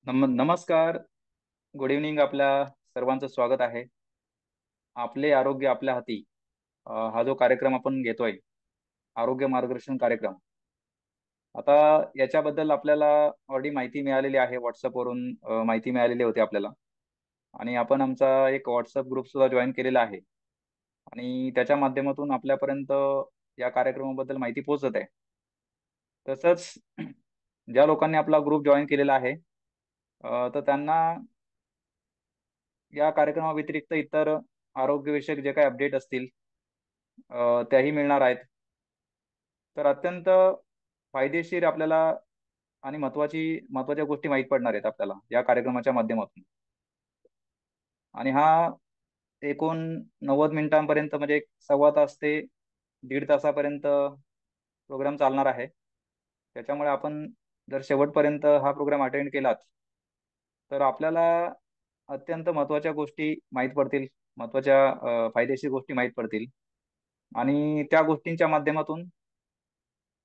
नमस्कार. Good evening. आपल्या सर्वांचं स्वागत आहे. आपले आरोग्य आपल्या हाती. हा जो कार्यक्रम आपण घेतोय, आरोग्य मार्गदर्शन कार्यक्रम. आता याच्याबद्दल आपल्याला ऑलरेडी माहिती मिळालेली आहे. व्हॉट्सअपवरून माहिती मिळालेली होती आपल्याला. आणि आपण आमचा एक व्हॉट्सअप ग्रुप सुद्धा जॉईन केलेला आहे. आणि त्याच्या माध्यमातून आपल्यापर्यंत या कार्यक्रमाबद्दल माहिती पोहोचत आहे. तसंच ज्या लोकांनी आपला ग्रुप जॉईन केलेला आहे, तर त्यांना या कार्यक्रमाव्यतिरिक्त इतर आरोग्यविषयक जे काही अपडेट असतील, त्याही मिळणार आहेत. तर अत्यंत फायदेशीर आपल्याला आणि महत्त्वाच्या गोष्टी माहीत पडणार आहेत आपल्याला या कार्यक्रमाच्या माध्यमातून. आणि हा एकूण 90 मिनिटांपर्यंत, म्हणजे एक सव्वा तास ते दीड तासापर्यंत प्रोग्राम चालणार आहे. त्याच्यामुळे आपण जर शेवटपर्यंत हा प्रोग्राम अटेंड केलात, तर आपल्याला अत्यंत महत्त्वाच्या गोष्टी माहीत पडतील. महत्त्वाच्या फायदेशीर गोष्टी माहीत पडतील. आणि त्या गोष्टींच्या माध्यमातून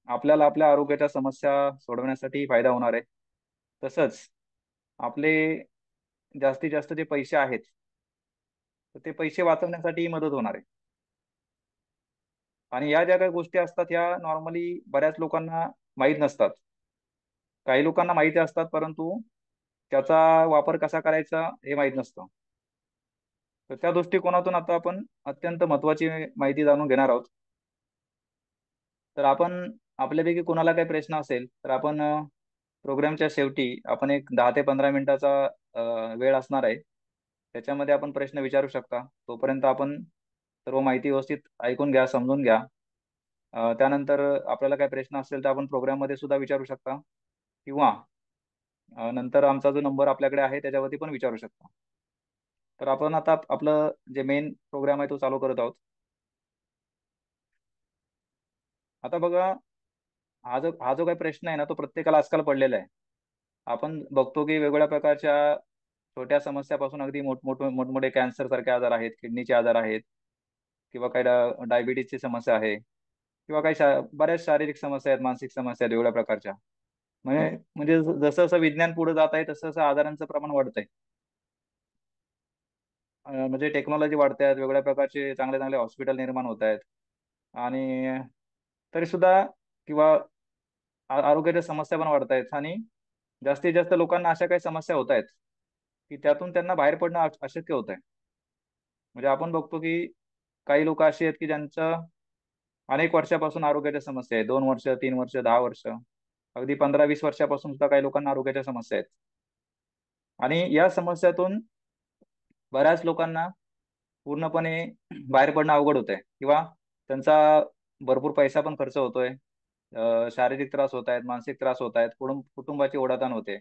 आपल्याला आपल्या आरोग्याच्या समस्या सोडवण्यासाठी फायदा होणार आहे. तसंच आपले जास्तीत जास्त जे पैसे आहेत, तर ते पैसे वाचवण्यासाठी मदत होणार आहे. आणि या ज्या काही गोष्टी असतात, ह्या नॉर्मली बऱ्याच लोकांना माहीत नसतात. काही लोकांना माहिती असतात, परंतु त्याचा वापर कसा करायचा हे माहीत नसतं. तर त्या दृष्टिकोनातून आता आपण अत्यंत महत्त्वाची माहिती जाणून घेणार आहोत. तर आपण आपल्यापैकी कोणाला काही प्रश्न असेल, तर आपण प्रोग्रामच्या शेवटी आपण एक 10 ते 15 मिनिटाचा वेळ असणार आहे. त्याच्यामध्ये आपण प्रश्न विचारू शकता. तोपर्यंत आपण सर्व माहिती व्यवस्थित ऐकून घ्या, समजून घ्या. त्यानंतर आपल्याला काही प्रश्न असेल तर आपण प्रोग्राममध्ये सुद्धा विचारू शकता, किंवा नंतर आमचा जो नंबर आपल्याकडे आहे त्याच्यावरती पण विचारू शकता. तर आपण आता आपलं जे मेन प्रोग्राम आहे तो चालू करत आहोत. आता बघा, हा जो काही प्रश्न आहे ना, तो प्रत्येकाला आजकाल पडलेला आहे. आपण बघतो की वेगवेगळ्या प्रकारच्या छोट्या समस्यापासून अगदी मोठमोठे कॅन्सर सारखे आजार आहेत, किडनीचे आजार आहेत, किंवा काही डायबिटीजची समस्या आहे, किंवा काही बऱ्याच शारीरिक समस्या आहेत, मानसिक समस्या आहेत वेगवेगळ्या प्रकारच्या. म्हणजे जसं जसं विज्ञान पुढे जात आहे, तसं तसं आजारांचं प्रमाण वाढतंय. म्हणजे टेक्नॉलॉजी वाढते आहेत, वेगवेगळ्या प्रकारचे चांगले चांगले हॉस्पिटल निर्माण होत आहेत. आणि तरी सुद्धा, किंवा आरोग्याच्या समस्या पण वाढत आहेत. आणि जास्तीत जास्त लोकांना अशा काही समस्या होत आहेत की त्यातून त्यांना बाहेर पडणं अशक्य होत आहे. म्हणजे आपण बघतो की काही लोक अशी आहेत की ज्यांचं अनेक वर्षापासून आरोग्याच्या समस्या आहेत. 2 वर्ष, 3 वर्ष, 10 वर्ष, अगदी 15-20 वर्षापासून सुद्धा काही लोकांना आरोग्याच्या समस्या आहेत. आणि या समस्यातून बऱ्याच लोकांना पूर्णपणे बाहेर पडणं अवघड होत आहे, किंवा त्यांचा भरपूर पैसा पण खर्च होतोय. शारीरिक त्रास होत आहेत, मानसिक त्रास होत आहेत, कुटुंबाची ओढाताण होते.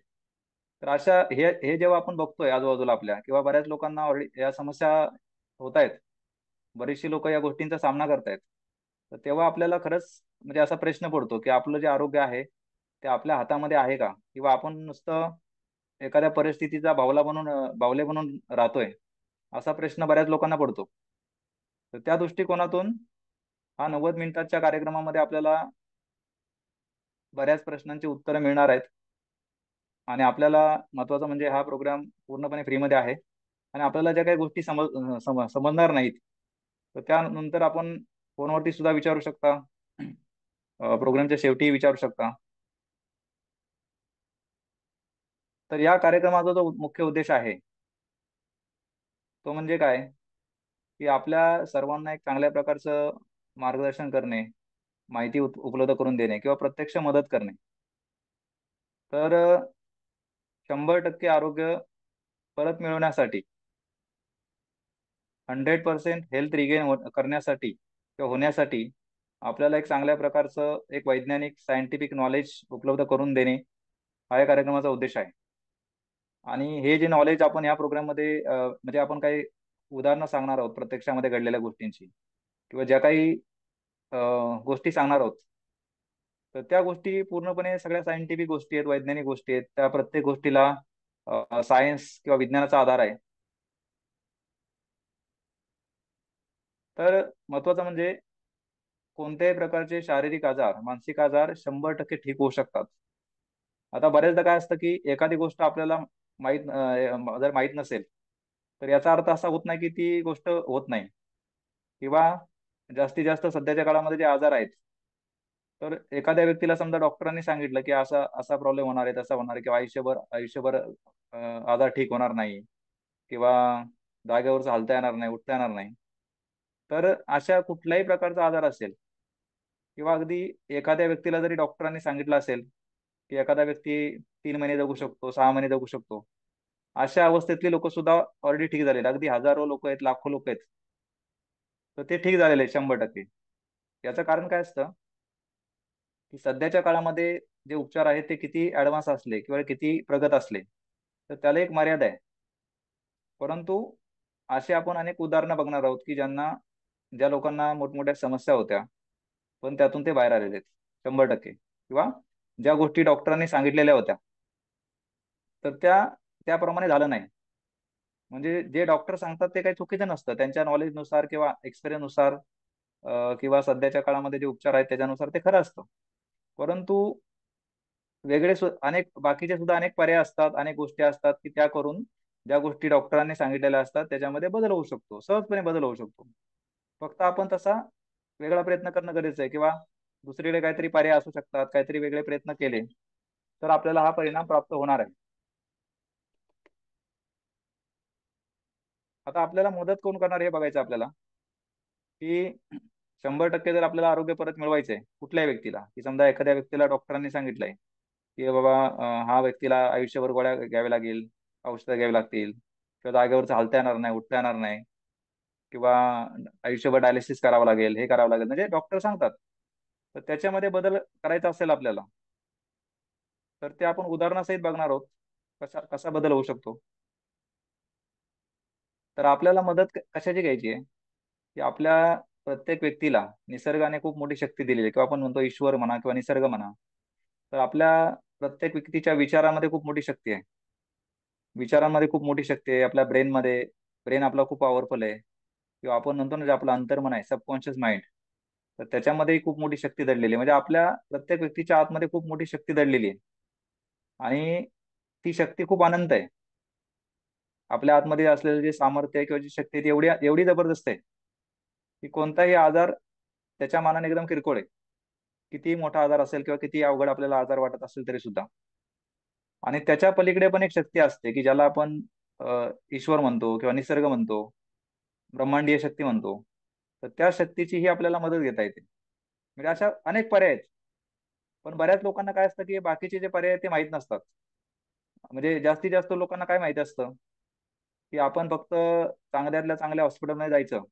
तर अशा हे हे जेव्हा आपण बघतोय आजूबाजूला आपल्या, किंवा बऱ्याच लोकांना ऑलरेडी या समस्या होत आहेत, बरीचशी लोक या गोष्टींचा सामना करतायत, तर तेव्हा आपल्याला खरंच म्हणजे असा प्रश्न पडतो की आपलं जे आरोग्य आहे ते आपल्या हातामध्ये आहे का, किंवा आपण नुसतं एखाद्या परिस्थितीचा बावले बनून राहतोय, असा प्रश्न बऱ्याच लोकांना पडतो. तर त्या दृष्टिकोनातून हा 90 मिनिटाच्या कार्यक्रमामध्ये आपल्याला बऱ्याच प्रश्नांची उत्तरं मिळणार आहेत. आणि आपल्याला महत्त्वाचं म्हणजे हा प्रोग्राम पूर्णपणे फ्रीमध्ये आहे. आणि आपल्याला ज्या काही गोष्टी समजणार नाहीत, तर त्यानंतर आपण फोनवरती सुद्धा विचारू शकता. प्रोग्रामच्या शेवटी विचारू शकता. तर या कार्यक्रमाचा जो मुख्य उद्देश आहे, तो म्हणजे काय, की आपल्या सर्वांना एक चांगल्या प्रकारचं मार्गदर्शन करणे, माहिती उपलब्ध करून देणे, किंवा प्रत्यक्ष मदत करणे. तर 100% आरोग्य परत मिळवण्यासाठी, 100% हेल्थ रिगेन करण्यासाठी किंवा होण्यासाठी, आपल्याला एक चांगल्या प्रकारचं एक वैज्ञानिक सायंटिफिक नॉलेज उपलब्ध करून देणे, हा या कार्यक्रमाचा उद्देश आहे. आणि हे जे नॉलेज आपण या प्रोग्राममध्ये म्हणजे आपण काही उदाहरणं सांगणार आहोत प्रत्यक्षामध्ये घडलेल्या गोष्टींची, किंवा ज्या काही अ, गोष्टी सांगणार आहोत, तर त्या गोष्टी पूर्णपणे सगळ्या सायंटिफिक गोष्टी आहेत, वैज्ञानिक गोष्टी आहेत. त्या प्रत्येक गोष्टीला सायन्स किंवा विज्ञानाचा आधार आहे. तर महत्वाचं म्हणजे कोणत्याही प्रकारचे शारीरिक आजार, मानसिक आजार 100% ठीक होऊ शकतात. आता बऱ्याचदा काय असतं की एखादी गोष्ट आपल्याला जर माहीत नसेल, तर याचा अर्थ असा होत नाही की ती गोष्ट होत नाही. किंवा जास्तीत जास्त सध्याच्या काळामध्ये जे आजार आहेत, तर एखाद्या व्यक्तीला समजा डॉक्टरांनी सांगितलं की असा असा प्रॉब्लेम होणार आहे, तसा होणार आहे, किंवा आयुष्यभर आयुष्यभर आजार ठीक होणार नाही, किंवा जागेवरच हालता येणार नाही, उठता येणार नाही. तर अशा कुठल्याही प्रकारचा आजार असेल, किंवा अगदी एखाद्या व्यक्तीला जरी डॉक्टरांनी सांगितलं असेल की एखादा व्यक्ती 3 महिने जगू शकतो, 6 महिने जगू शकतो, अशा अवस्थेतली लोक सुद्धा ऑलरेडी ठीक झालेले, अगदी हजारो लोक आहेत, लाखो लोक आहेत, तर ते ठीक झालेले आहेत 100%. याचं कारण काय असतं की सध्याच्या काळामध्ये जे उपचार आहेत ते किती ऍडव्हान्स असले किंवा किती प्रगत असले, तर त्याला एक मर्यादा आहे. परंतु असे आपण अनेक उदाहरणं बघणार आहोत की ज्या लोकांना मोठमोठ्या समस्या होत्या, पण त्यातून ते बाहेर आलेले आहेत 100%. किंवा ज्या गोष्टी डॉक्टरांनी सांगितलेल्या होत्या, तर त्याप्रमाणे झालं नाही. म्हणजे जे डॉक्टर सांगतात ते काही चुकीचं नसतं, त्यांच्या नॉलेजनुसार किंवा एक्सपिरियन्सनुसार, किंवा सध्याच्या काळामध्ये जे उपचार आहेत त्याच्यानुसार ते खरं असतं. परंतु अनेक बाकीचे सुद्धा अनेक पर्याय असतात, अनेक गोष्टी असतात की त्या करून ज्या गोष्टी डॉक्टरांनी सांगितलेल्या असतात त्याच्यामध्ये बदल होऊ शकतो, सहजपणे बदल होऊ शकतो. फक्त आपण तसा वेगळा प्रयत्न करणं गरजेचं आहे, किंवा दुसरीकडे काहीतरी पर्याय असू शकतात, काहीतरी वेगळे प्रयत्न केले तर आपल्याला हा परिणाम प्राप्त होणार आहे. आता आपल्याला मदत कोण करणार हे बघायचं आपल्याला, की 100% जर आपल्याला आरोग्य परत मिळवायचंय कुठल्याही व्यक्तीला, की समजा एखाद्या व्यक्तीला डॉक्टरांनी सांगितलंय की बाबा हा व्यक्तीला आयुष्यभर गोळ्या घ्याव्या लागेल, औषधं घ्यावी लागतील, किंवा जागेवरच हालता येणार नाही, उठता येणार नाही, किंवा आयुष्यभर डायलिसिस करावं लागेल, हे करावं लागेल, म्हणजे डॉक्टर सांगतात. तर त्याच्यामध्ये बदल करायचा असेल आपल्याला, तर ते आपण उदाहरणासहित बघणार आहोत कसा कसा बदल होऊ शकतो. तर आपल्याला मदत कशाची घ्यायची आहे, की आपल्या प्रत्येक व्यक्तीला निसर्गाने खूप मोठी शक्ती दिलेली आहे, किंवा आपण म्हणतो ईश्वर म्हणा किंवा निसर्ग म्हणा. तर आपल्या प्रत्येक व्यक्तीच्या विचारामध्ये खूप मोठी शक्ती आहे. विचारांमध्ये खूप मोठी शक्ती आहे आपल्या ब्रेनमध्ये. ब्रेन आपला खूप पॉवरफुल आहे, किंवा आपण म्हणतो ना जे आपलं अंतर्मन आहे, सबकॉन्शियस माइंड, तर त्याच्यामध्येही खूप मोठी शक्ती दडलेली आहे. म्हणजे आपल्या प्रत्येक व्यक्तीच्या आतमध्ये खूप मोठी शक्ती दडलेली आहे. आणि ती शक्ती खूप अनंत आहे. आपल्या आतमध्ये असलेलं जे सामर्थ्य आहे किंवा जी शक्ती आहे ती एवढी एवढी जबरदस्त आहे की कोणताही आजार त्याच्या मानाने एकदम किरकोळ आहे. कितीही मोठा आजार असेल किंवा किती अवघड आपल्याला आजार वाटत असेल तरी सुद्धा. आणि त्याच्या पलीकडे पण एक शक्ती असते की ज्याला आपण ईश्वर म्हणतो किंवा निसर्ग म्हणतो, ब्रह्मांडीय शक्ती म्हणतो. तर त्या शक्तीची ही आपल्याला मदत घेता येते. म्हणजे अशा अनेक पर्याय आहेत. पण बऱ्याच लोकांना काय असतं की बाकीचे जे पर्याय आहेत ते माहीत नसतात. म्हणजे जास्तीत जास्त लोकांना काय माहिती असतं की आपण फक्त चांगल्यातल्या चांगल्या हॉस्पिटलमध्ये जायचं,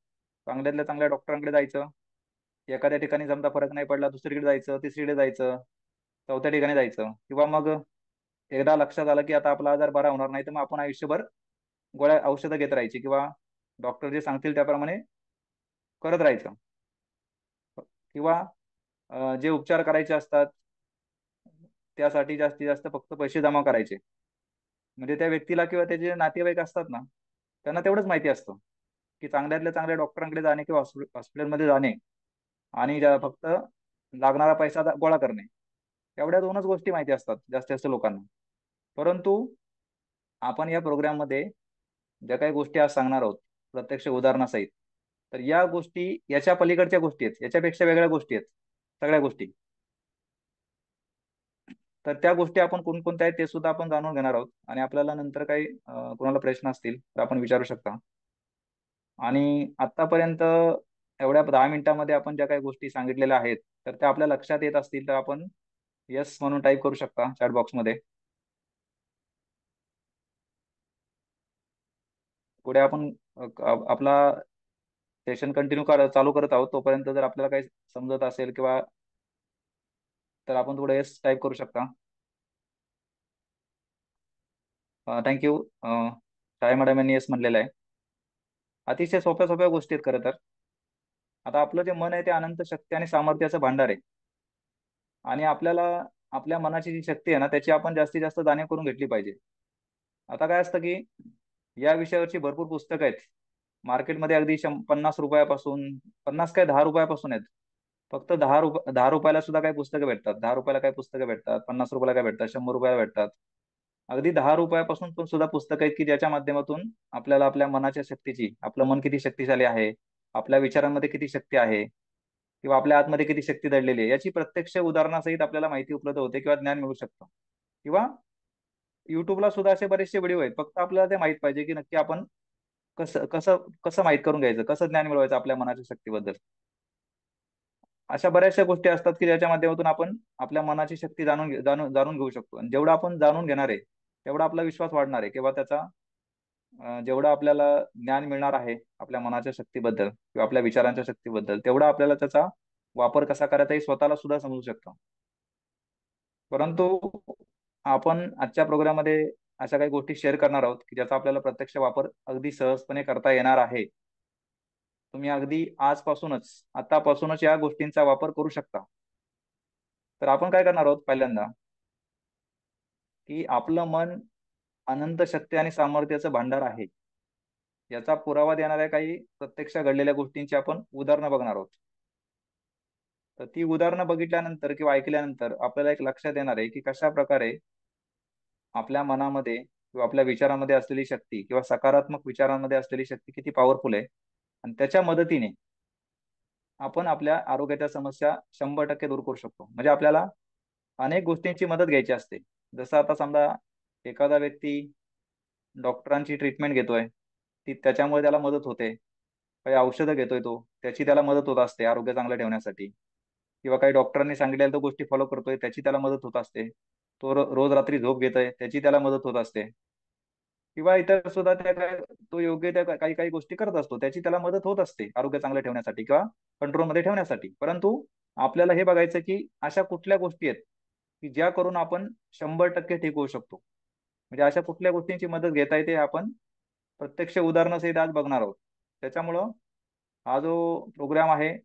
चांगल्यातल्या चांगल्या डॉक्टरांकडे जायचं, एखाद्या ठिकाणी समजा फरक नाही पडला दुसरीकडे जायचं, तिसरीकडे जायचं, चौथ्या ठिकाणी जायचं, किंवा मग एकदा लक्षात आलं की आता आपला आजार बरा होणार नाही, तर मग आपण आयुष्यभर गोळ्या औषधं घेत राहायची, किंवा डॉक्टर जे सांगतील त्याप्रमाणे करत राहायचं. किंवा जे उपचार करायचे असतात त्यासाठी जास्तीत जास्त फक्त पैसे जमा करायचे. म्हणजे त्या व्यक्तीला किंवा त्याचे जे नातेवाईक असतात ना, त्यांना तेवढंच माहिती असतं की चांगल्यातल्या चांगल्या डॉक्टरांकडे जाणे किंवा हॉस्पिटलमध्ये जाणे, आणि फक्त लागणारा पैसा गोळा करणे, एवढ्या दोनच गोष्टी माहिती असतात जास्तीत जास्त लोकांना. परंतु आपण या प्रोग्राममध्ये ज्या काही गोष्टी आज सांगणार आहोत प्रत्यक्ष उदाहरणासहित, तर या गोष्टी याच्या पलीकडच्या गोष्टी आहेत, याच्यापेक्षा वेगळ्या गोष्टी आहेत सगळ्या गोष्टी. तर त्या गोष्टी आपण कोणकोणत्या आहेत ते सुद्धा आपण जाणून घेणार आहोत, आणि आपल्याला नंतर काही कोणाला प्रश्न असतील तर आपण विचारू शकता. आणि आतापर्यंत एवढ्या 10 मिनिटांमध्ये आपण ज्या काही गोष्टी सांगितलेल्या आहेत, तर त्या आपल्या लक्षात येत असतील तर आपण येस म्हणून टाईप करू शकता चॅट बॉक्समध्ये. पुढे आपण आपला सेशन कंटिन्यू चालू करत आहोत. तोपर्यंत जर आपल्याला काही समजत असेल किंवा, तर आपण थोडं येस टाईप करू शकता. थँक्यू. साय मॅडम यांनी येस म्हणलेलं आहे. अतिशय सोप्या सोप्या गोष्टी आहेत खरं तर. आता आपलं जे मन आहे ते अनंत शक्ती आणि सामर्थ्याचं भांडार आहे. आणि आपल्याला आपल्या मनाची जी शक्ती आहे ना त्याची आपण जास्तीत जास्त जाणीव करून घेतली पाहिजे. आता काय असतं की या विषयावरची भरपूर पुस्तकं आहेत मार्केटमध्ये, अगदी 50 रुपयापासून, 50 काय 10 रुपयापासून आहेत. फक्त 10 रुपयाला सुद्धा काही पुस्तकं भेटतात, 10 रुपयाला काही पुस्तकं भेटतात, 50 रुपयाला काय भेटतात, 100 रुपयाला भेटतात. अगदी 10 रुपयापासून पण सुद्धा पुस्तकं आहेत की ज्याच्या माध्यमातून आपल्याला आपल्या मनाच्या शक्तीची, आपलं मन किती शक्तिशाली आहे, आपल्या विचारांमध्ये किती शक्ती आहे, किंवा आपल्या आतमध्ये किती शक्ती दडलेली आहे, याची प्रत्यक्ष उदाहरणासहित आपल्याला माहिती उपलब्ध होते किंवा ज्ञान मिळू शकतं. किंवा युट्यूबला सुद्धा असे बरेचसे व्हिडिओ आहेत, फक्त आपल्याला ते माहित पाहिजे की नक्की आपण कसं कसं कसं माहित करून घ्यायचं, कसं ज्ञान मिळवायचं आपल्या मनाच्या शक्तीबद्दल. अशा बऱ्याचशा गोष्टी असतात की ज्याच्या माध्यमातून आपण आपल्या मनाची शक्ती जाणून घेऊ शकतो. आणि जेवढं आपण जाणून घेणार आहे तेवढा आपला विश्वास वाढणार आहे, किंवा त्याचा जेवढं आपल्याला ज्ञान मिळणार आहे आपल्या मनाच्या शक्तीबद्दल किंवा आपल्या विचारांच्या शक्तीबद्दल, तेवढा आपल्याला त्याचा वापर कसा करायचा हे स्वतःला सुद्धा समजू शकतं. परंतु आपण आजच्या प्रोग्राममध्ये अशा काही गोष्टी शेअर करणार आहोत की ज्याचा आपल्याला प्रत्यक्ष वापर अगदी सहजपणे करता येणार आहे. तुम्ही अगदी आजपासूनच, आतापासूनच या गोष्टींचा वापर करू शकता. तर आपण काय करणार आहोत पहिल्यांदा, की आपलं मन अनंत शक्ती आणि सामर्थ्याचं भांडार आहे, याचा पुरावा देणाऱ्या काही प्रत्यक्ष घडलेल्या गोष्टींची आपण उदाहरणं बघणार आहोत. तर ती उदाहरणं बघितल्यानंतर किंवा ऐकल्यानंतर आपल्याला एक लक्षात येणार आहे की कशा प्रकारे आपल्या मनामध्ये किंवा आपल्या विचारामध्ये असलेली शक्ती किंवा सकारात्मक विचारांमध्ये असलेली शक्ती किती पॉवरफुल आहे, आणि त्याच्या मदतीने आपण आपल्या आरोग्याच्या समस्या 100% दूर करू शकतो. म्हणजे आपल्याला अनेक गोष्टींची मदत घ्यायची असते. जसं आता समजा एखादा व्यक्ती डॉक्टरांची ट्रीटमेंट घेतोय, ती त्याच्यामुळे त्याला मदत होते. काही औषधं घेतोय तो, त्याची त्याला मदत होत असते आरोग्य चांगलं ठेवण्यासाठी. किंवा काही डॉक्टरांनी सांगितलेल्या तो गोष्टी फॉलो करतोय, त्याची त्याला मदत होत असते. तो रोज रात्री झोप घेतोय, त्याची त्याला मदत होत असते. किंवा इतर सुद्धा तो योग्य त्या काही काही गोष्टी करत असतो, त्याची त्याला मदत होत असते आरोग्य चांगलं ठेवण्यासाठी किंवा कंट्रोलमध्ये ठेवण्यासाठी. परंतु आपल्याला हे बघायचं की अशा कुठल्या गोष्टी आहेत की ज्या करून आपण 100% ठीक होऊ शकतो. म्हणजे अशा कुठल्या गोष्टींची मदत घेता येते आपण प्रत्यक्ष उदाहरणासहित आज बघणार आहोत. त्याच्यामुळं हा जो प्रोग्राम आहे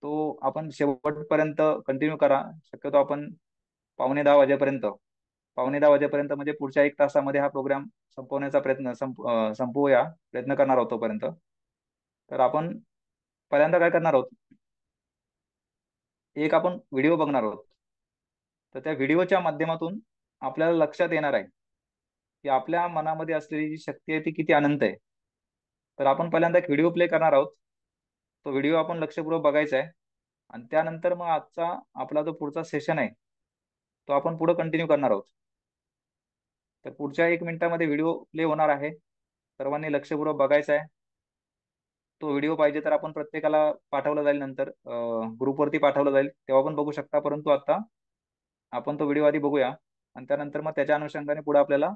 तो आपण शेवटपर्यंत कंटिन्यू करा. शक्यतो आपण पावणे 10 वाजेपर्यंत, पावणे 10 वाजेपर्यंत म्हणजे पुढच्या 1 तासामध्ये हा प्रोग्राम संपवण्याचा संपवूया, प्रयत्न करणार आहोत तोपर्यंत. तर आपण पहिल्यांदा काय करणार आहोत, एक आपण व्हिडिओ बघणार आहोत. तर त्या व्हिडिओच्या माध्यमातून आपल्याला लक्षात येणार आहे की आपल्या मनामध्ये असलेली जी शक्ती आहे ती किती अनंत आहे. तर आपण पहिल्यांदा एक व्हिडिओ प्ले करणार आहोत. तो व्हिडिओ आपण लक्षपूर्वक बघायचा आहे, आणि त्यानंतर मग आजचा आपला जो पुढचा सेशन आहे तो आपण पुढे कंटिन्यू करणार आहोत. तर पुढच्या 1 मिनिटामध्ये व्हिडिओ प्ले होणार आहे, सर्वांनी लक्षपूर्वक बघायचा आहे. तो व्हिडिओ पाहिजे तर आपण प्रत्येकाला पाठवला जाईल, नंतर ग्रुपवरती पाठवला जाईल, तेव्हा पण बघू शकता. परंतु आता आपण तो व्हिडिओ आधी बघूया, आणि त्यानंतर मग त्याच्या अनुषंगाने पुढे आपल्याला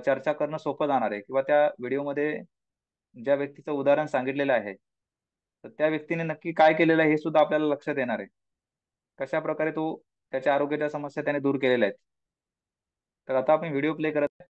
चर्चा करणं सोपं जाणार आहे. किंवा त्या व्हिडिओमध्ये ज्या व्यक्तीचं उदाहरण सांगितलेलं आहे, तर त्या व्यक्तीने नक्की काय केलेलं आहे हे सुद्धा आपल्याला लक्षात येणार आहे. कशा प्रकारे तो त्याच्या आरोग्याच्या समस्या त्याने दूर केलेल्या आहेत. तर आता आपण व्हिडिओ प्ले करत आहे.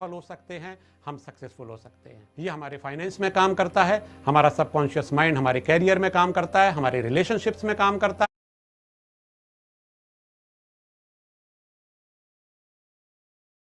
हो सकते हैं, हम सक्सेसफुल हो सकते हैं। ये हमारे फाइनेंस में काम करता है, हमारा सबकॉन्शियस माइंड हमारे कैरियर में काम करता है, हमारे रिलेशनशिप्स में काम करता है।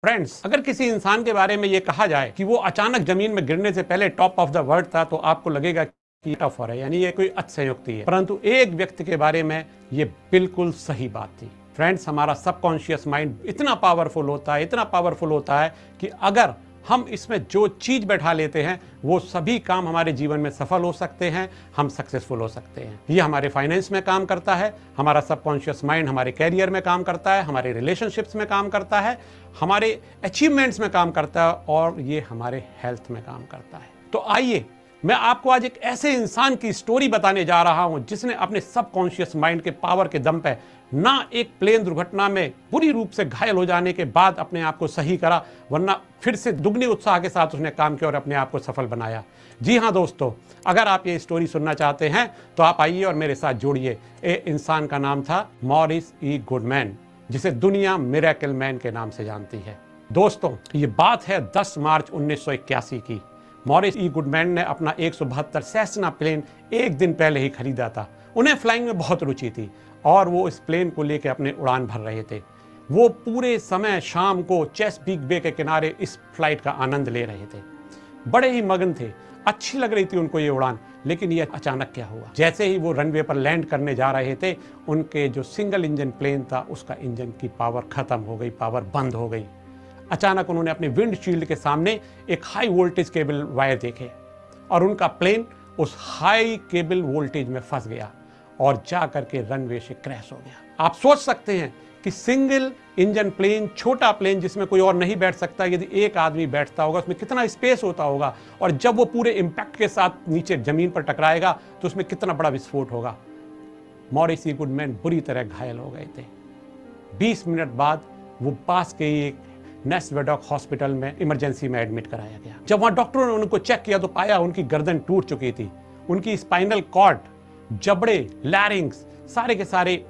फ्रेंड्स, अगर किसी इंसान के बारे में ये कहा जाए कि वो अचानक जमीन में गिरने से पहले टॉप ऑफ द वर्ल्ड था, तो आपको लगेगा कि टफ है, यानी ये कोई अतिशयोक्ति है। परंतु एक व्यक्ति के बारे में ये बिल्कुल सही बात थी। फ्रेंड्स, हमारा सबकॉन्शियस माइंड इतना पावरफुल होता है, इतना पावरफुल होता है कि अगर हम इसमें जो चीज बैठा लेते हैं वो सभी काम हमारे जीवन में सफल हो सकते हैं, हम सक्सेसफुल हो सकते हैं। ये हमारे फाइनेंस में काम करता है, हमारा सबकॉन्शियस माइंड हमारे कैरियर में काम करता है, हमारे रिलेशनशिप्स में काम करता है, हमारे अचीवमेंट्स में काम करता है और ये हमारे हेल्थ में काम करता है। तो आइए मैं आपको आज एक ऐसे इंसान की स्टोरी बताने जा रहा हूं जिसने अपने सबकॉन्शियस माइंड के पावर के दम पे ना एक प्लेन दुर्घटना में बुरी रूप से घायल हो जाने के बाद अपने आप को सही करा, वरना फिर से दुगनी उत्साह के साथ उसने काम किया और अपने आप को सफल बनाया। जी हाँ दोस्तों, अगर आप ये स्टोरी सुनना चाहते हैं तो आप आइए और मेरे साथ जुड़िए। ये इंसान का नाम था मॉरिस ई गुडमैन, जिसे दुनिया मिरेकल मैन के नाम से जानती है। दोस्तों, ये बात है 10 मार्च 1981 की। मॉरिस ई गुडमैन ने अपना 172 सेस्ना प्लेन एक दिन पहले ही खरीदा था। उन्हें फ्लाइंग में बहुत रुचि थी और वो इस प्लेन को लेकर अपने उड़ान भर रहे थे। वो पूरे समय शाम को चेसपीक बे के किनारे इस फ्लाइट का आनंद ले रहे थे, बड़े ही मगन थे। अच्छी लग रही थी उनको ये उड़ान, लेकिन ये अचानक क्या हुआ। जैसे ही वो रनवे पर लैंड करने जा रहे थे, उनके जो सिंगल इंजन प्लेन था उसका इंजन की पावर खत्म हो गई, पावर बंद हो गई। अचानक उन्होंने अपने विंडशील्ड के सामने एक हाई वोल्टेज केबल वायर देखे और उनका प्लेन उस हाई केबल वोल्टेज में फंस गया और जा करके रनवे से क्रैश हो गया। आप सोच सकते हैं कि सिंगल इंजन प्लेन, छोटा प्लेन जिसमें कोई और नहीं बैठ सकता, यदि एक आदमी बैठता होगा उसमें कितना स्पेस होता होगा, और जब वो पूरे इंपैक्ट के साथ नीचे जमीन पर टकराएगा तो उसमें कितना बड़ा विस्फोट होगा। मॉरिस ई गुडमैन बुरी तरह घायल हो गए थे। 20 मिनट बाद वो पास के एक नेस्ट वेडॉक हॉस्पिटल में इमरजेंसी में एडमिट कराया गया। जब वहां डॉक्टरों ने उनको चेक किया तो पाया उनकी गर्दन टूट चुकी थी, उनकी स्पाइनल कॉर्ड, जबड़े, लैरिंग्स सारे के सारे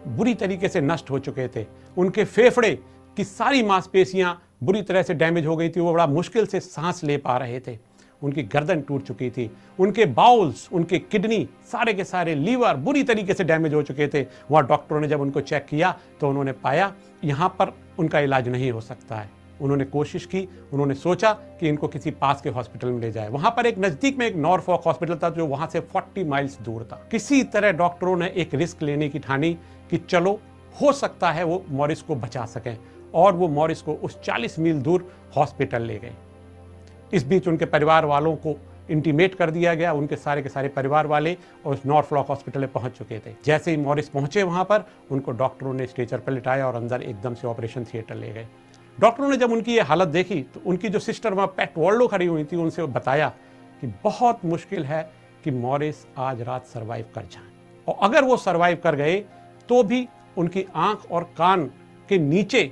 बुरी तरीके से नष्ट हो चुके थे। उनके फेफड़े की सारी मांसपेशियां बुरी तरह से डैमेज हो गई थी, वो बड़ा मुश्किल से सांस ले पा रहे थे। उनकी गर्दन टूट चुकी थी, उनके बाउल्स, उनके किडनी, सारे के सारे लीवर बुरी तरीके से डैमेज हो चुके थे। वहाँ डॉक्टरों ने जब उनको चेक किया तो उन्होंने पाया यहाँ पर उनका इलाज नहीं हो सकता है। उन्होंने कोशिश की, उन्होंने सोचा कि इनको किसी पास के हॉस्पिटल में ले जाए। वहाँ पर एक नज़दीक में एक नॉरफॉक हॉस्पिटल था जो वहाँ से 40 माइल्स दूर था। किसी तरह डॉक्टरों ने एक रिस्क लेने की ठानी कि चलो हो सकता है वो मॉरिस को बचा सकें, और वो मॉरिस को उस 40 मील दूर हॉस्पिटल ले गए। इस बीच उनके परिवार वालों को इंटीमेट कर दिया गया। उनके सारे के सारे परिवार वाले उस नॉरफ्लॉक हॉस्पिटल में पहुंच चुके थे। जैसे ही मॉरिस पहुंचे वहां पर, उनको डॉक्टरों ने स्ट्रेचर पर लिटाया और अंदर एकदम से ऑपरेशन थिएटर ले गए। डॉक्टरों ने जब उनकी ये हालत देखी तो उनकी जो सिस्टर वहाँ पैट वॉल्डो खड़ी हुई थी, उनसे बताया कि बहुत मुश्किल है कि मॉरिस आज रात सर्वाइव कर जाए, और अगर वो सर्वाइव कर गए तो भी उनकी आंख और कान के नीचे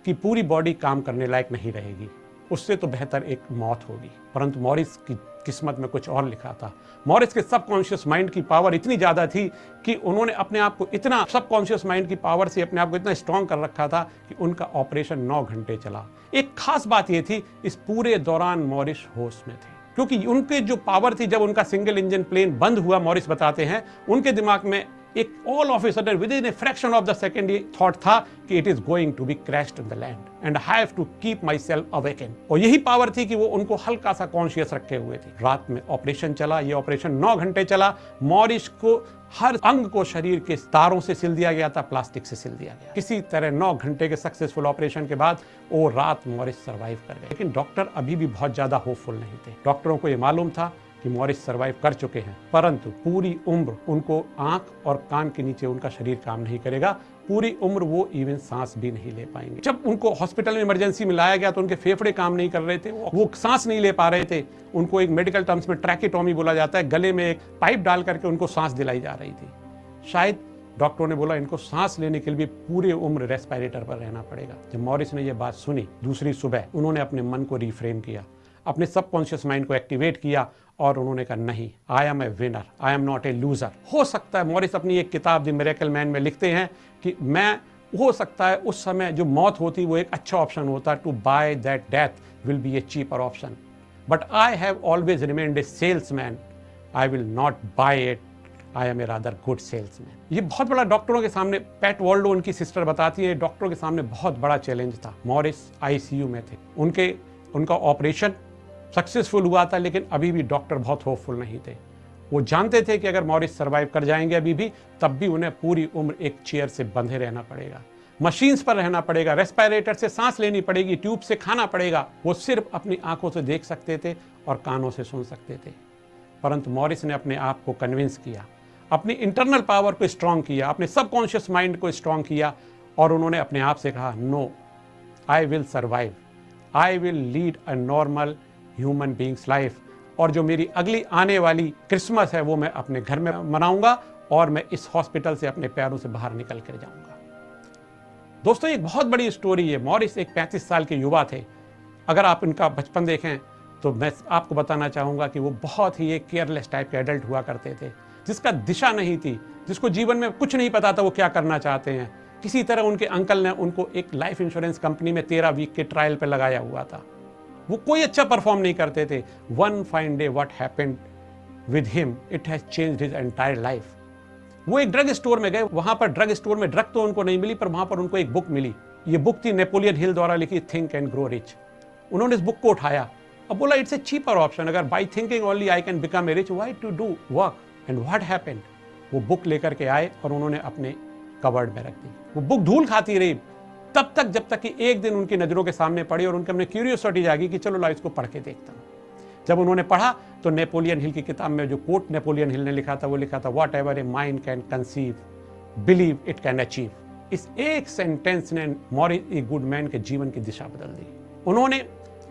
की पूरी बॉडी काम करने लायक नहीं रहेगी, उससे तो बेहतर एक मौत होगी। परंतु मॉरिस की किस्मत में कुछ और लिखा था। मॉरिस के सबकॉन्शियस माइंड की पावर इतनी ज्यादा थी कि उन्होंने अपने आप को इतना, सबकॉन्शियस माइंड की पावर से अपने आप को इतना स्ट्रांग कर रखा था कि उनका ऑपरेशन 9 घंटे चला। एक खास बात यह थी, इस पूरे दौरान मॉरिस होश में थे, क्योंकि उनके जो पावर थी, जब उनका सिंगल इंजन प्लेन बंद हुआ, मॉरिस बताते हैं, उनके दिमाग में एक all of a sudden within a fraction of the second ये थॉट था कि it is going to be crashed in the land and I have to keep myself awaken. और यही पावर थी कि वो उनको हल्का सा कॉन्शियस रखे हुए थे। रात में ऑपरेशन चला, ये ऑपरेशन 9 घंटे चला। मॉरिस को हर अंग को शरीर के तारों से सिल दिया गया था, प्लास्टिक से सिल दिया गया। किसी तरह 9 घंटे के सक्सेसफुल ऑपरेशन के बाद वो रात मॉरिस सर्वाइव कर गए। लेकिन डॉक्टर अभी भी बहुत ज्यादा होपफुल नहीं थे। डॉक्टरों को ये मालूम था कि मॉरिस सर्वाइव कर चुके हैं, परंतु पूरी उम्र उनको आंख और कान के नीचे उनका शरीर काम नहीं करेगा। पूरी उम्र वो इवन सांस भी नहीं ले पाएंगे। जब उनको हॉस्पिटल में इमरजेंसी में लाया गया तो उनके फेफड़े काम नहीं कर रहे थे, वो सांस नहीं ले पा रहे थे। उनको एक मेडिकल टर्म्स में ट्रैकेटोमी बोला जाता है, गले में एक पाइप डाल करके उनको सांस दिलाई जा रही थी। शायद डॉक्टरों ने बोला इनको सांस लेने के लिए पूरी उम्र रेस्पिरेटर पर रहना पड़ेगा। जब मॉरिस ने यह बात सुनी, दूसरी सुबह उन्होंने अपने मन को रिफ्रेम किया, अपने सबकॉन्शियस माइंड को एक्टिवेट किया और उन्होंने कहा नहीं, I am a winner, I am not a loser. हो सकता है, मॉरिस अपनी एक किताब द मिरेकल मैन में लिखते हैं कि मैं, हो सकता है उस समय जो मौत होती वो एक अच्छा ऑप्शन होता, to buy that death will be a cheaper option, but I have always remained a salesman, I will not buy it, I am a rather good salesman. ये बहुत बड़ा डॉक्टरों के सामने, पैट वॉल्डो उनकी सिस्टर बताती है, डॉक्टरों के सामने बहुत बड़ा चैलेंज था। मॉरिस आईसीयू में थे, उनका ऑपरेशन सक्सेसफुल हुआ था, लेकिन अभी भी डॉक्टर बहुत होपफुल नहीं थे। वो जानते थे कि अगर मॉरिस सर्वाइव कर जाएंगे अभी भी, तब भी उन्हें पूरी उम्र एक चेयर से बंधे रहना पड़ेगा। मशीन्स पर रहना पड़ेगा, रेस्पिरेटर से सांस लेनी पड़ेगी, ट्यूब से खाना पड़ेगा। वो सिर्फ अपनी आंखों से देख सकते थे और कानों से सुन सकते थे। परंतु मॉरिस ने अपने आप को कन्विंस किया, अपनी इंटरनल पावर को स्ट्रांग किया, अपने सबकॉन्शियस माइंड को स्ट्रांग किया और उन्होंने अपने आप से कहा, no, I will survive, I will lead a normal human beings life, और जो मेरी अगली आने वाली क्रिसमस है वो मैं अपने घर में मनाऊंगा और मैं इस हॉस्पिटल से अपने पैरों से बाहर निकल कर जाऊंगा। दोस्तों, एक बहुत बड़ी स्टोरी है। मॉरिस एक 35 साल के युवा थे। अगर आप इनका बचपन देखें तो मैं आपको बताना चाहूंगा कि वो बहुत ही एक केयरलेस टाइप के एडल्ट हुआ करते थे, जिसका दिशा नहीं थी, जिसको जीवन में कुछ नहीं पता था वो क्या करना चाहते हैं। किसी तरह उनके अंकल ने उनको एक लाइफ इंश्योरेंस कंपनी में 13 वीक के ट्रायल पे लगाया हुआ था। वो कोई अच्छा परफॉर्म नहीं करते थे। One fine day what happened with him, it has changed his entire life. वो एक ड्रग स्टोर में गए। वहां पर ड्रग स्टोर में ड्रग तो उनको नहीं मिली, पर वहां पर उनको एक बुक मिली। ये बुक थी नेपोलियन हिल द्वारा लिखी, थिंक एंड ग्रो रिच। उन्होंने इस बुक को उठाया। अब बोला, इट्स ए चीपर ऑप्शन, अगर by thinking only I can become a rich, why to do work. And what happened, वो बुक लेकर के आए और उन्होंने अपने कबर्ड में रख दी। वो बुक धूल खाती रही तब तक, जब तक कि एक दिन उनकी नजरों के सामने पड़ी और उनके अपने क्यूरियोसिटी जागी कि चलो ला इसको पढ़ के देखता हूं। जब उन्होंने पढ़ा तो नेपोलियन हिल की किताब में जो कोट नेपोलियन हिल ने लिखा था वो लिखा था, whatever a mind can conceive, believe it can achieve. इस एक सेंटेंस ने मॉरिस ए गुड मैन के जीवन की दिशा बदल दी। उन्होंने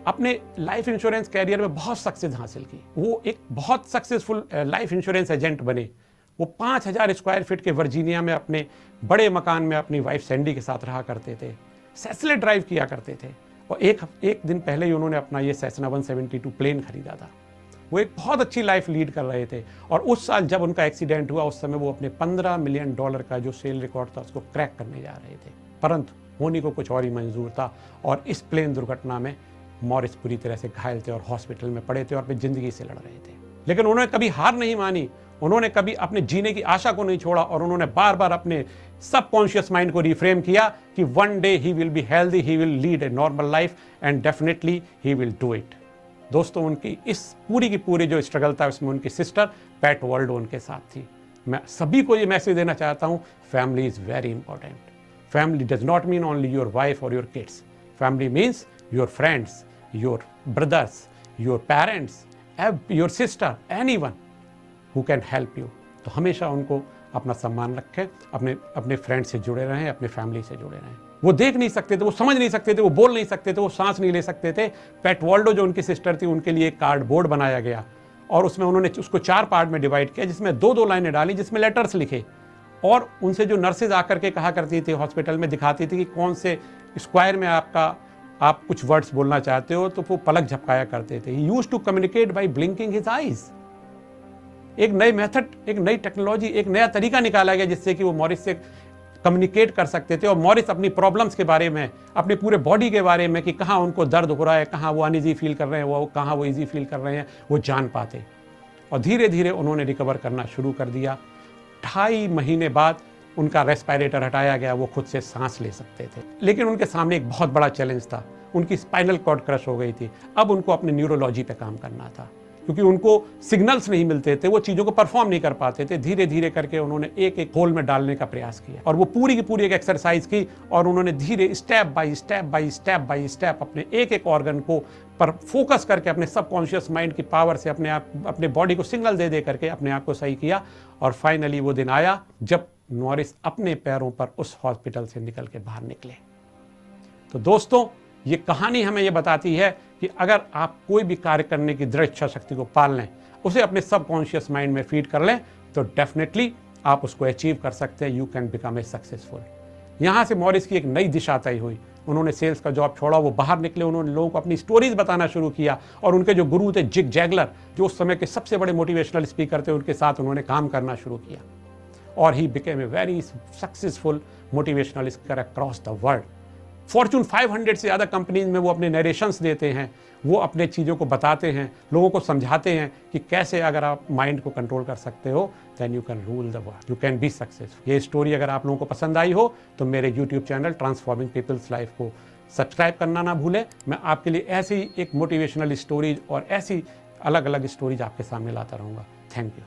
अपने लाइफ इंश्योरेंस कैरियर में बहुत सक्सेस हासिल की। वो एक बहुत सक्सेसफुल लाइफ इंश्योरेंस एजेंट बने। वो 5000 स्क्वायर फीट के वर्जीनिया में अपने बड़े मकान में अपनी वाइफ सैंडी के साथ रहा करते थे। सेस्ले ड्राइव किया करते थे और एक दिन पहले ही उन्होंने अपना ये सेसना 172 प्लेन खरीदा था। वो एक बहुत अच्छी लाइफ लीड कर रहे थे और उस साल जब उनका एक्सीडेंट हुआ उस समय वो अपने $15 मिलियन का जो सेल रिकॉर्ड था उसको क्रैक करने जा रहे थे। परंतु होने को कुछ और ही मंजूर था और इस प्लेन दुर्घटना में मॉरिस पूरी तरह से घायल थे और हॉस्पिटल में पड़े थे और अपनी जिंदगी से लड़ रहे थे। लेकिन उन्होंने कभी हार नहीं मानी, उन्होंने कभी अपने जीने की आशा को नहीं छोड़ा और उन्होंने बार बार अपने सबकॉन्शियस माइंड को रिफ्रेम किया कि one day he will be healthy, he will lead a normal life end definitely he will do it. दोस्तों, उनकी इस पूरी की पूरी जो स्ट्रगल था उसमें उनकी सिस्टर पैट वर्ल्डो उनके साथ थी। मैं सभी को ये मैसेज देना चाहता हूँ, family is very important. Family does not mean only your wife और your kids. Family means your friends, your brothers, your parents, your sister, anyone who can help you. तो हमेशा उनको अपना सम्मान रखें, अपने फ्रेंड से जुड़े रहें, अपने फैमिली से जुड़े रहें। वो देख नहीं सकते थे, वो समझ नहीं सकते थे, वो बोल नहीं सकते थे, वो सांस नहीं ले सकते थे। पैट वर्ल्डो जो उनकी सिस्टर थी उनके लिए एक कार्डबोर्ड बनाया गया और उसमें उन्होंने उसको 4 पार्ट में डिवाइड किया, जिसमें 2-2 लाइनें डाली जिसमें लेटर्स लिखे और उनसे जो नर्सेज आकर के कहा करती थी हॉस्पिटल में, दिखाती थी कि कौन से स्क्वायर में आप कुछ वर्ड्स बोलना चाहते हो, तो वो पलक झपकाया करते थे। He used to communicate by blinking his eyes. एक नए मेथड, एक नई टेक्नोलॉजी, एक नया तरीका निकाला गया जिससे कि वो मॉरिस से कम्युनिकेट कर सकते थे और मॉरिस अपनी प्रॉब्लम्स के बारे में, अपने पूरे बॉडी के बारे में कि कहाँ उनको दर्द हो रहा है, कहाँ वो अनईजी फील कर रहे हैं, वो कहाँ वो ईजी फील कर रहे हैं, वो जान पाते। और धीरे धीरे उन्होंने रिकवर करना शुरू कर दिया। 2.5 महीने बाद उनका रेस्पिरेटर हटाया गया, वो खुद से सांस ले सकते थे। लेकिन उनके सामने एक बहुत बड़ा चैलेंज था, उनकी स्पाइनल कॉर्ड क्रश हो गई थी। अब उनको अपने न्यूरोलॉजी पे काम करना था क्योंकि उनको सिग्नल्स नहीं मिलते थे, वो चीज़ों को परफॉर्म नहीं कर पाते थे। धीरे धीरे करके उन्होंने एक एक होल में डालने का प्रयास किया और वो पूरी की पूरी एक एक्सरसाइज की और उन्होंने धीरे स्टेप बाय स्टेप अपने एक एक ऑर्गन को पर फोकस करके अपने सबकॉन्शियस माइंड की पावर से अपने बॉडी को सिग्नल दे करके अपने आप को सही किया। और फाइनली वो दिन आया जब मॉरिस अपने पैरों पर उस हॉस्पिटल से निकल के बाहर निकले। तो दोस्तों, ये कहानी हमें ये बताती है कि अगर आप कोई भी कार्य करने की दृढ़ इच्छा शक्ति को पाल लें, उसे अपने सबकॉन्शियस माइंड में फीड कर लें, तो डेफिनेटली आप उसको अचीव कर सकते हैं। You can become A successful. यहाँ से मॉरिस की एक नई दिशा तय हुई। उन्होंने सेल्स का जॉब छोड़ा, वो बाहर निकले, उन्होंने लोगों को अपनी स्टोरीज बताना शुरू किया और उनके जो गुरु थे जिग जैगलर, जो उस समय के सबसे बड़े मोटिवेशनल स्पीकर थे, उनके साथ उन्होंने काम करना शुरू किया और he became a very successful motivational speaker across the world. Fortune 500 से ज़्यादा कंपनीज में वो अपने नरेशंस देते हैं, वो अपने चीज़ों को बताते हैं, लोगों को समझाते हैं कि कैसे अगर आप माइंड को कंट्रोल कर सकते हो, then you can rule the world, you can be successful. ये स्टोरी अगर आप लोगों को पसंद आई हो तो मेरे YouTube channel transforming people's life को सब्सक्राइब करना ना भूलें। मैं आपके लिए ऐसी ही एक मोटिवेशनल स्टोरीज और ऐसी अलग अलग स्टोरीज आपके सामने लाता रहूँगा। Thank you.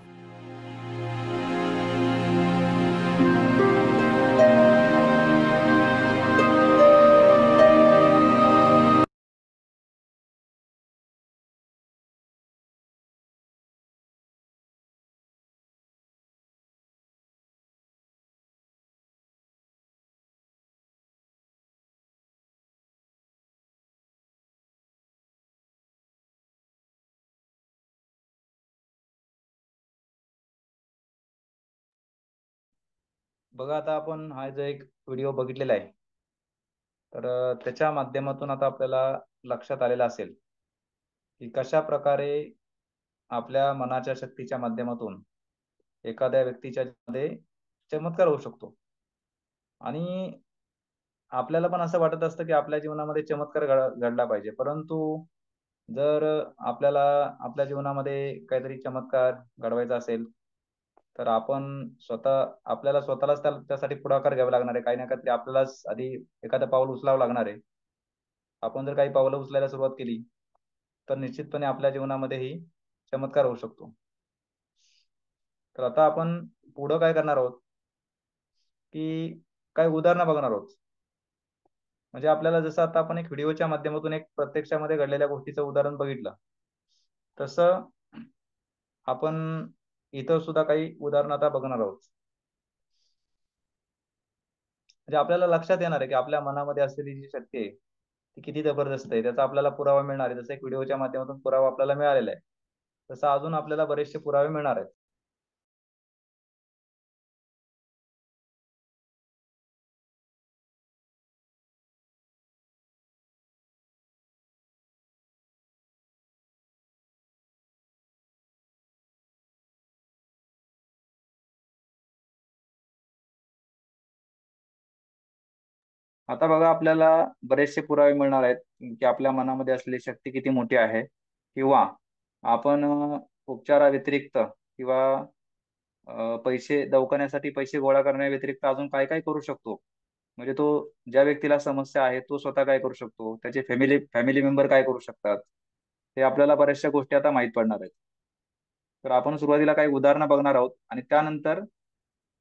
बघा, आता आपण हा जो एक व्हिडिओ बघितलेला आहे, तर त्याच्या माध्यमातून आता आपल्याला लक्षात आलेलं असेल की कशा प्रकारे आपल्या मनाच्या शक्तीच्या माध्यमातून एखाद्या व्यक्तीच्या मध्ये चमत्कार होऊ शकतो. आणि आपल्याला पण असं वाटत असतं की आपल्या जीवनामध्ये चमत्कार घडला पाहिजे. परंतु जर आपल्याला आपल्या जीवनामध्ये काहीतरी चमत्कार घडवायचा असेल, तर आपण आपल्याला स्वतःलाच त्यासाठी पुढाकार घ्यावा लागणार आहे. काही ना काहीतरी आपल्यालाच आधी एखादं पाऊल उचलावं लागणार आहे. आपण जर काही पावलं उचलायला सुरुवात केली, तर निश्चितपणे आपल्या जीवनामध्येही चमत्कार होऊ शकतो. तर आता आपण पुढं काय करणार आहोत, की काही उदाहरणं बघणार आहोत. म्हणजे आपल्याला जसं आता आपण एक व्हिडिओच्या माध्यमातून एक प्रत्यक्षामध्ये घडलेल्या गोष्टीचं उदाहरण बघितलं, तसं आपण इथं सुद्धा काही उदाहरणं आता बघणार आहोत. म्हणजे आपल्याला लक्षात येणार आहे की आपल्या मनामध्ये असलेली जी शक्ती आहे ती किती जबरदस्त आहे. त्याचा आपल्याला पुरावा मिळणार आहे. जसं एक व्हिडिओच्या माध्यमातून पुरावा आपल्याला मिळालेला आहे, तसं अजून आपल्याला बरेचसे पुरावे मिळणार आहेत. आता बघा, आपल्याला बरेचसे पुरावे मिळणार आहेत की आपल्या मनामध्ये असलेली शक्ती किती मोठी आहे, किंवा आपण उपचाराव्यतिरिक्त किंवा पैसे दवाखान्यासाठी पैसे गोळा करण्याव्यतिरिक्त अजून काय काय करू शकतो. म्हणजे तो, ज्या व्यक्तीला समस्या आहे तो स्वतः काय करू शकतो, त्याचे फॅमिली मेंबर काय करू शकतात, हे आपल्याला बऱ्याचशा गोष्टी आता माहीत पडणार आहेत. तर आपण सुरुवातीला काही उदाहरणं बघणार आहोत आणि त्यानंतर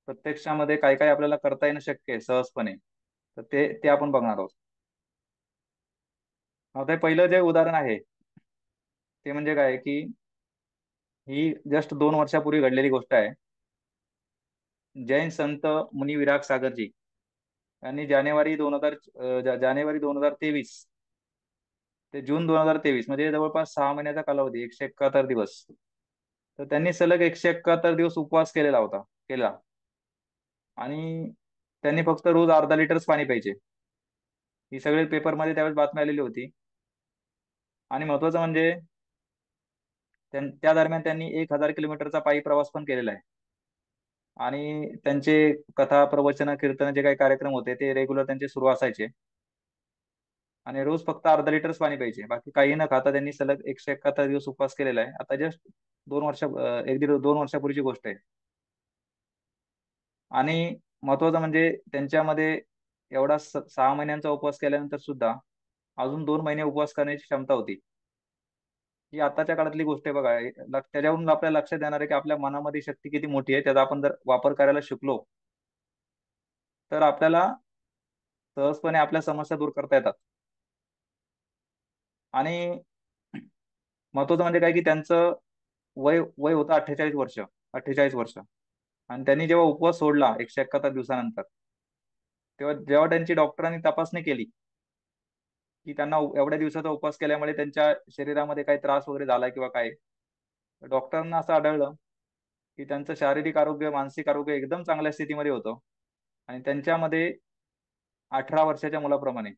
प्रत्यक्षामध्ये काय काय आपल्याला करता येणं शक्य आहे सहजपणे, तर ते ते आपण बघणार आहोत. आता हे पहिलं जे उदाहरण आहे ते म्हणजे काय, की ही जस्ट 2 वर्षापूर्वी घडलेली गोष्ट आहे. जैन संत मुनी विराग सागरजी यांनी जानेवारी 2023 ते जून 2023, म्हणजे जवळपास 6 महिन्याचा कालावधी, 171 दिवस. तर त्यांनी सलग 171 दिवस उपवास केला. आणि त्यांनी फक्त रोज अर्धा लिटरच पाणी प्यायचे. ही सगळे पेपरमध्ये त्यावेळेस बातमी आलेली होती. आणि महत्वाचं म्हणजे त्या दरम्यान त्यांनी 1,000 किलोमीटरचा पायी प्रवास पण केलेला आहे. आणि त्यांचे कथा प्रवचन कीर्तन जे काही कार्यक्रम होते ते रेग्युलर त्यांचे सुरू असायचे. आणि रोज फक्त अर्धा लिटरच पाणी प्यायचे, बाकी काही न खाता त्यांनी सलग 171 दिवस उपवास केलेला आहे. आता जस्ट 2 वर्षापूर्वीची गोष्ट आहे. आणि महत्वाचं म्हणजे त्यांच्यामध्ये एवढा 6 महिन्यांचा उपवास केल्यानंतर सुद्धा अजून 2 महिने उपवास करण्याची क्षमता होती. ही आताच्या काळातली गोष्ट आहे बघा. त्याच्यावरून आपल्याला लक्षात येणार आहे की आपल्या मनामध्ये शक्ती किती मोठी आहे. त्याचा आपण जर वापर करायला शिकलो, तर आपल्याला सहजपणे आपल्या समस्या दूर करता येतात. आणि महत्वाचं म्हणजे काय, की त्यांचं वय वय होतं 48 वर्ष. 48 वर्ष. आणि त्यांनी जेव्हा उपवास सोडला 171 दिवसानंतर, तेव्हा जेव्हा त्यांची डॉक्टरांनी तपासणी केली की त्यांना एवढ्या दिवसाचा उपवास केल्यामुळे त्यांच्या शरीरामध्ये काही त्रास वगैरे झाला किंवा काय, डॉक्टरांना असं आढळलं की त्यांचं शारीरिक आरोग्य, मानसिक आरोग्य एकदम चांगल्या स्थितीमध्ये होतं. आणि त्यांच्यामध्ये 18 वर्षाच्या मुलाप्रमाणे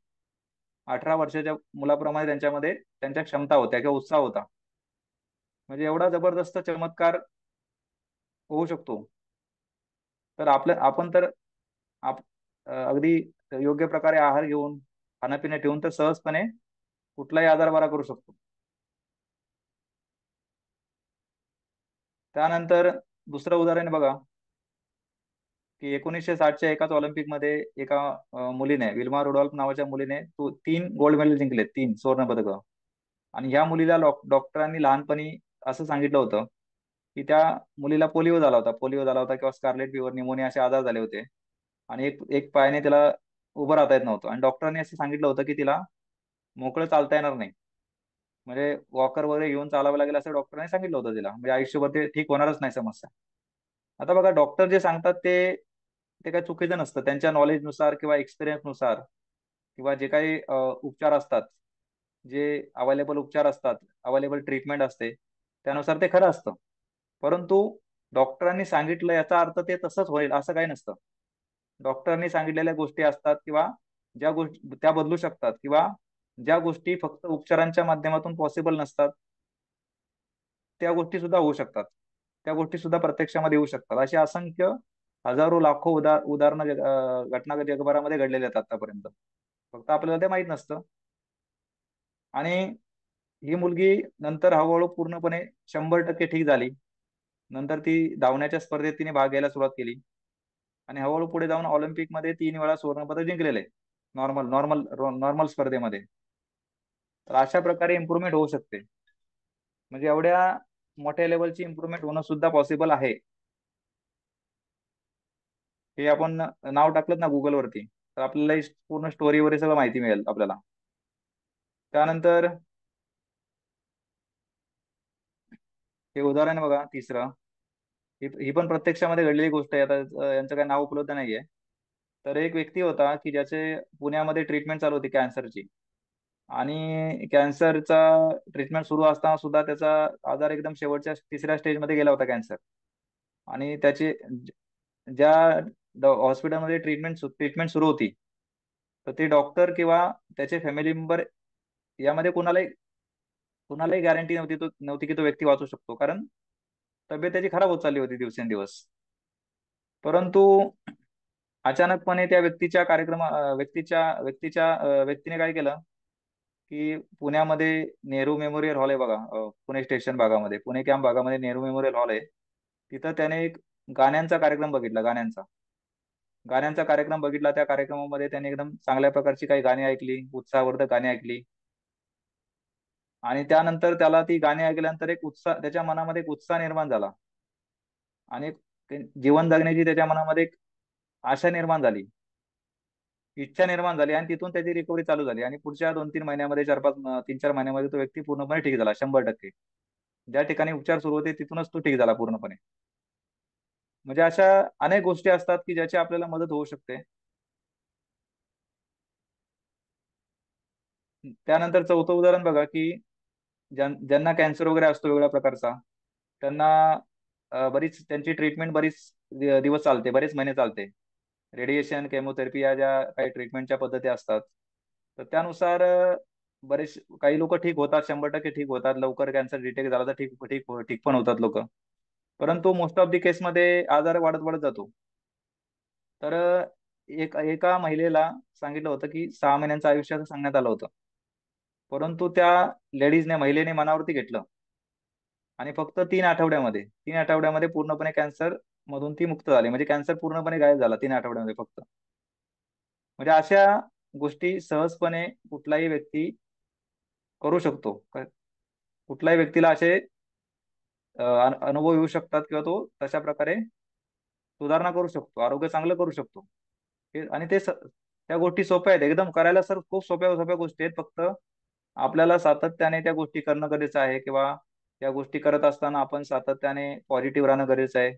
18 वर्षाच्या मुलाप्रमाणे त्यांच्यामध्ये त्यांच्या क्षमता होत्या किंवा उत्साह होता. म्हणजे एवढा जबरदस्त चमत्कार होऊ शकतो. तर आपण तर अगदी योग्य प्रकारे आहार घेऊन, खाणंपिणं ठेवून तर सहजपणे कुठलाही आजार बरा करू शकतो. त्यानंतर दुसरं उदाहरण बघा, की 1960च्या एकाच ऑलिम्पिकमध्ये एका मुलीने, विल्मा रुडॉल्फ नावाच्या मुलीने, 3 गोल्ड मेडल जिंकले, 3 सुवर्ण पदक. आणि ह्या मुलीला डॉक्टरांनी लहानपणी असं सांगितलं होतं की त्या मुलीला पोलिओ झाला होता किंवा स्कारलेट फिवर, निमोनिया असे आजार झाले होते. आणि एक एक पायाने तिला उभं राहता येत नव्हतं. आणि डॉक्टरांनी असं सांगितलं होतं की तिला मोकळं चालता येणार नाही, म्हणजे वॉकर वगैरे घेऊन चालावं लागेल असं डॉक्टरांनी सांगितलं होतं तिला. म्हणजे आयुष्यभर ते ठीक होणारच नाही समस्या. आता बघा, डॉक्टर जे सांगतात ते ते काही चुकीचं नसतं. त्यांच्या नॉलेजनुसार किंवा एक्सपिरियन्सनुसार किंवा जे काही उपचार असतात, जे अवेलेबल उपचार असतात, अवेलेबल ट्रीटमेंट असते, त्यानुसार ते खरं असतं. परंतु डॉक्टरांनी सांगितलं याचा अर्थ ते तसंच होईल असं काही नसतं. डॉक्टरनी सांगितलेल्या गोष्टी असतात किंवा ज्या गोष्टी त्या बदलू शकतात, किंवा ज्या गोष्टी फक्त उपचारांच्या माध्यमातून पॉसिबल नसतात त्या गोष्टी सुद्धा होऊ शकतात. त्या गोष्टी सुद्धा प्रत्यक्षामध्ये येऊ शकतात. अशी असंख्य हजारो लाखो उदाहरणं घटना जगभरामध्ये घडलेल्या आहेत आतापर्यंत. फक्त आपल्याला ते माहित नसतं. आणि ही मुलगी नंतर हळूहळू पूर्णपणे 100% ठीक झाली. नंतर ती धावण्याच्या स्पर्धेत तिने भाग घ्यायला सुरुवात केली आणि हळूहळू पुढे जाऊन ऑलिम्पिकमध्ये 3 वेळा सुवर्णपदक जिंकलेले आहे. नॉर्मल नॉर्मल नॉर्मल स्पर्धेमध्ये. तर अशा प्रकारे इम्प्रुव्हमेंट होऊ शकते. म्हणजे एवढ्या मोठ्या लेवलची इम्प्रुव्हमेंट होणं सुद्धा पॉसिबल आहे. हे आपण नाव टाकलं ना गुगलवरती, तर आपल्याला ही पूर्ण स्टोरी वगैरे सगळं माहिती मिळेल आपल्याला. त्यानंतर हे उदाहरण आहे बघा तिसरं. ही पण प्रत्यक्षामध्ये घडलेली गोष्ट आहे. आता यांचं काही नाव उपलब्ध नाहीये. तर एक व्यक्ती होता की ज्याचे पुण्यामध्ये ट्रीटमेंट चालू होती कॅन्सरची. आणि कॅन्सरचा ट्रीटमेंट सुरू असताना सुद्धा त्याचा आजार एकदम शेवटच्या 3ऱ्या स्टेजमध्ये गेला होता, कॅन्सर. आणि त्याची ज्या हॉस्पिटलमध्ये ट्रीटमेंट सुरू होती, तर ते डॉक्टर किंवा त्याचे फॅमिली मेंबर यामध्ये कुणालाही गॅरंटी नव्हती की तो व्यक्ती वाचू शकतो, कारण तब्येत त्याची खराब होत चालली होती दिवसेंदिवस. परंतु अचानकपणे त्या व्यक्तीच्या कार्यक्रमा व्यक्तीच्या व्यक्तीच्या व्यक्तीने काय केलं की पुण्यामध्ये नेहरू मेमोरियल हॉल आहे बघा, पुणे स्टेशन भागामध्ये, पुणे कॅम्प भागामध्ये नेहरू मेमोरियल हॉल आहे. तिथं त्याने एक गाण्यांचा कार्यक्रम बघितला. गाण्यांचा कार्यक्रम बघितला. त्या कार्यक्रमामध्ये त्याने एकदम चांगल्या प्रकारची काही गाणी ऐकली, उत्साहवर्धक गाणी ऐकली. आणि त्यानंतर त्याला ती गाणी ऐकल्यानंतर त्याच्या मनामध्ये एक उत्साह निर्माण झाला. आणि जीवन जगण्याची त्याच्या मनामध्ये एक आशा निर्माण झाली, इच्छा निर्माण झाली. आणि तिथून त्याची रिकव्हरी चालू झाली. आणि पुढच्या 2-3 महिन्यामध्ये, 3-4 महिन्यामध्ये तो व्यक्ती पूर्णपणे ठीक झाला, 100%. ज्या ठिकाणी उपचार सुरू होते तिथूनच तो ठीक झाला पूर्णपणे. म्हणजे अशा अनेक गोष्टी असतात की ज्याची आपल्याला मदत होऊ शकते. त्यानंतर चौथं उदाहरण बघा की ज्यांना कॅन्सर वगैरे असतो वेगळ्या प्रकारचा, त्यांना बरीच त्यांची ट्रीटमेंट बरीच दिवस चालते, बरेच महिने चालते. रेडिएशन, केमोथेरपी या ज्या काही ट्रीटमेंटच्या पद्धती असतात, तर त्यानुसार बरेच काही लोक ठीक होतात, 100% ठीक होतात. लवकर कॅन्सर डिटेक्ट झाला तर ठीक ठीक ठीक पण होतात लोक. परंतु मोस्ट ऑफ दी केसमध्ये आजार वाढत वाढत जातो. तर एका महिलेला सांगितलं होतं की 6 महिन्यांचं आयुष्य असं सांगण्यात आलं होतं. परंतु त्या महिलेने मनावरती घेतलं. आणि फक्त 3 आठवड्यामध्ये पूर्णपणे कॅन्सर मधून ती मुक्त झाली. म्हणजे कॅन्सर पूर्णपणे गायब झाला 3 आठवड्यामध्ये फक्त. म्हणजे अशा गोष्टी सहजपणे कुठलाही व्यक्ती करू शकतो. कुठल्याही व्यक्तीला असे अनुभव येऊ शकतात किंवा तो तशा प्रकारे सुधारणा करू शकतो, आरोग्य चांगलं करू शकतो. आणि त्या गोष्टी सोप्या आहेत एकदम करायला. सर खूप सोप्या सोप्या गोष्टी आहेत. फक्त आपल्याला सातत्याने त्या गोष्टी करणं गरजेचं आहे, किंवा त्या गोष्टी करत असताना आपण सातत्याने पॉझिटिव्ह राहणं गरजेचं आहे.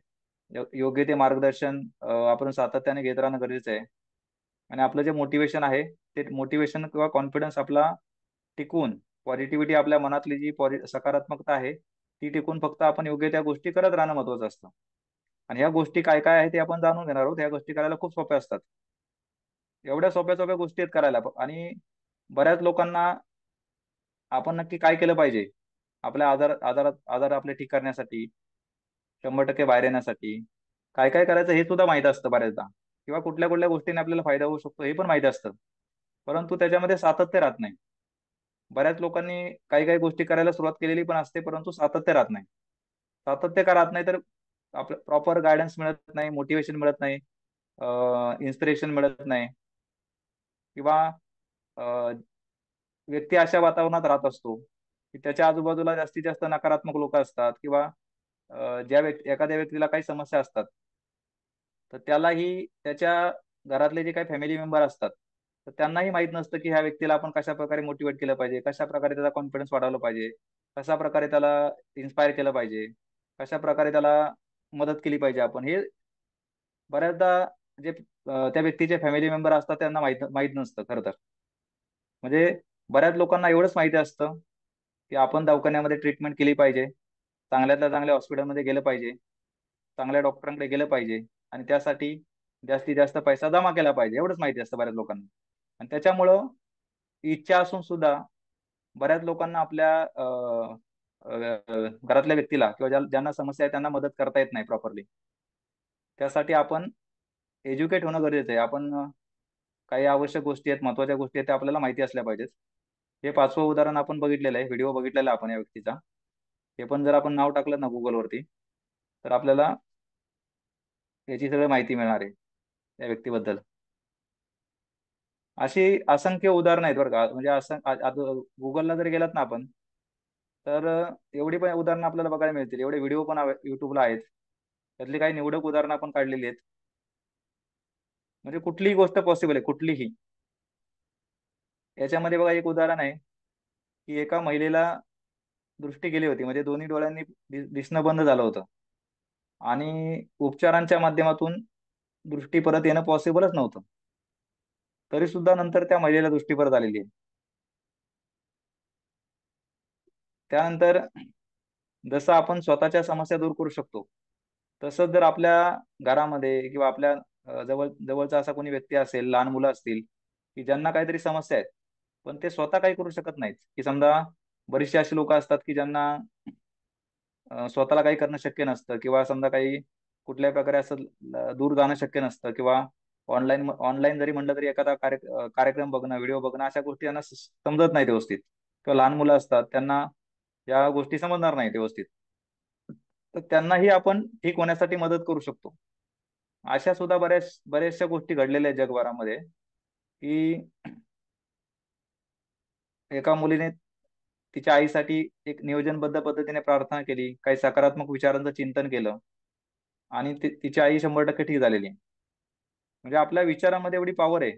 योग्य ते मार्गदर्शन आपण सातत्याने घेत राहणं गरजेचं आहे. आणि आपलं जे मोटिवेशन आहे, ते मोटिवेशन किंवा कॉन्फिडन्स आपला टिकून, पॉझिटिव्हिटी आपल्या मनातली जी सकारात्मकता आहे ती टिकून फक्त आपण योग्य त्या गोष्टी करत राहणं महत्वाचं असतं. आणि ह्या गोष्टी काय काय आहेत ते आपण जाणून घेणार आहोत. ह्या गोष्टी करायला खूप सोप्या असतात. एवढ्या सोप्या सोप्या गोष्टी आहेत करायला. आणि बऱ्याच लोकांना आपण नक्की काय केलं पाहिजे आपल्या आजार आपले ठीक करण्यासाठी, 100% बाहेर येण्यासाठी काय काय करायचं हे सुद्धा माहित असतं बऱ्याचदा. किंवा कुठल्या कुठल्या गोष्टीने आपल्याला फायदा होऊ शकतो हे पण माहिती असतं. परंतु त्याच्यामध्ये सातत्य राहत नाही. बऱ्याच लोकांनी काही काही गोष्टी करायला सुरुवात केलेली पण असते, परंतु सातत्य राहत नाही. सातत्य का राहत नाही? तर आपलं प्रॉपर गायडन्स मिळत नाही, मोटिवेशन मिळत नाही, इन्स्पिरेशन मिळत नाही. किंवा अ, व्यक्ती अशा वातावरणात राहत असतो की त्याच्या आजूबाजूला जास्तीत जास्त नकारात्मक लोक असतात, किंवा एखाद्या व्यक्तीला काही समस्या असतात, तर त्यालाही त्याच्या घरातले जे काही फॅमिली मेंबर असतात, तर त्यांनाही माहित नसतं की ह्या व्यक्तीला आपण कशा प्रकारे मोटिवेट केलं पाहिजे, कशा प्रकारे त्याचा कॉन्फिडन्स वाढवला पाहिजे, कशा प्रकारे त्याला इन्स्पायर केलं पाहिजे, कशा प्रकारे त्याला मदत केली पाहिजे आपण. हे बऱ्याचदा जे त्या व्यक्तीचे फॅमिली मेंबर असतात त्यांना माहित माहित नसतं खरं तर. म्हणजे बऱ्याच लोकांना एवढंच माहिती असतं की आपण दवाखान्यामध्ये ट्रीटमेंट केली पाहिजे, चांगल्यातल्या चांगल्या हॉस्पिटलमध्ये गेलं पाहिजे, चांगल्या डॉक्टरांकडे गेलं पाहिजे. आणि त्यासाठी जास्तीत जास्त पैसा जमा केला पाहिजे, एवढंच माहिती असतं बऱ्याच लोकांना. आणि त्याच्यामुळं इच्छा असून सुद्धा बऱ्याच लोकांना आपल्या घरातल्या व्यक्तीला किंवा ज्यांना समस्या आहे त्यांना मदत करता येत नाही प्रॉपरली. त्यासाठी आपण एज्युकेट होणं गरजेचं आहे. आपण काही आवश्यक गोष्टी आहेत, महत्वाच्या गोष्टी आहेत, त्या आपल्याला माहिती असल्या पाहिजेत. हे पाचवं उदाहरण आपण बघितलेलं आहे, व्हिडिओ बघितलेला आहे आपण या व्यक्तीचा. हे पण जर आपण नाव टाकलं ना गुगलवरती, तर आपल्याला याची सगळी माहिती मिळणार आहे त्या व्यक्तीबद्दल. अशी असंख्य उदाहरणं आहेत बरं का. म्हणजे असं गुगलला जर गेलात ना आपण, तर एवढी पण उदाहरणं आपल्याला बघायला मिळतील. एवढे व्हिडिओ पण युट्यूबला आहेत. त्यातली काही निवडक उदाहरणं आपण काढलेली आहेत. म्हणजे कुठलीही गोष्ट पॉसिबल आहे, कुठलीही. याच्यामध्ये बघा एक उदाहरण आहे की एका महिलेला दृष्टी गेली होती, म्हणजे दोन्ही डोळ्यांनी दिसणं बंद झालं होतं. आणि उपचारांच्या माध्यमातून दृष्टी परत येणं पॉसिबलच नव्हतं. तरी सुद्धा नंतर त्या महिलेला दृष्टी परत आलेली आहे. त्यानंतर जसं आपण स्वतःच्या समस्या दूर करू शकतो, तसंच जर आपल्या घरामध्ये किंवा आपल्या जवळचा असा कोणी व्यक्ती असेल, लहान मुलं असतील की ज्यांना काहीतरी समस्या आहेत, पण ते स्वतः काही करू शकत नाहीत. की समजा बरीचशी अशी लोक असतात की ज्यांना स्वतःला काही करणं शक्य नसतं, किंवा समजा काही कुठल्याही प्रकारे असं दूर जाणं शक्य नसतं, किंवा ऑनलाईन ऑनलाईन जरी म्हणलं तरी एखादा कार्यक्रम बघणं, व्हिडिओ बघणं, अशा गोष्टी त्यांना समजत नाहीत व्यवस्थित. किंवा लहान मुलं असतात, त्यांना या गोष्टी समजणार नाहीत व्यवस्थित. तर त्यांनाही आपण ठीक होण्यासाठी मदत करू शकतो. अशा सुद्धा बऱ्याचशा गोष्टी घडलेल्या आहेत जगभरामध्ये. की एका मुलीने तिच्या आईसाठी एक नियोजनबद्ध पद्धतीने प्रार्थना केली, काही सकारात्मक विचारांचं चिंतन केलं, आणि तिची आई 100% ठीक झालेली. म्हणजे आपल्या विचारामध्ये एवढी पॉवर आहे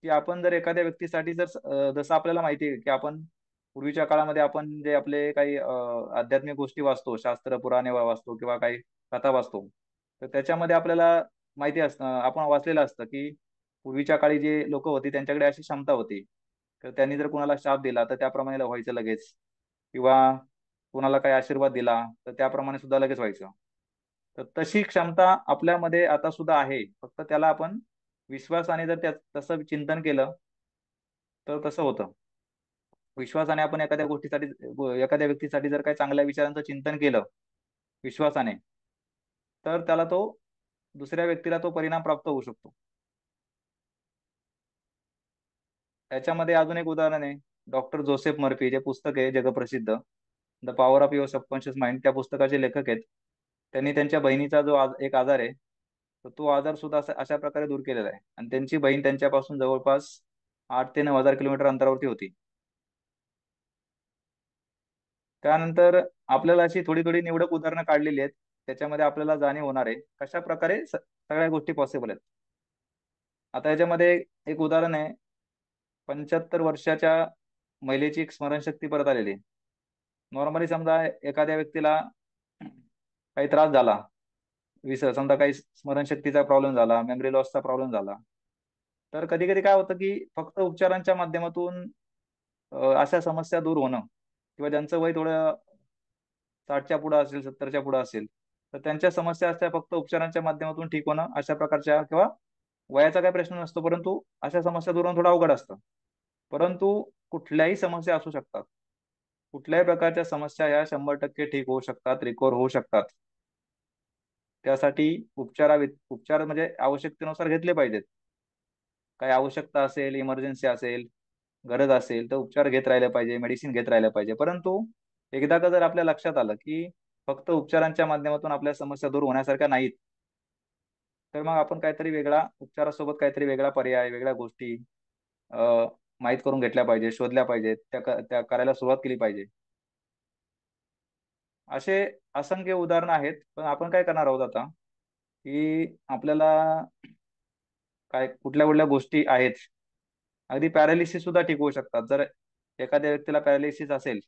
की आपण जर एखाद्या व्यक्तीसाठी जर जसं आपल्याला माहिती आहे की आपण पूर्वीच्या काळामध्ये आपण जे आपले काही आध्यात्मिक गोष्टी वाचतो, शास्त्र पुराणे वाचतो किंवा काही कथा वाचतो, तर त्याच्यामध्ये आपल्याला माहिती असतं, आपण वाचलेलं असतं की पूर्वीच्या काळी जे लोक होती त्यांच्याकडे अशी क्षमता होती. तर त्यांनी जर कुणाला शाप दिला तर त्याप्रमाणे व्हायचं लगेच, किंवा कुणाला काही आशीर्वाद दिला तर त्याप्रमाणे सुद्धा लगेच व्हायचं. तर तशी क्षमता आपल्यामध्ये आता सुद्धा आहे, फक्त त्याला आपण विश्वासाने जर तसं चिंतन केलं तर तसं होतं. विश्वासाने आपण एखाद्या गोष्टीसाठी, एखाद्या व्यक्तीसाठी जर काही चांगल्या विचारांचं चिंतन केलं विश्वासाने, तर त्याला तो, दुसऱ्या व्यक्तीला तो परिणाम प्राप्त होऊ शकतो. त्याच्यामध्ये अजून एक उदाहरण आहे, डॉक्टर जोसेफ मर्फी, जे पुस्तक आहे जगप्रसिद्ध, the power of your subconscious mind, त्या पुस्तकाचे लेखक आहेत. त्यांनी त्यांच्या बहिणीचा जो एक आजार आहे, तर तो आजार सुद्धा अशा प्रकारे दूर केलेला आहे. आणि त्यांची बहीण त्यांच्यापासून जवळपास 8 ते 9 हजार किलोमीटर अंतरावरती होती. त्यानंतर आपल्याला अशी थोडी थोडी निवडक उदाहरणं काढलेली आहेत. त्याच्यामध्ये आपल्याला जाणीव होणार आहे कशा प्रकारे सगळ्या गोष्टी पॉसिबल आहेत. आता याच्यामध्ये एक उदाहरण आहे, 75 वर्षाच्या महिलेची एक स्मरणशक्ती परत आलेली. नॉर्मली समजा एखाद्या व्यक्तीला काही त्रास झाला, समजा काही स्मरणशक्तीचा प्रॉब्लेम झाला, मेमरी लॉसचा प्रॉब्लेम झाला, तर कधी कधी काय होतं की फक्त उपचारांच्या माध्यमातून अशा समस्या दूर होणं, किंवा ज्यांचं वय थोडं 60च्या पुढे असेल, 70च्या पुढे असेल, तर त्यांच्या समस्या असल्या फक्त उपचारांच्या माध्यमातून ठीक होणं अशा प्रकारच्या, किंवा वयाचा काही प्रश्न नसतो, परंतु अशा समस्या दूर होणं थोडं अवघड असतं. परंतु कुठल्याही समस्या असू शकतात, कुठल्याही प्रकारच्या समस्या ह्या 100% ठीक होऊ शकतात, रिकव्हर होऊ शकतात. त्यासाठी उपचार म्हणजे आवश्यकतेनुसार घेतले पाहिजेत. काही आवश्यकता असेल, इमर्जन्सी असेल, गरज असेल, तर उपचार घेत राहिले पाहिजे, मेडिसिन घेत राहिले पाहिजे. परंतु एकदा का जर आपल्या लक्षात आलं की फक्त उपचारांच्या माध्यमातून आपल्या समस्या दूर होण्यासारख्या नाहीत, तर मग आपण काहीतरी वेगळा, उपचारासोबत काहीतरी वेगळा पर्याय, वेगळ्या गोष्टी माहीत करून घेतल्या पाहिजे, शोधल्या पाहिजेत, त्या करायला सुरुवात केली पाहिजे. असे असंख्य उदाहरणं आहेत. पण आपण काय करणार आहोत आता, की आपल्याला काय कुठल्या कुठल्या गोष्टी आहेत. अगदी पॅरालिसिस सुद्धा ठीक होऊ शकतात. जर एखाद्या व्यक्तीला पॅरालिसिस असेल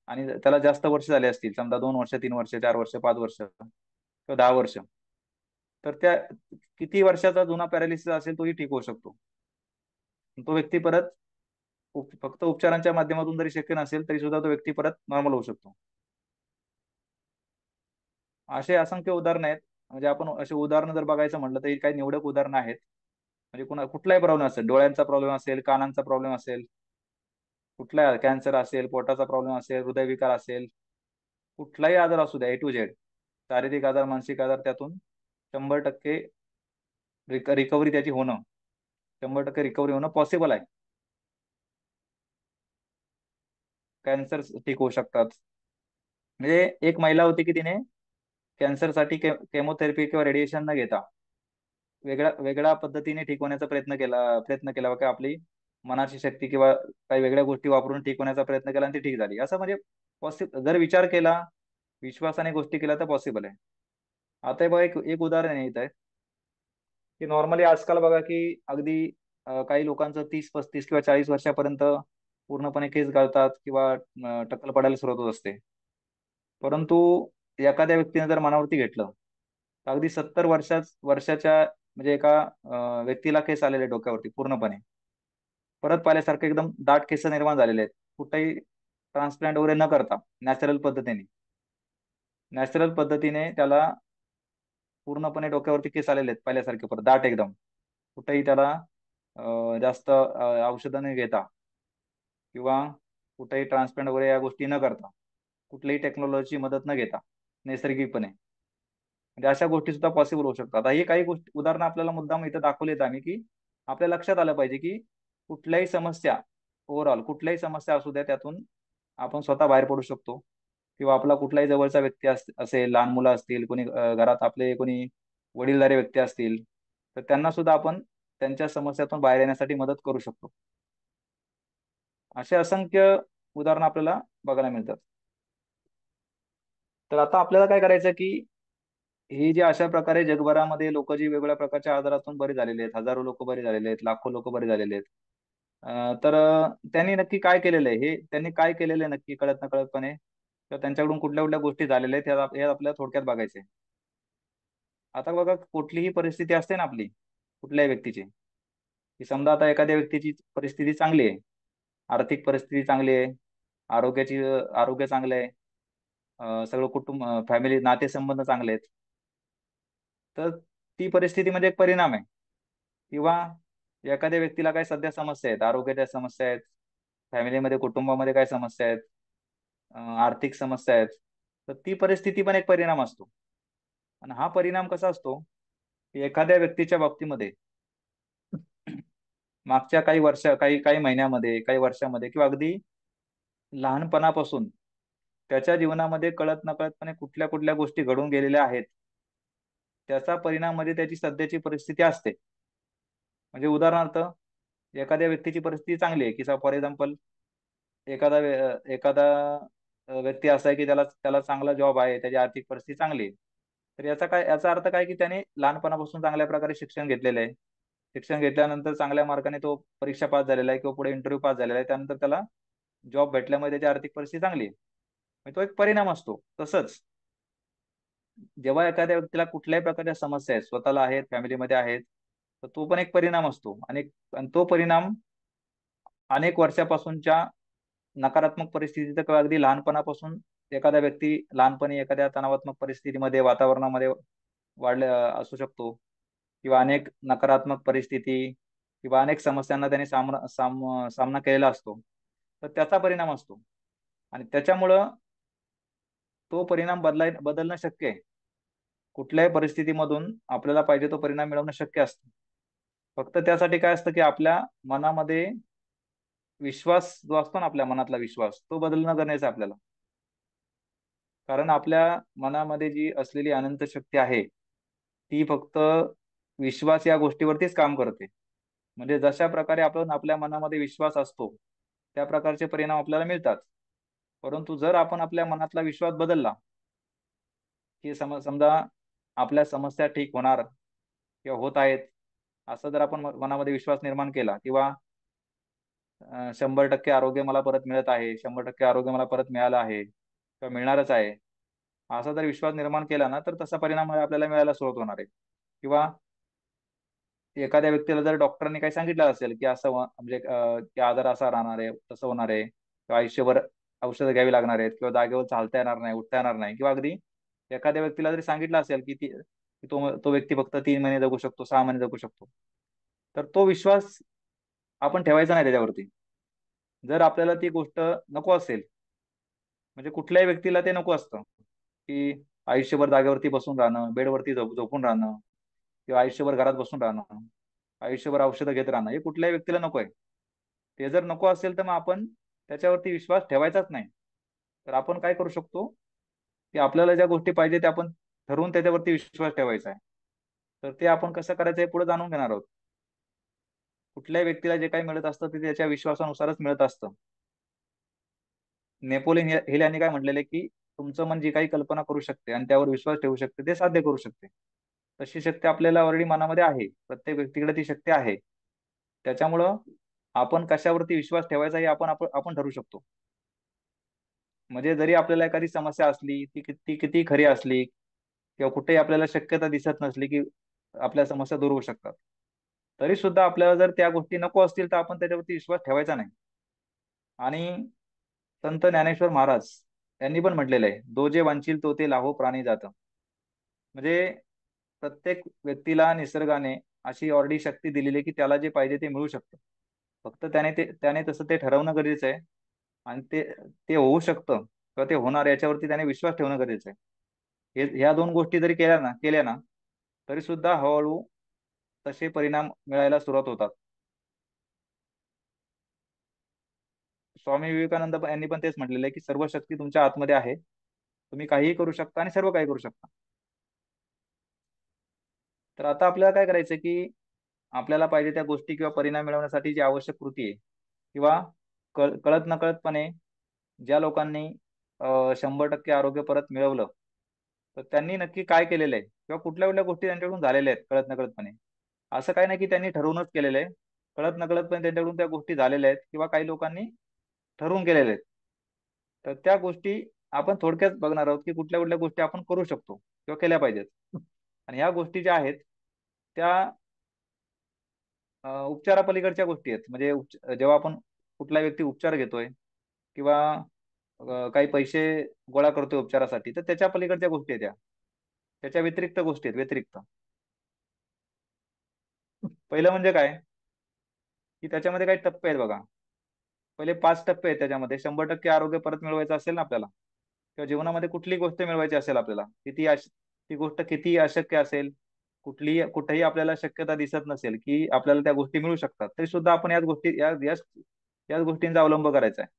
आणि त्याला जास्त वर्ष झाले असतील, समजा 2 वर्ष, 3 वर्ष, 4 वर्ष, 5 वर्ष किंवा 10 वर्ष, तर त्या किती वर्षाचा जुना पॅरालिसिस असेल तोही ठीक होऊ शकतो. तो व्यक्ती परत फक्त उपचारांच्या माध्यमातून जरी शक्य नसेल तरी सुद्धा तो व्यक्ती परत नॉर्मल होऊ शकतो. असे असंख्य उदाहरण आहेत. म्हणजे आपण असे उदाहरणं जर बघायचं म्हटलं तर ही काही निवडक उदाहरणं आहेत. म्हणजे कुठलाही प्रॉब्लेम असेल, डोळ्यांचा प्रॉब्लेम असेल, कानांचा प्रॉब्लेम असेल, कुठला कॅन्सर असेल, पोटाचा प्रॉब्लेम असेल, हृदयविकार असेल, कुठलाही आजार असू द्या, A to Z, शारीरिक आजार, मानसिक आजार, त्यातून 100% रिकव्हरी त्याची होणं, 100% रिकव्हरी होणं पॉसिबल आहे. कॅन्सर ठीक होऊ शकतात. म्हणजे एक महिला होती की तिने कॅन्सरसाठी केमोथेरपी किंवा रेडिएशन न घेता वेगळ्या वेगळ्या पद्धतीने ठीक होण्याचा प्रयत्न केला की आपली मनाची शक्ती किंवा काही वेगळ्या गोष्टी वापरून ठीक होण्याचा प्रयत्न केला आणि ती ठीक झाली. असं म्हणजे पॉसिबल, जर विचार केला, विश्वासाने गोष्टी केल्या तर पॉसिबल आहे. आता हे बघा, एक एक उदाहरण येत आहे की नॉर्मली आजकाल बघा की अगदी काही लोकांचं 30, 35 किंवा 40 वर्षापर्यंत पूर्णपणे केस गळतात किंवा टक्कल पडायला सुरुवात होत असते. परंतु एखाद्या व्यक्तीने जर मनावरती घेतलं तर अगदी 70 वर्षाच्या म्हणजे एका व्यक्तीला केस आलेले डोक्यावरती पूर्णपणे परत पाहिल्यासारखे एकदम दाट केस निर्माण झालेले आहेत, कुठेही ट्रान्सप्लांट वगैरे न करता नॅचरल पद्धतीने त्याला पूर्णपणे डोक्यावरती केस आलेले आहेत पहिल्यासारखे परत दाट एकदम, कुठेही त्याला जास्त औषधं न घेता किंवा कुठेही ट्रान्सप्लांट वगैरे या गोष्टी न करता, कुठलीही टेक्नॉलॉजीची मदत न घेता नैसर्गिकपणे, म्हणजे अशा गोष्टी सुद्धा पॉसिबल होऊ शकतात. आता ही काही गोष्टी उदाहरणं आपल्याला मुद्दाम इथं दाखवलीत आम्ही की आपल्या लक्षात आलं पाहिजे की कुठल्याही समस्या, ओव्हरऑल कुठल्याही समस्या असू द्या, त्यातून आपण स्वतः बाहेर पडू शकतो. किंवा आपला कुठलाही जवळचा व्यक्ती असेल, लहान मुलं असतील, कोणी घरात आपले कोणी वडीलधारी व्यक्ती असतील, तर त्यांना सुद्धा आपण त्यांच्या समस्यातून बाहेर येण्यासाठी मदत करू शकतो. असे असंख्य उदाहरणं आपल्याला बघायला मिळतात. तर आता आपल्याला काय करायचं की ही जी अशा प्रकारे जगभरामध्ये लोक जी वेगवेगळ्या प्रकारच्या आजारातून बरी झालेले आहेत, हजारो लोक बरी झालेले आहेत, लाखो लोक बरी झालेले आहेत, तर त्यांनी नक्की काय केलेलं आहे, हे त्यांनी काय केलेलं आहे नक्की कळत नकळतपणे, तर त्यांच्याकडून कुठल्या कुठल्या गोष्टी झालेल्या आहेत हे आपल्याला थोडक्यात बघायचे. आता बघा, कुठलीही परिस्थिती असते ना आपली, कुठल्याही व्यक्तीची, की समजा आता एखाद्या व्यक्तीची परिस्थिती चांगली आहे, आर्थिक परिस्थिती चांगली आहे, आरोग्य चांगलं आहे, सगळं कुटुंब, फॅमिली, नातेसंबंध चांगले आहेत, तर ती परिस्थिती म्हणजे एक परिणाम आहे. किंवा एखाद्या व्यक्तीला काय सध्या समस्या आहेत, आरोग्याच्या समस्या आहेत, फॅमिलीमध्ये कुटुंबामध्ये काय समस्या आहेत, आर्थिक समस्या आहेत, तर ती परिस्थिती पण एक परिणाम असतो. आणि हा परिणाम कसा असतो की एखाद्या व्यक्तीच्या बाबतीमध्ये मागच्या काही काही महिन्यामध्ये, काही वर्षामध्ये किंवा अगदी लहानपणापासून त्याच्या जीवनामध्ये कळत नकळतपणे कुठल्या कुठल्या गोष्टी घडून गेलेल्या आहेत, त्याचा परिणाम म्हणजे त्याची सध्याची परिस्थिती असते. म्हणजे उदाहरणार्थ, एखाद्या व्यक्तीची परिस्थिती चांगली आहे, की फॉर एक्झाम्पल एखादा व्यक्ती असा आहे की त्याला त्याला चांगला जॉब आहे, त्याची आर्थिक परिस्थिती चांगली आहे, तर याचा अर्थ काय की त्याने लहानपणापासून चांगल्या प्रकारे शिक्षण घेतलेलं आहे. शिक्षण घेतल्यानंतर चांगल्या मार्काने तो परीक्षा पास झालेला आहे किंवा पुढे इंटरव्ह्यू पास झालेला आहे, त्यानंतर त्याला जॉब भेटल्यामुळे त्याची आर्थिक परिस्थिती चांगली आहे. म्हणजे तो एक परिणाम असतो. तसंच जेव्हा एखाद्या व्यक्तीला कुठल्याही प्रकारच्या समस्या आहेत, स्वतःला आहेत, फॅमिलीमध्ये आहेत, तर तो पण एक परिणाम असतो. आणि तो परिणाम अनेक वर्षापासूनच्या नकारात्मक परिस्थितीचा किंवा अगदी लहानपणापासून एखादा व्यक्ती लहानपणी एखाद्या तणावात्मक परिस्थितीमध्ये, वातावरणामध्ये असू शकतो, किंवा अनेक नकारात्मक परिस्थिती किंवा अनेक समस्यांना त्याने सामना केलेला असतो, तर त्याचा परिणाम असतो. आणि त्याच्यामुळं तो परिणाम बदलणं शक्य आहे. कुठल्याही परिस्थितीमधून आपल्याला पाहिजे तो परिणाम मिळवणं शक्य असतं. फक्त त्यासाठी काय असतं की आपल्या मनामध्ये विश्वास जो असतो ना, आपल्या मनातला विश्वास, तो बदलणं गरजेचं आहे आपल्याला. कारण आपल्या मनामध्ये जी असलेली अनंत शक्ती आहे, ती फक्त विश्वास या गोष्टीवरतीच काम करते. म्हणजे जशा प्रकारे आपण आपल्या मनामध्ये विश्वास असतो, त्या प्रकारचे परिणाम आपल्याला मिळतात. परंतु जर आपण आपल्या मनातला विश्वास बदलला, की समजा आपल्या समस्या ठीक होणार किंवा होत आहेत, असं जर आपण मनामध्ये विश्वास निर्माण केला, किंवा 100% आरोग्य मला परत मिळत आहे, 100% आरोग्य मला परत मिळालं आहे किंवा मिळणारच आहे, असा जर विश्वास निर्माण केला ना, तर तसा परिणाम आपल्याला मिळायला सुरुवात होणार आहे. किंवा एखाद्या व्यक्तीला जर डॉक्टरांनी काही सांगितलं असेल की म्हणजे की आजार असा राहणार आहे, तसं होणार आहे, किंवा आयुष्यभर औषधं घ्यावी लागणार आहेत, किंवा जागेवर चालता येणार नाही, उठता येणार नाही, किंवा अगदी एखाद्या व्यक्तीला जरी सांगितलं असेल की की तो व्यक्ती फक्त 3 महिने जगू शकतो, 6 महिने जगू शकतो. तर तो विश्वास आपण ठेवायचा नाही त्याच्यावरती. जर आपल्याला ती गोष्ट नको असेल, म्हणजे कुठल्याही व्यक्तीला ते नको असतं की आयुष्यभर जागेवरती बसून राहणं, बेडवरती झोपून राहणं, किंवा आयुष्यभर घरात बसून राहणं, आयुष्यभर औषधं घेत राहणं, हे कुठल्याही व्यक्तीला नको आहे. ते जर नको असेल तर मग आपण त्याच्यावरती विश्वास ठेवायचाच नाही. तर आपण काय करू शकतो, की आपल्याला ज्या गोष्टी पाहिजे त्या आपण ठरवून त्याच्यावरती विश्वास ठेवायचा आहे. तर ते आपण कसं करायचं हे पुढे जाणून घेणार आहोत. कुठल्याही व्यक्तीला जे काही मिळत असतं ते त्याच्या विश्वासानुसारच मिळत असतं. नेपोलियन हिल यांनी काय म्हटलेले की तुमचं मन जी काही कल्पना करू शकते आणि त्यावर विश्वास ठेवू शकते ते साध्य करू शकते. तशी शक्ती आपल्याला ऑलरेडी मनामध्ये आहे, प्रत्येक व्यक्तीकडे ती शक्ती आहे. त्याच्यामुळं आपण कशावरती विश्वास ठेवायचा हे आपण ठरवू शकतो. म्हणजे जरी आपल्याला एखादी समस्या असली, ती किती खरी असली किंवा कुठेही आपल्याला शक्यता दिसत नसली की आपल्या समस्या दूर होऊ शकतात, तरी सुद्धा आपल्याला जर त्या गोष्टी नको असतील तर आपण त्याच्यावरती विश्वास ठेवायचा नाही. आणि संत ज्ञानेश्वर महाराज यांनी पण म्हटलेलं आहे, "दो जे वांछील तो ते लाहो प्राणी जात." म्हणजे प्रत्येक व्यक्तीला निसर्गाने अशी ऑलरेडी शक्ती दिलेली आहे की त्याला जे पाहिजे ते मिळू शकतं. फक्त त्याने तसं ते ठरवणं गरजेचं आहे. आणि ते ते होऊ शकतं किंवा ते होणार याच्यावरती त्याने विश्वास ठेवणं गरजेचं आहे. ह्या दोन गोष्टी जरी केल्या ना तरी सुद्धा हळूहळू तसे परिणाम मिळायला सुरुवात होतात. स्वामी विवेकानंद यांनी पण तेच म्हटलेलं आहे की सर्व शक्ती तुमच्या आतमध्ये आहे. तुम्ही काहीही करू शकता आणि सर्व काही करू शकता. तर आता आपल्याला काय करायचं की आपल्याला पाहिजे त्या गोष्टी किंवा परिणाम मिळवण्यासाठी जी आवश्यक कृती आहे, किंवा कळत नकळतपणे ज्या लोकांनी 100% आरोग्य परत मिळवलं, तर त्यांनी नक्की काय केलेलं आहे किंवा कुठल्या कुठल्या गोष्टी त्यांच्याकडून झालेल्या आहेत कळत नकळतपणे. असं काही नाही की त्यांनी ठरवूनच केलेलं आहे. कळत नकळतपणे त्यांच्याकडून त्या गोष्टी झालेल्या आहेत किंवा काही लोकांनी ठरवून केलेल्या आहेत. तर त्या गोष्टी आपण थोडक्यात बघणार आहोत की कुठल्या कुठल्या गोष्टी आपण करू शकतो किंवा केल्या पाहिजेत. आणि ह्या गोष्टी ज्या आहेत त्या उपचारापलीकडच्या गोष्टी आहेत. म्हणजे जेव्हा आपण कुठला व्यक्ती उपचार घेतोय किंवा काही पैसे गोळा करतोय उपचारासाठी, तर त्याच्या पलीकडच्या गोष्टी आहेत त्या. त्याच्या व्यतिरिक्त गोष्टी आहेत व्यतिरिक्त. पहिलं म्हणजे काय, की त्याच्यामध्ये काही टप्पे आहेत बघा. पहिले 5 टप्पे आहेत त्याच्यामध्ये. 100% आरोग्य परत मिळवायचं असेल ना आपल्याला, किंवा जीवनामध्ये कुठली गोष्ट मिळवायची असेल आपल्याला, ती गोष्ट किती अशक्य असेल, कुठेही आपल्याला शक्यता दिसत नसेल की आपल्याला त्या गोष्टी मिळू शकतात, तरी सुद्धा आपण याच गोष्टींचा अवलंब करायचा आहे.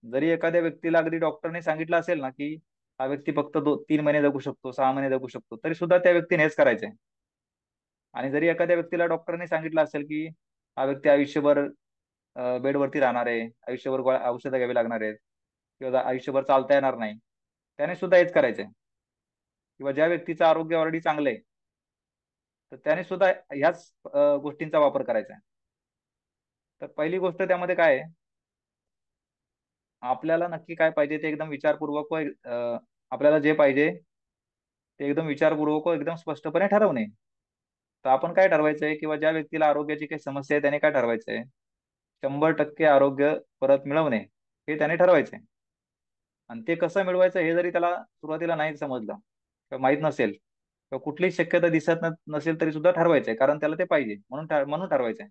जरी एखाद्या व्यक्तीला अगदी डॉक्टरने सांगितलं असेल ना की हा व्यक्ती फक्त 3 महिने जगू शकतो, 6 महिने जगू शकतो, तरी सुद्धा त्या व्यक्तीने हेच करायचंय. आणि जरी एखाद्या व्यक्तीला डॉक्टरने सांगितलं असेल की हा व्यक्ती आयुष्यभर बेडवरती राहणार आहे, आयुष्यभर औषधं घ्यावी लागणार आहेत, किंवा आयुष्यभर चालता येणार नाही, त्याने सुद्धा हेच करायचंय. किंवा ज्या व्यक्तीचं आरोग्य ऑलरेडी चांगलं आहे, तर त्याने सुद्धा ह्याच गोष्टींचा वापर करायचा आहे. तर पहिली गोष्ट त्यामध्ये काय आहे, आपल्याला नक्की काय पाहिजे ते एकदम विचारपूर्वक आपल्याला जे पाहिजे ते एकदम विचारपूर्वक व एकदम स्पष्टपणे ठरवणे. तर आपण काय ठरवायचंय, किंवा ज्या व्यक्तीला आरोग्याची काही समस्या आहे त्याने काय ठरवायचंय, 100% आरोग्य परत मिळवणे हे त्याने ठरवायचंय. आणि ते कसं मिळवायचं हे जरी त्याला सुरुवातीला नाही समजलं किंवा माहित नसेल किंवा कुठलीच शक्यता दिसत नसेल तरी सुद्धा ठरवायचंय, कारण त्याला ते पाहिजे म्हणून ठरवायचंय.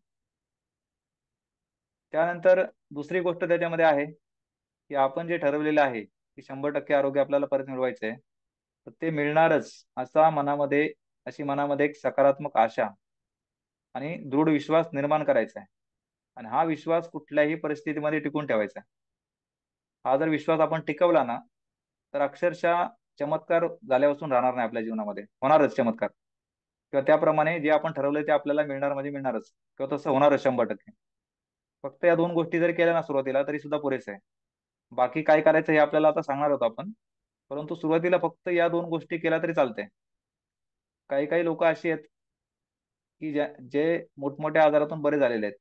त्यानंतर दुसरी गोष्ट त्याच्यामध्ये आहे की आपण जे ठरवलेलं आहे की 100% आरोग्य आपल्याला परत मिळवायचंय, तर ते मिळणारच अशी मनामध्ये एक सकारात्मक आशा आणि दृढ विश्वास निर्माण करायचा आहे. आणि हा विश्वास कुठल्याही परिस्थितीमध्ये टिकून ठेवायचा आहे. हा जर विश्वास आपण टिकवला ना, तर अक्षरशः चमत्कार झाल्यापासून राहणार नाही आपल्या जीवनामध्ये, होणारच चमत्कार. किंवा त्याप्रमाणे जे आपण ठरवलंय ते आपल्याला मिळणार म्हणजे मिळणारच, किंवा तसं होणारच 100%. फक्त या दोन गोष्टी जरी केल्या ना सुरुवातीला तरी सुद्धा पुरेसे आहे. बाकी काय करायचं हे आपल्याला आता सांगणार होतो आपण, परंतु सुरुवातीला फक्त या दोन गोष्टी केल्या तरी चालते. काही काही लोक अशी आहेत की जे मोठमोठ्या आजारातून बरे झालेले आहेत,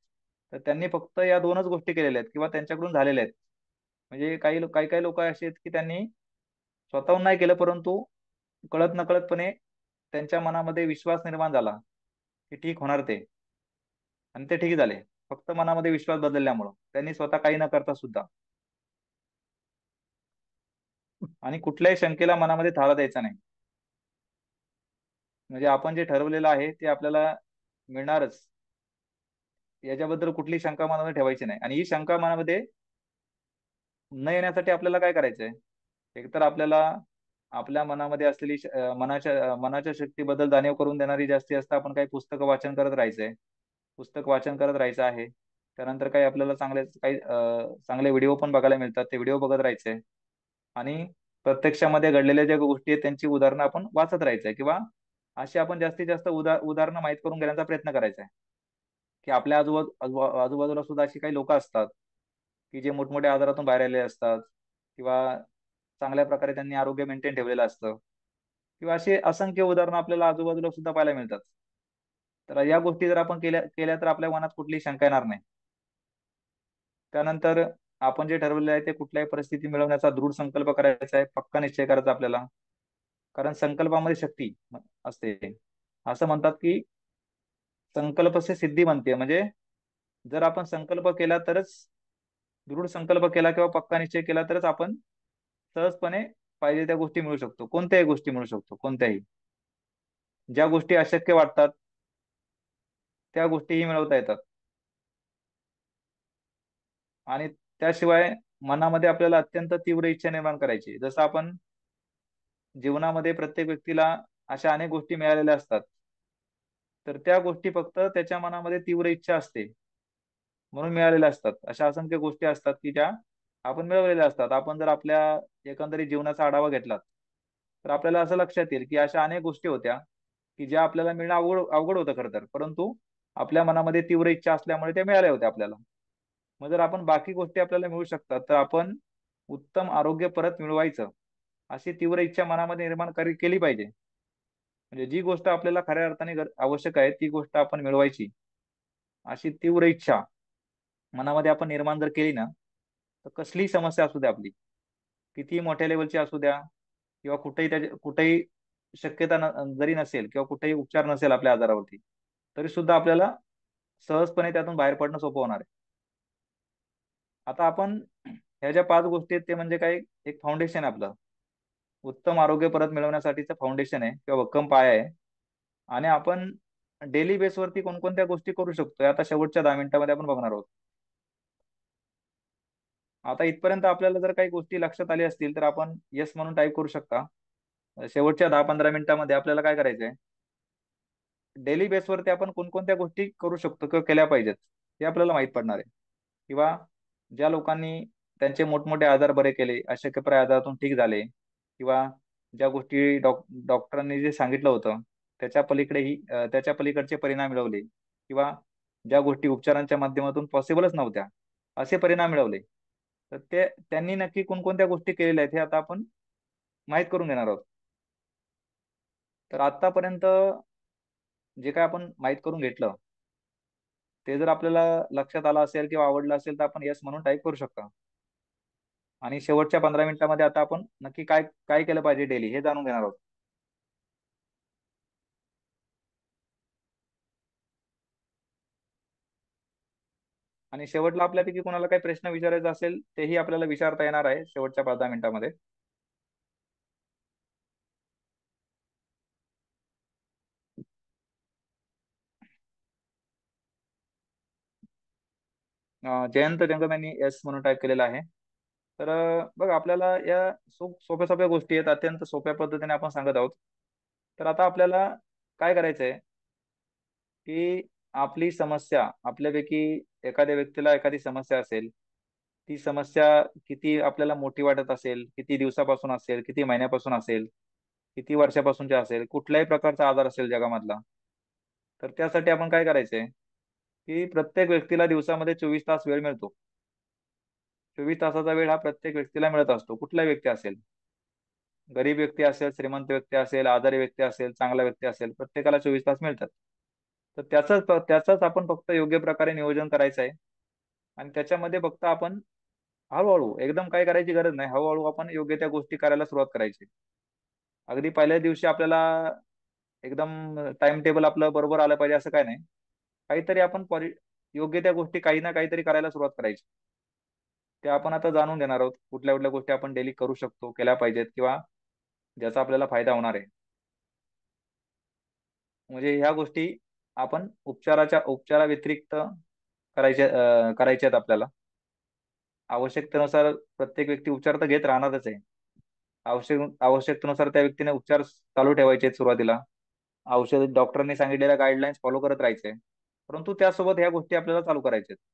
तर त्यांनी फक्त या दोनच गोष्टी केलेल्या आहेत किंवा त्यांच्याकडून झालेल्या आहेत. म्हणजे काही काही लोक असे आहेत की त्यांनी स्वतःहून नाही केलं, परंतु कळत नकळतपणे त्यांच्या मनामध्ये विश्वास निर्माण झाला की ठीक होणार ते, आणि ते ठीक झाले. फक्त मनामध्ये विश्वास बदलल्यामुळं त्यांनी स्वतः काही न करता सुद्धा. आणि कुठल्याही शंकेला मनामध्ये थारा द्यायचा नाही. म्हणजे आपण जे ठरवलेलं आहे ते आपल्याला मिळणारच, याच्याबद्दल कुठली शंका मनामध्ये ठेवायची नाही. आणि ही शंका मनामध्ये न येण्यासाठी आपल्याला काय करायचंय, एकतर आपल्याला आपल्या मनामध्ये असलेली मनाच्या शक्तीबद्दल जाणीव करून देणारी जास्तीत जास्त आपण काही पुस्तकं वाचन करत राहायचंय, पुस्तक वाचन करत राहायचं आहे. त्यानंतर काही आपल्याला चांगले व्हिडिओ पण बघायला मिळतात, ते व्हिडिओ बघत राहायचे. आणि प्रत्यक्षामध्ये घडलेल्या ज्या गोष्टी आहेत त्यांची उदाहरणं आपण वाचत राहायचंय, किंवा अशी आपण जास्तीत जास्त उदाहरणं माहीत करून घेण्याचा प्रयत्न करायचा आहे. की आपल्या आजूबाजूला सुद्धा अशी काही लोक असतात की जे मोठमोठ्या आजारातून बाहेर आलेले असतात, किंवा चांगल्या प्रकारे त्यांनी आरोग्य मेंटेन ठेवलेलं असतं, किंवा असे असंख्य उदाहरणं आपल्याला आजूबाजूला सुद्धा पाहायला मिळतात. तर या गोष्टी जर आपण केल्या केल्या तर आपल्या मनात कुठलीही शंका येणार नाही. त्यानंतर आपण जे ठरवलेलं आहे ते कुठल्याही परिस्थिती मिळवण्याचा दृढ संकल्प करायचा आहे, पक्का निश्चय करायचा आपल्याला. कारण संकल्पामध्ये शक्ती असते. असं म्हणतात की संकल्प से सिद्धी बनते. म्हणजे जर आपण संकल्प केला तरच, दृढ संकल्प केला किंवा पक्का निश्चय केला तरच आपण सहजपणे पाहिजे त्या गोष्टी मिळू शकतो. कोणत्याही गोष्टी मिळू शकतो, कोणत्याही. ज्या गोष्टी अशक्य वाटतात त्या गोष्टीही मिळवता येतात. आणि त्याशिवाय मनामध्ये आपल्याला अत्यंत तीव्र इच्छा निर्माण करायची. जसं आपण जीवनामध्ये प्रत्येक व्यक्तीला अशा अनेक गोष्टी मिळालेल्या असतात, तर त्या गोष्टी फक्त त्याच्या मनामध्ये तीव्र इच्छा असते म्हणून मिळालेल्या असतात. अशा असंख्य गोष्टी असतात की ज्या आपण मिळवलेल्या असतात. आपण जर आपल्या एकंदरीत जीवनाचा आढावा घेतला तर आपल्याला असं लक्षात येईल की अशा अनेक गोष्टी होत्या की ज्या आपल्याला मिळणं अवघड अवघड होतं खरं तर, परंतु आपल्या मनामध्ये तीव्र इच्छा असल्यामुळे त्या मिळाल्या होत्या आपल्याला. मग जर आपण बाकी गोष्टी आपल्याला मिळू शकतात तर आपण उत्तम आरोग्य परत मिळवायचं अशी तीव्र इच्छा मनामध्ये निर्माण केली पाहिजे. म्हणजे जी गोष्ट आपल्याला खऱ्या अर्थाने आवश्यक आहे ती गोष्ट आपण मिळवायची अशी तीव्र इच्छा मनामध्ये आपण निर्माण जर केली ना, तर कसलीही समस्या असू द्या आपली, कितीही मोठ्या लेवलची असू द्या, किंवा कुठेही शक्यता जरी नसेल किंवा कुठेही उपचार नसेल आपल्या आजारावरती, तरी सुद्धा आपल्याला सहजपणे त्यातून बाहेर पडणं सोपं होणार आहे. आता आपण ह्या ज्या 5 गोष्टी आहेत ते म्हणजे काय, एक फाउंडेशन आहे आपलं. उत्तम आरोग्य परत मिळवण्यासाठीचं फाउंडेशन आहे किंवा भक्कम पाया आहे. आणि आपण डेली बेसवरती कोणकोणत्या गोष्टी करू शकतो आता शेवटच्या 10 मिनिटांमध्ये आपण बघणार आहोत. आता इथपर्यंत आपल्याला जर काही गोष्टी लक्षात आल्या असतील तर आपण येस म्हणून टाईप करू शकता. शेवटच्या 10-15 मिनिटांमध्ये आपल्याला काय करायचंय, डेली बेसवरती आपण कोणकोणत्या गोष्टी करू शकतो किंवा केल्या पाहिजेत हे आपल्याला माहित पडणार आहे. किंवा ज्या लोकांनी त्यांचे मोठमोठे आजार बरे केले, अशक्यप्राय आजारातून ठीक झाले, किंवा ज्या गोष्टी डॉक्टरांनी जे सांगितलं होतं त्याच्या पलीकडचे परिणाम मिळवले, किंवा ज्या गोष्टी उपचारांच्या माध्यमातून पॉसिबलच नव्हत्या असे परिणाम मिळवले, तर त्यांनी नक्की कोणकोणत्या गोष्टी केलेल्या आहेत हे आता आपण माहित करून घेणार आहोत. तर आतापर्यंत जे काय आपण माहित करून घेतलं ते जर आपल्याला लक्षात आलं असेल किंवा आवडलं असेल तर आपण येस म्हणून टाईप करू शकता. आणि शेवटच्या 15 मिनिटांमध्ये आता आपण नक्की काय काय केलं पाहिजे डेली हे जाणून घेणार आहोत. आणि शेवटला आपल्यापैकी कोणाला काही प्रश्न विचारायचा असेल तेही आपल्याला विचारता येणार आहे शेवटच्या 5-10 मिनिटांमध्ये. जयंत जंगम यांनी येस म्हणून टाईप केलेला आहे. तर बघ आपल्याला या सोप्या सोप्या गोष्टी आहेत, अत्यंत सोप्या पद्धतीने आपण सांगत आहोत. तर आता आपल्याला काय करायचंय की आपली समस्या, आपल्यापैकी एखाद्या व्यक्तीला एखादी समस्या असेल, ती समस्या किती आपल्याला मोठी वाटत असेल, किती दिवसापासून असेल, किती महिन्यापासून असेल, किती वर्षापासूनच्या असेल, कुठल्याही प्रकारचा आजार असेल जगामधला, तर त्यासाठी आपण काय करायचंय की प्रत्येक व्यक्तीला दिवसामध्ये 24 तास वेळ मिळतो. 24 तासाचा वेळ हा प्रत्येक व्यक्तीला मिळत असतो, कुठलाही व्यक्ती असेल. गरीब व्यक्ती असेल, श्रीमंत व्यक्ती असेल, आजारी व्यक्ती असेल, चांगला व्यक्ती असेल, प्रत्येकाला 24 तास मिळतात. तर त्याचाच आपण फक्त योग्य प्रकारे नियोजन करायचं आहे. आणि त्याच्यामध्ये फक्त आपण हळूहळू, एकदम काय करायची गरज नाही, हळूहळू आपण योग्य त्या गोष्टी करायला सुरुवात करायची. अगदी पहिल्या दिवशी आपल्याला एकदम टाइम टेबल आपलं बरोबर आलं पाहिजे असं काय नाही. काहीतरी आपण योग्य त्या गोष्टी काही ना काहीतरी करायला सुरुवात करायची. ते आपण आता जाणून घेणार आहोत, कुठल्या कुठल्या गोष्टी आपण डेली करू शकतो, केल्या पाहिजेत, किंवा ज्याचा आपल्याला फायदा होणार आहे. म्हणजे ह्या गोष्टी आपण उपचारा व्यतिरिक्त करायच्या आहेत आपल्याला. आवश्यकतेनुसार प्रत्येक व्यक्ती उपचार तर घेत राहणारच आहे. आवश्यकतेनुसार त्या व्यक्तीने उपचार चालू ठेवायचे आहेत सुरुवातीला. औषध डॉक्टरांनी सांगितलेल्या गाईडलाईन्स फॉलो करत राहायचे, परंतु त्यासोबत ह्या गोष्टी आपल्याला चालू करायच्या आहेत.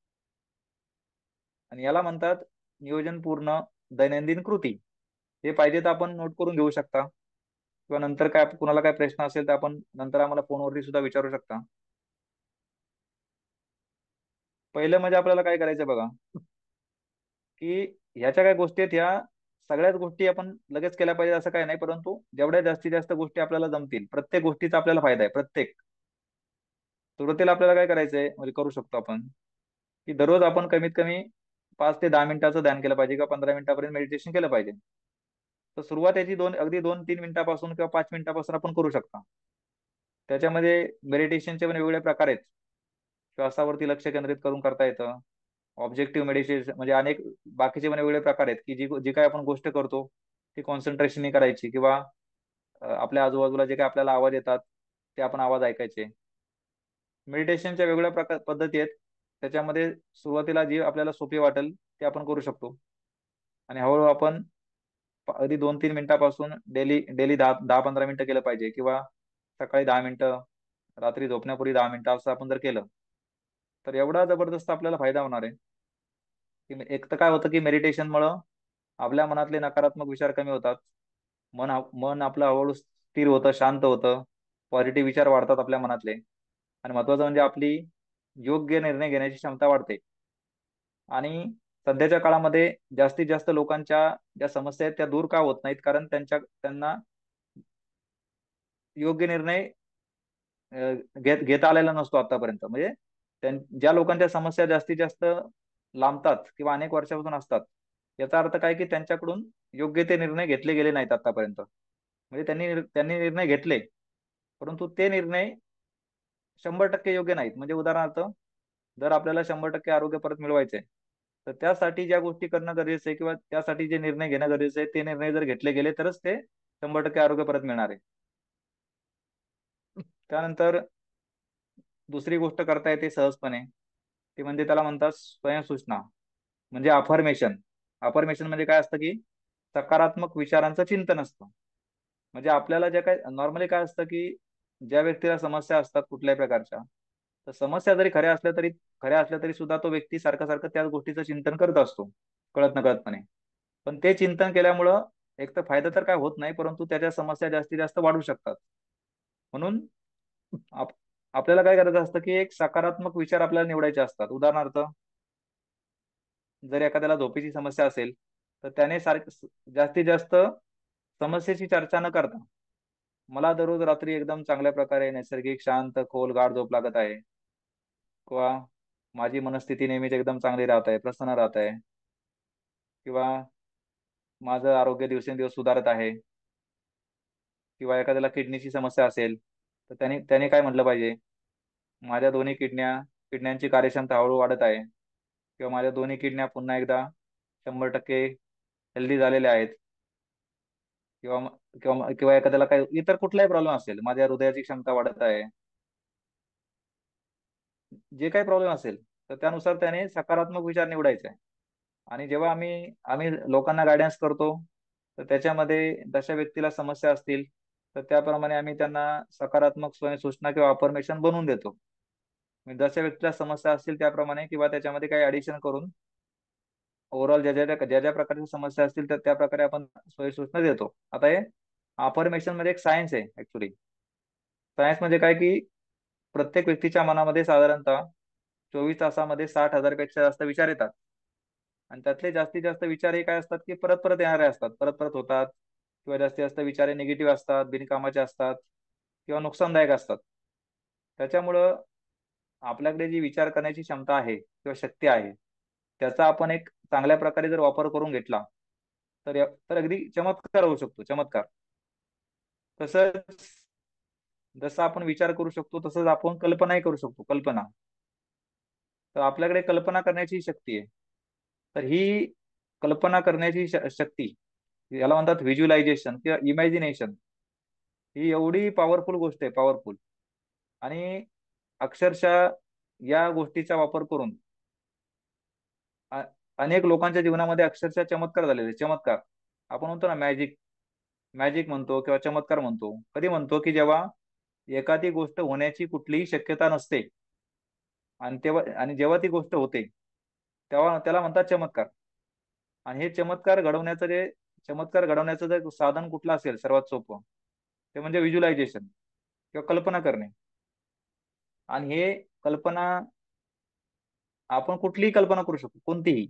आणि याला म्हणतात नियोजनपूर्ण दैनंदिन कृती. हे पाहिजे तर आपण नोट करून घेऊ शकता, किंवा नंतर काय कुणाला काय प्रश्न असेल तर आपण नंतर आम्हाला फोनवरती सुद्धा विचारू शकता. पहिलं म्हणजे आपल्याला काय करायचं बघा, की ह्याच्या काय गोष्टी आहेत, ह्या सगळ्याच गोष्टी आपण लगेच केल्या पाहिजे असं काय नाही, परंतु जेवढ्या जास्तीत जास्त गोष्टी आपल्याला जमतील, प्रत्येक गोष्टीचा आपल्याला फायदा आहे. सुरुवातीला आपल्याला काय करायचंय म्हणजे करू शकतो आपण, की दररोज आपण कमीत कमी 5 ते 10 मिनिटाचं ध्यान केलं पाहिजे, किंवा 15 मिनिटापर्यंत मेडिटेशन केलं पाहिजे. तर सुरुवात याची अगदी 2-3 मिनिटापासून किंवा 5 मिनिटापासून आपण करू शकता. त्याच्यामध्ये मेडिटेशनचे पण वेगवेगळे प्रकार आहेत. श्वासावरती लक्ष केंद्रित करून करता येतं. ऑब्जेक्टिव्ह मेडिटेशन म्हणजे अनेक बाकीचे पण वेगवेगळे प्रकार आहेत, की जी काय आपण गोष्ट करतो ती कॉन्सन्ट्रेशनने करायची, किंवा आपल्या आजूबाजूला जे काही आपल्याला आवाज येतात ते आपण आवाज ऐकायचे. मेडिटेशनच्या वेगवेगळ्या प्रकार पद्धती आहेत. त्याच्यामध्ये सुरुवातीला जी आपल्याला सोपी वाटेल ते आपण करू शकतो. आणि हळूहळू आपण अगदी 2-3 मिनिटापासून डेली डेली 10-15 मिनिटं केलं पाहिजे, किंवा सकाळी 10 मिनिटं, रात्री झोपण्यापूर्वी 10 मिनिटं, असं आपण जर केलं तर एवढा जबरदस्त आपल्याला फायदा होणार आहे. की एक तर काय होतं की मेडिटेशनमुळं आपल्या मनातले नकारात्मक विचार कमी होतात. मन आपलं हळूहळू स्थिर होतं, शांत होतं. पॉझिटिव्ह विचार वाढतात आपल्या मनातले. आणि महत्वाचं म्हणजे आपली योग्य निर्णय घेण्याची क्षमता वाढते. आणि सध्याच्या काळामध्ये जास्तीत जास्त लोकांच्या ज्या समस्या आहेत त्या दूर का होत नाहीत, कारण त्यांना योग्य निर्णय घेता आलेला नसतो आतापर्यंत. म्हणजे ज्या लोकांच्या समस्या जास्तीत जास्त लांबतात किंवा अनेक वर्षापासून असतात, याचा अर्थ काय की त्यांच्याकडून योग्य ते निर्णय घेतले गेले नाहीत आतापर्यंत. म्हणजे त्यांनी त्यांनी निर्णय घेतले, परंतु ते निर्णय 100% योग्य नाहीत. म्हणजे उदाहरणार्थ, जर आपल्याला 100% आरोग्य परत मिळवायचे तर त्यासाठी ज्या गोष्टी करणं गरजेचं आहे, किंवा त्यासाठी जे निर्णय घेणं गरजेचं आहे, ते निर्णय जर घेतले गेले तरच ते 100% आरोग्य परत मिळणार आहे. त्यानंतर दुसरी गोष्ट करता येते सहजपणे, ती म्हणजे त्याला म्हणतात स्वयंसूचना, म्हणजे अफर्मेशन. अफर्मेशन म्हणजे काय असतं की सकारात्मक विचारांचं चिंतन असतं. म्हणजे आपल्याला ज्या काय नॉर्मली काय असतं की ज्या व्यक्तीला समस्या असतात कुठल्याही प्रकारच्या, तर समस्या जरी खऱ्या असल्या तरी सुद्धा तो व्यक्ती सारखं सारखं त्याच गोष्टीचं चिंतन करत असतो, कळत नकळतपणे. पण ते चिंतन केल्यामुळं एक तर फायदा तर काय होत नाही, परंतु त्याच्या समस्या जास्तीत जास्त वाढू शकतात. म्हणून आप, आपल्याला काय करायचं असतं की एक सकारात्मक विचार आपल्याला निवडायचे असतात. उदाहरणार्थ, जर एखाद्याला झोपेची समस्या असेल तर त्याने जास्तीत जास्त समस्येची चर्चा न करता, मला दररोज रात्री एकदम चांगल्या प्रकारे नैसर्गिक शांत खोल गाढ झोप लागत आहे, किंवा माझी मनस्थिती नेहमीच एकदम चांगली राहत आहे, प्रसन्न राहत आहे, किंवा माझं आरोग्य दिवसेंदिवस सुधारत आहे, किंवा एखाद्याला किडनीची समस्या असेल तर त्याने त्याने काय म्हटलं पाहिजे, माझ्या दोन्ही किडण्यांची कार्यक्षमता हळूहळू वाढत आहे, किंवा माझ्या दोन्ही किडन्या पुन्हा एकदा 100% हेल्दी झालेल्या आहेत, किंवा किंवा एखाद्याला काही इतर कुठलाही प्रॉब्लेम असेल, माझ्या हृदयाची क्षमता वाढत आहे, जे काही प्रॉब्लेम असेल तर त्यानुसार त्याने सकारात्मक विचार निवडायचे आहे. आणि जेव्हा आम्ही आम्ही लोकांना गायडन्स करतो, तर त्याच्यामध्ये जशा व्यक्तीला समस्या असतील तर त्याप्रमाणे आम्ही त्यांना सकारात्मक स्वयंसूचना किंवा अफर्मेशन बनवून देतो. म्हणजे जशा व्यक्तीला समस्या असतील त्याप्रमाणे, किंवा त्याच्यामध्ये काही ऍडिशन करून ओव्हरऑल ज्या ज्या प्रकारच्या समस्या असतील तर त्या प्रकारे आपण सोयीसूचना देतो. आता हे अफर्मेशन मध्ये एक सायन्स आहे ऍक्च्युली. सायन्स म्हणजे काय की प्रत्येक व्यक्तीच्या मनामध्ये साधारणतः 24 तासामध्ये 60,000 पेक्षा जास्त विचार येतात. आणि त्यातले जास्तीत जास्त विचार हे काय असतात की परत परत येणारे असतात, परत परत होतात, किंवा जास्तीत जास्त विचार हे निगेटिव्ह असतात, बिनकामाचे असतात, किंवा नुकसानदायक असतात. त्याच्यामुळं आपल्याकडे जी विचार करण्याची क्षमता आहे किंवा शक्ती आहे, त्याचा आपण एक चांगल्या प्रकारे जर वापर करून घेतला तर अगदी चमत्कार होऊ शकतो, चमत्कार. तसंच जसं आपण विचार करू शकतो तसंच आपण कल्पनाही करू शकतो, कल्पना. तर आपल्याकडे कल्पना करण्याची शक्ती आहे. तर ही कल्पना करण्याची शक्ती, याला म्हणतात व्हिज्युअलायझेशन किंवा इमॅजिनेशन, ही एवढी पॉवरफुल गोष्ट आहे, पॉवरफुल. आणि अक्षरशः या गोष्टीचा वापर करून अ- अनेक लोकांच्या जीवनामध्ये अक्षरशः चमत्कार झालेले चमत्कार. आपण म्हणतो ना मॅजिक, मॅजिक म्हणतो किंवा चमत्कार म्हणतो. कधी म्हणतो की जेव्हा एखादी गोष्ट होण्याची कुठलीही शक्यता नसते आणि जेव्हा ती गोष्ट होते तेव्हा त्याला म्हणतात चमत्कार. आणि हे चमत्कार घडवण्याचं जर साधन कुठलं असेल सर्वात सोपं, ते म्हणजे व्हिज्युअलायझेशन किंवा कल्पना करणे. आणि हे कल्पना आपण कुठलीही कल्पना करू शकतो, कोणतीही.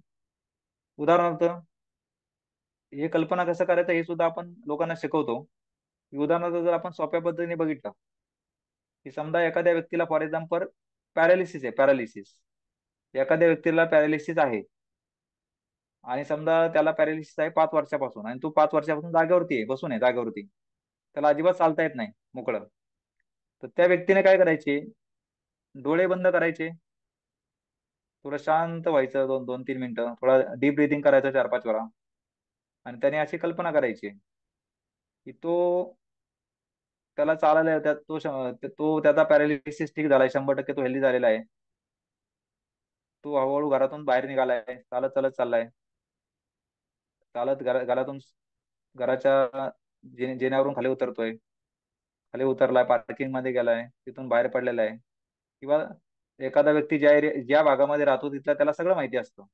उदाहरणार्थ, हे कल्पना कसं करायचं हे सुद्धा आपण लोकांना शिकवतो. उदाहरणार्थ जर आपण सोप्या पद्धतीने बघितलं की समजा एखाद्या व्यक्तीला फॉर एक्झाम्पल पॅरालिसिस आहे, पॅरालिसिस. एखाद्या व्यक्तीला पॅरालिसिस आहे आणि समजा त्याला पॅरालिसिस आहे 5 वर्षापासून, आणि तो 5 वर्षापासून जागेवरती आहे, बसून आहे जागेवरती. त्याला अजिबात चालता येत नाही मोकळं. तर त्या व्यक्तीने काय करायचे, डोळे बंद करायचे, थोडं शांत व्हायचं, 2-3 मिनिटं थोडा डीप ब्रिथिंग करायचं 4-5 वेळा. आणि त्याने अशी कल्पना करायची की त्याला चालायला येतात, तो त्याचा पॅरालिसिस ठीक झालाय, 100% तो हेल्दी झालेला आहे. तो हळूहळू घरातून बाहेर निघालाय, चालत चालत चाललाय, चालत घरातून घराच्या जिन्यावरून खाली उतरतोय, खाली उतरलाय, पार्किंग मध्ये गेलाय, तिथून बाहेर पडलेला आहे. किंवा एखादा व्यक्ती ज्या भागामध्ये राहतो तिथलं त्याला सगळं माहिती असतं.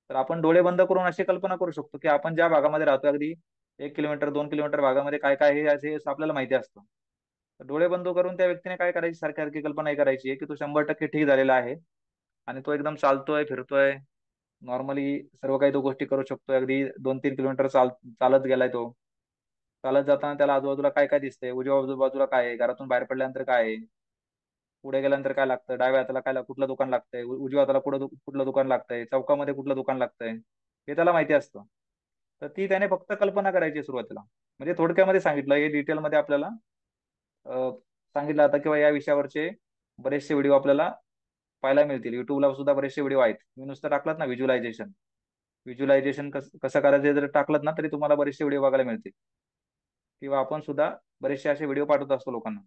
तर आपण डोळे बंद करून अशी कल्पना करू शकतो की आपण ज्या भागामध्ये राहतो, अगदी 1 किलोमीटर 2 किलोमीटर भागामध्ये काय काय हे असे आपल्याला माहिती असतं. तर डोळे बंद करून त्या व्यक्तीने काय करायची, सारखी सारखी कल्पना ही करायची की तो 100% ठीक झालेला आहे आणि तो एकदम चालतोय, फिरतोय, नॉर्मली सर्व काही तो गोष्टी करू शकतोय. अगदी 2-3 किलोमीटर चालत गेलाय तो. चालत जाताना त्याला आजूबाजूला काय काय दिसतंय, उजव्या बाजूला काय आहे, घरातून बाहेर पडल्यानंतर काय आहे, पुढे गेल्यानंतर काय लागतं, डाव्या हाताला काय कुठलं दुकान लागतंय, उजव्या हाताला कुठलं दुकान लागतंय, चौकामध्ये कुठलं दुकान लागतंय, हे त्याला माहिती असतं. तर ती त्याने फक्त कल्पना करायची सुरुवातीला. म्हणजे थोडक्यामध्ये सांगितलं, हे डिटेलमध्ये आपल्याला अ, सांगितलं आता, किंवा या विषयावरचे बरेचसे व्हिडिओ आपल्याला पाहायला मिळतील. युट्यूबला सुद्धा बरेचसे व्हिडिओ आहेत. मी नुसतं टाकलात ना व्हिज्युअलायझेशन, कसं करायचं हे जर टाकलं ना तरी तुम्हाला बरेचसे व्हिडिओ बघायला मिळतील. किंवा आपण सुद्धा बरेचसे असे व्हिडिओ पाठवत असतो लोकांना.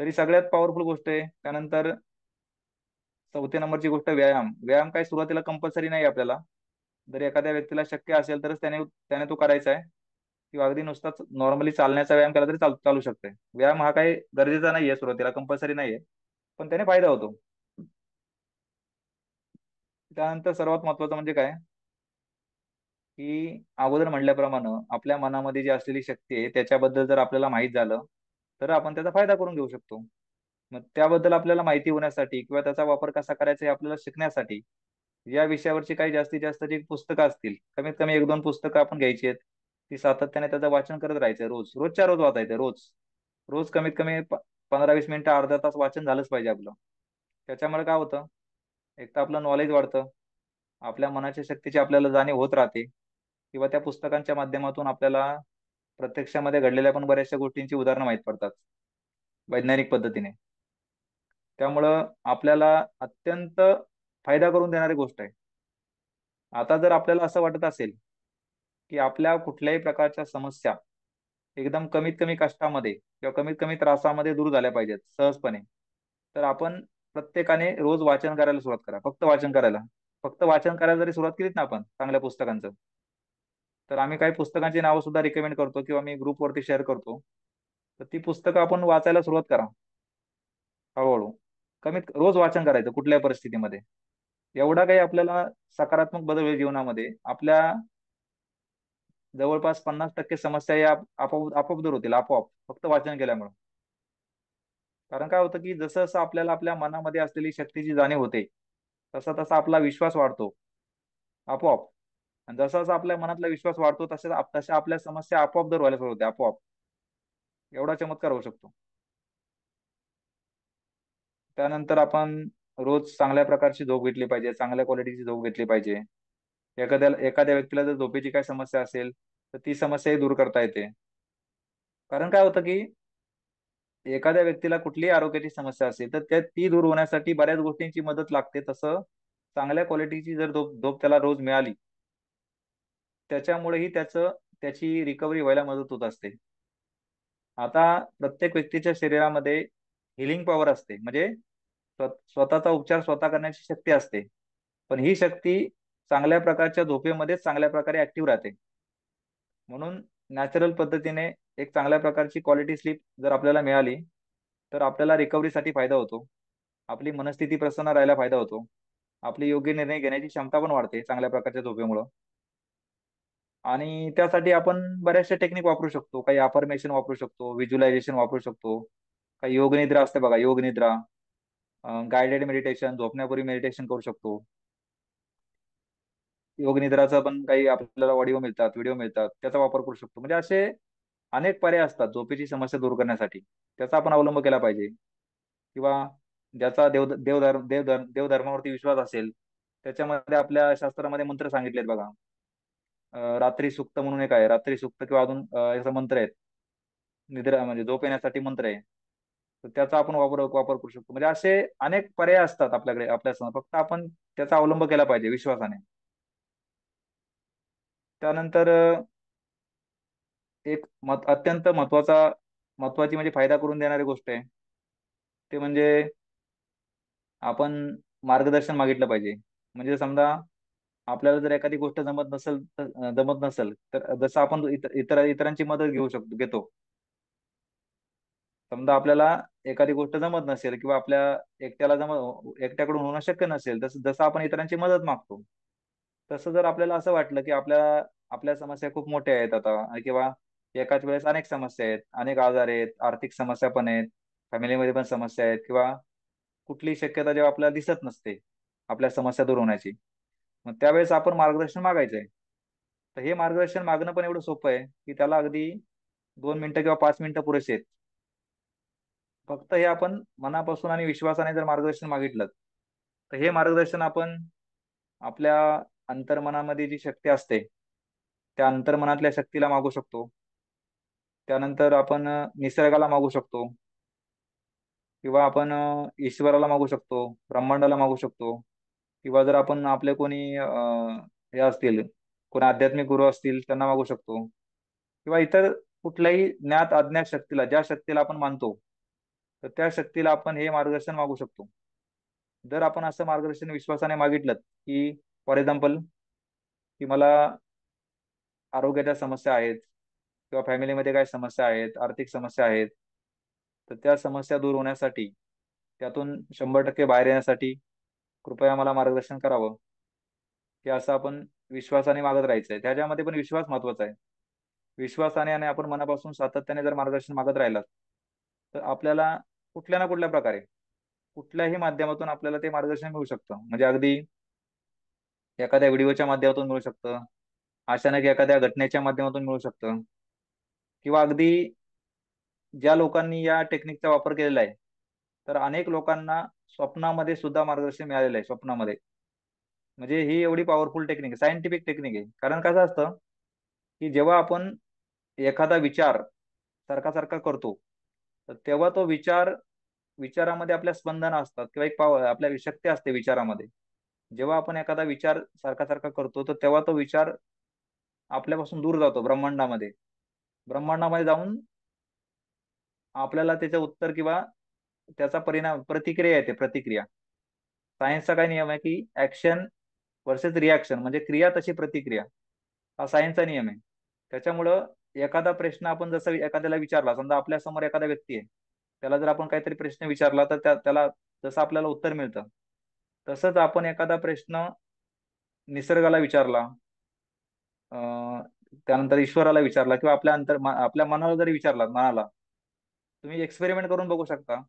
तरी सगळ्यात पॉवरफुल गोष्ट आहे. त्यानंतर चौथ्या नंबरची गोष्ट व्यायाम. व्यायाम काय सुरुवातीला कंपल्सरी नाही आपल्याला. जर एखाद्या व्यक्तीला शक्य असेल तरच त्याने त्याने तो करायचा आहे. किंवा अगदी नुसताच नॉर्मली चालण्याचा व्यायाम केला तरी चालू शकते. व्यायाम हा काही गरजेचा नाहीये, सुरुवातीला कंपल्सरी नाहीये, पण त्याने फायदा होतो. त्यानंतर सर्वात महत्वाचं म्हणजे काय, की अगोदर म्हटल्याप्रमाणे आपल्या मनामध्ये जी असलेली शक्ती आहे त्याच्याबद्दल जर आपल्याला माहित झालं तर आपण त्याचा फायदा करून घेऊ शकतो. मग त्याबद्दल आपल्याला माहिती होण्यासाठी किंवा त्याचा वापर कसा करायचा हे आपल्याला शिकण्यासाठी या विषयावरची काही जास्तीत जास्त जी पुस्तकं असतील, कमीत कमी 1-2 पुस्तकं आपण घ्यायची आहेत. ती सातत्याने त्याचं वाचन करत राहायचं, रोजच्या रोज वाचायचं. रोज कमीत कमी 15-20 मिनिटं, अर्धा तास वाचन झालंच पाहिजे आपलं. त्याच्यामुळे काय होतं, एक तर आपलं नॉलेज वाढतं, आपल्या मनाच्या शक्तीची आपल्याला जाणीव होत राहते, किंवा त्या पुस्तकांच्या माध्यमातून आपल्याला प्रत्यक्षामध्ये घडलेल्या पण बऱ्याचशा गोष्टींची उदाहरणं माहीत पडतात वैज्ञानिक पद्धतीने. त्यामुळं आपल्याला अत्यंत फायदा करून देणारी गोष्ट आहे. आता जर आपल्याला असं वाटत असेल की आपल्या कुठल्याही प्रकारच्या समस्या एकदम कमीत कमी कष्टामध्ये किंवा कमीत कमी त्रासामध्ये दूर झाल्या पाहिजेत सहजपणे, तर आपण प्रत्येकाने रोज वाचन करायला सुरुवात करा. फक्त वाचन करायला जरी सुरुवात केलीत ना आपण चांगल्या पुस्तकांचं, तर आम्ही काही पुस्तकांची नावं सुद्धा रिकमेंड करतो किंवा मी ग्रुपवरती शेअर करतो. तर ती पुस्तकं आपण वाचायला सुरुवात करा हळूहळू. रोज वाचन करायचं कुठल्याही परिस्थितीमध्ये. एवढा काही आपल्याला सकारात्मक बदल होईल जीवनामध्ये. आपल्या जवळपास 50% समस्या या आपोआप आपोआप दूर होतील, आपोआप, फक्त वाचन केल्यामुळे. कारण काय होतं की जसं जसं आपल्याला आपल्या मनामध्ये असलेली शक्तीची जाणीव होते, तसा तसा आपला विश्वास वाढतो आपोआप. आणि जसा जसा आपल्या मनातला विश्वास वाढतो तशा आपल्या समस्या आपोआप दूर व्हायला सुरू होते, आपोआप. एवढा चमत्कार होऊ शकतो. त्यानंतर आपण रोज चांगल्या प्रकारची झोप घेतली पाहिजे, चांगल्या क्वालिटीची झोप घेतली पाहिजे. एखाद्या व्यक्तीला जर झोपेची काय समस्या असेल तर ती समस्याही दूर करता येते. कारण काय होतं की एखाद्या व्यक्तीला कुठलीही आरोग्याची समस्या असेल तर ती दूर होण्यासाठी बऱ्याच गोष्टींची मदत लागते. तसं चांगल्या क्वालिटीची जर झोप त्याला रोज मिळाली, त्याच्यामुळेही त्याची रिकव्हरी व्हायला मदत होत असते. आता प्रत्येक व्यक्तीच्या शरीरामध्ये हिलिंग पॉवर असते, म्हणजे स्वतःचा उपचार स्वतः करण्याची शक्ती असते. पण ही शक्ती चांगल्या प्रकारच्या झोपेमध्येच चांगल्या प्रकारे ऍक्टिव्ह राहते. म्हणून नॅचरल पद्धतीने एक चांगल्या प्रकारची क्वालिटी स्लीप जर आपल्याला मिळाली, तर आपल्याला रिकव्हरीसाठी फायदा होतो. आपली मनस्थिती प्रसन्न राहायला फायदा होतो. आपली योग्य निर्णय घेण्याची क्षमता पण वाढते चांगल्या प्रकारच्या झोपेमुळं. आणि त्यासाठी आपण बऱ्याचशा टेक्निक वापरू शकतो. काही अफर्मेशन वापरू शकतो, व्हिज्युअलायझेशन वापरू शकतो. काही योग निद्रा असते बघा, योग निद्रा, गायडेड मेडिटेशन, झोपण्यापूर्वी मेडिटेशन करू शकतो. योग निद्राचा पण काही आपल्याला ऑडिओ मिळतात, व्हिडिओ मिळतात, त्याचा वापर करू शकतो. म्हणजे असे अनेक पर्याय असतात झोपेची समस्या दूर करण्यासाठी. त्याचा आपण अवलंब केला पाहिजे. किंवा ज्याचा देवधर्मावरती विश्वास असेल, त्याच्यामध्ये आपल्या शास्त्रामध्ये मंत्र सांगितलेत बघा. रात्री सुक्त म्हणून एक आहे, रात्री सुक्त, किंवा अजून याचा मंत्र आहे, निद्रा म्हणजे झोप येण्यासाठी मंत्र आहे. तर त्याचा आपण वापर करू शकतो. म्हणजे असे अनेक पर्याय असतात आपल्याकडे आपल्यासमोर, फक्त आपण त्याचा अवलंब केला पाहिजे विश्वासाने. त्यानंतर एक अत्यंत महत्वाची म्हणजे फायदा करून देणारी गोष्ट आहे, ते म्हणजे आपण मार्गदर्शन मागितलं पाहिजे. म्हणजे समजा आपल्याला जर एखादी गोष्ट जमत नसेल, तर जसं आपण इतरांची मदत घेतो. समजा आपल्याला एखादी गोष्ट जमत नसेल, किंवा एकट्याकडून होणं शक्य नसेल, जसं आपण इतरांची मदत मागतो, तसं जर आपल्याला असं वाटलं की आपल्या समस्या खूप मोठ्या आहेत आता, किंवा एकाच वेळेस अनेक समस्या आहेत, अनेक आजार आहेत, आर्थिक समस्या पण आहेत, फॅमिलीमध्ये पण समस्या आहेत, किंवा कुठलीही शक्यता जेव्हा आपल्याला दिसत नसते आपल्या समस्या दूर होण्याची, मग त्यावेळेस आपण मार्गदर्शन मागायचंय. तर हे मार्गदर्शन मागणं पण एवढं सोपं आहे की त्याला अगदी 2 मिनिटं किंवा 5 मिनिटं पुरेसे आहेत. फक्त हे आपण मनापासून आणि विश्वासाने जर मार्गदर्शन मागितलं, तर हे मार्गदर्शन आपण आपल्या अंतर्मनामध्ये जी शक्ती असते, त्या अंतर्मनातल्या शक्तीला मागू शकतो. त्यानंतर आपण निसर्गाला मागू शकतो, किंवा आपण ईश्वराला मागू शकतो, ब्रह्मांडाला मागू शकतो, किंवा जर आपण आपले कोणी हे असतील, कोणी आध्यात्मिक गुरु असतील, त्यांना मागू शकतो, किंवा इतर कुठल्याही ज्ञात अज्ञात शक्तीला, ज्या शक्तीला आपण मानतो, तर त्या शक्तीला आपण हे मार्गदर्शन मागू शकतो. जर आपण असं मार्गदर्शन विश्वासाने मागितलं की, फॉर एक्झाम्पल, की मला आरोग्याच्या समस्या आहेत, किंवा फॅमिलीमध्ये काय समस्या आहेत, आर्थिक समस्या आहेत, तर त्या समस्या दूर होण्यासाठी, त्यातून 100% बाहेर येण्यासाठी कृपया मला मार्गदर्शन करावं, की असं आपण विश्वासाने मागत राहायचंय. त्याच्यामध्ये पण विश्वास महत्वाचा आहे. विश्वासाने आणि आपण मनापासून सातत्याने जर मार्गदर्शन मागत राहिलात, तर आपल्याला कुठल्या ना कुठल्या प्रकारे, कुठल्याही माध्यमातून आपल्याला ते मार्गदर्शन मिळू शकतं. म्हणजे अगदी एखाद्या व्हिडिओच्या माध्यमातून मिळू शकतं, अचानक एखाद्या घटनेच्या माध्यमातून मिळू शकतं, किंवा अगदी ज्या लोकांनी या टेक्निकचा वापर केलेला आहे, तर अनेक लोकांना स्वप्नामध्ये सुद्धा मार्गदर्शन मिळालेलं आहे, स्वप्नामध्ये. म्हणजे ही एवढी पॉवरफुल टेक्निक आहे, सायंटिफिक टेक्निक आहे. कारण कसं असतं, की जेव्हा आपण एखादा विचार सारखा सारखा करतो, तर तेव्हा तो विचारामध्ये आपल्या स्पंदन असतात, किंवा एक पॉवर आपल्या शक्ती असते विचारामध्ये. जेव्हा आपण एखादा विचार सारखा सारखा करतो, तर तेव्हा तो विचार आपल्यापासून दूर जातो ब्रह्मांडामध्ये. ब्रह्मांडामध्ये जाऊन आपल्याला त्याचं उत्तर, किंवा त्याचा परिणाम, प्रतिक्रिया येते, प्रतिक्रिया. सायन्सचा काय नियम आहे की ऍक्शन वर्सेस रिॲक्शन, म्हणजे क्रिया तशी प्रतिक्रिया, हा सायन्सचा नियम आहे. त्याच्यामुळं एखादा प्रश्न आपण जसं एखाद्याला विचारला, समजा आपल्या समोर एखादा व्यक्ती आहे, त्याला जर आपण काहीतरी प्रश्न विचारला, तर त्याला जसं आपल्याला उत्तर मिळतं, तसंच आपण एखादा प्रश्न निसर्गाला विचारला, अं, त्यानंतर ईश्वराला विचारला, किंवा आपल्या मनाला जरी विचारला, मनाला, तुम्ही एक्सपेरिमेंट करून बघू शकता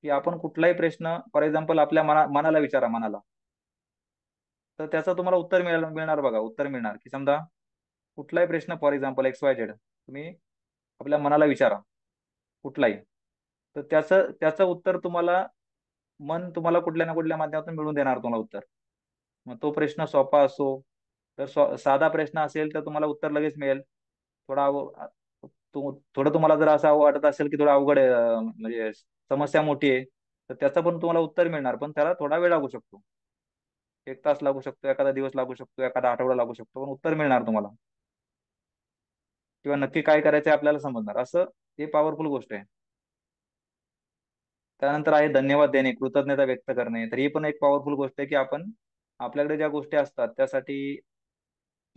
की आपण कुठलाही प्रश्न, फॉर एक्झाम्पल, आपल्या मनाला विचारा, मनाला, तर त्याचं तुम्हाला उत्तर मिळणार बघा. उत्तर मिळणार की समजा कुठलाही प्रश्न, फॉर एक्झाम्पल XYZ, तुम्ही आपल्या मनाला विचारा कुठलाही, तर त्याचं उत्तर तुम्हाला कुठल्या ना कुठल्या माध्यमातून मिळून देणार तुम्हाला उत्तर. मग तो प्रश्न सोपा असो, तर साधा प्रश्न असेल तर तुम्हाला उत्तर लगेच मिळेल. थोडा थोडं तुम्हाला जर असं वाटत असेल की थोडं अवघड आहे, म्हणजे समस्या मोठी आहे, तर त्याचं पण तुम्हाला उत्तर मिळणार, पण त्याला थोडा वेळ लागू शकतो. 1 तास लागू शकतो, एखादा दिवस लागू शकतो, एखादा आठवडा लागू शकतो, पण उत्तर मिळणार तुम्हाला, किंवा नक्की काय करायचंय आपल्याला समजणार. असं हे पॉवरफुल गोष्ट आहे. त्यानंतर आहे धन्यवाद देणे, कृतज्ञता व्यक्त करणे. तर ही पण एक पॉवरफुल गोष्ट आहे की आपण आपल्याकडे ज्या गोष्टी असतात त्यासाठी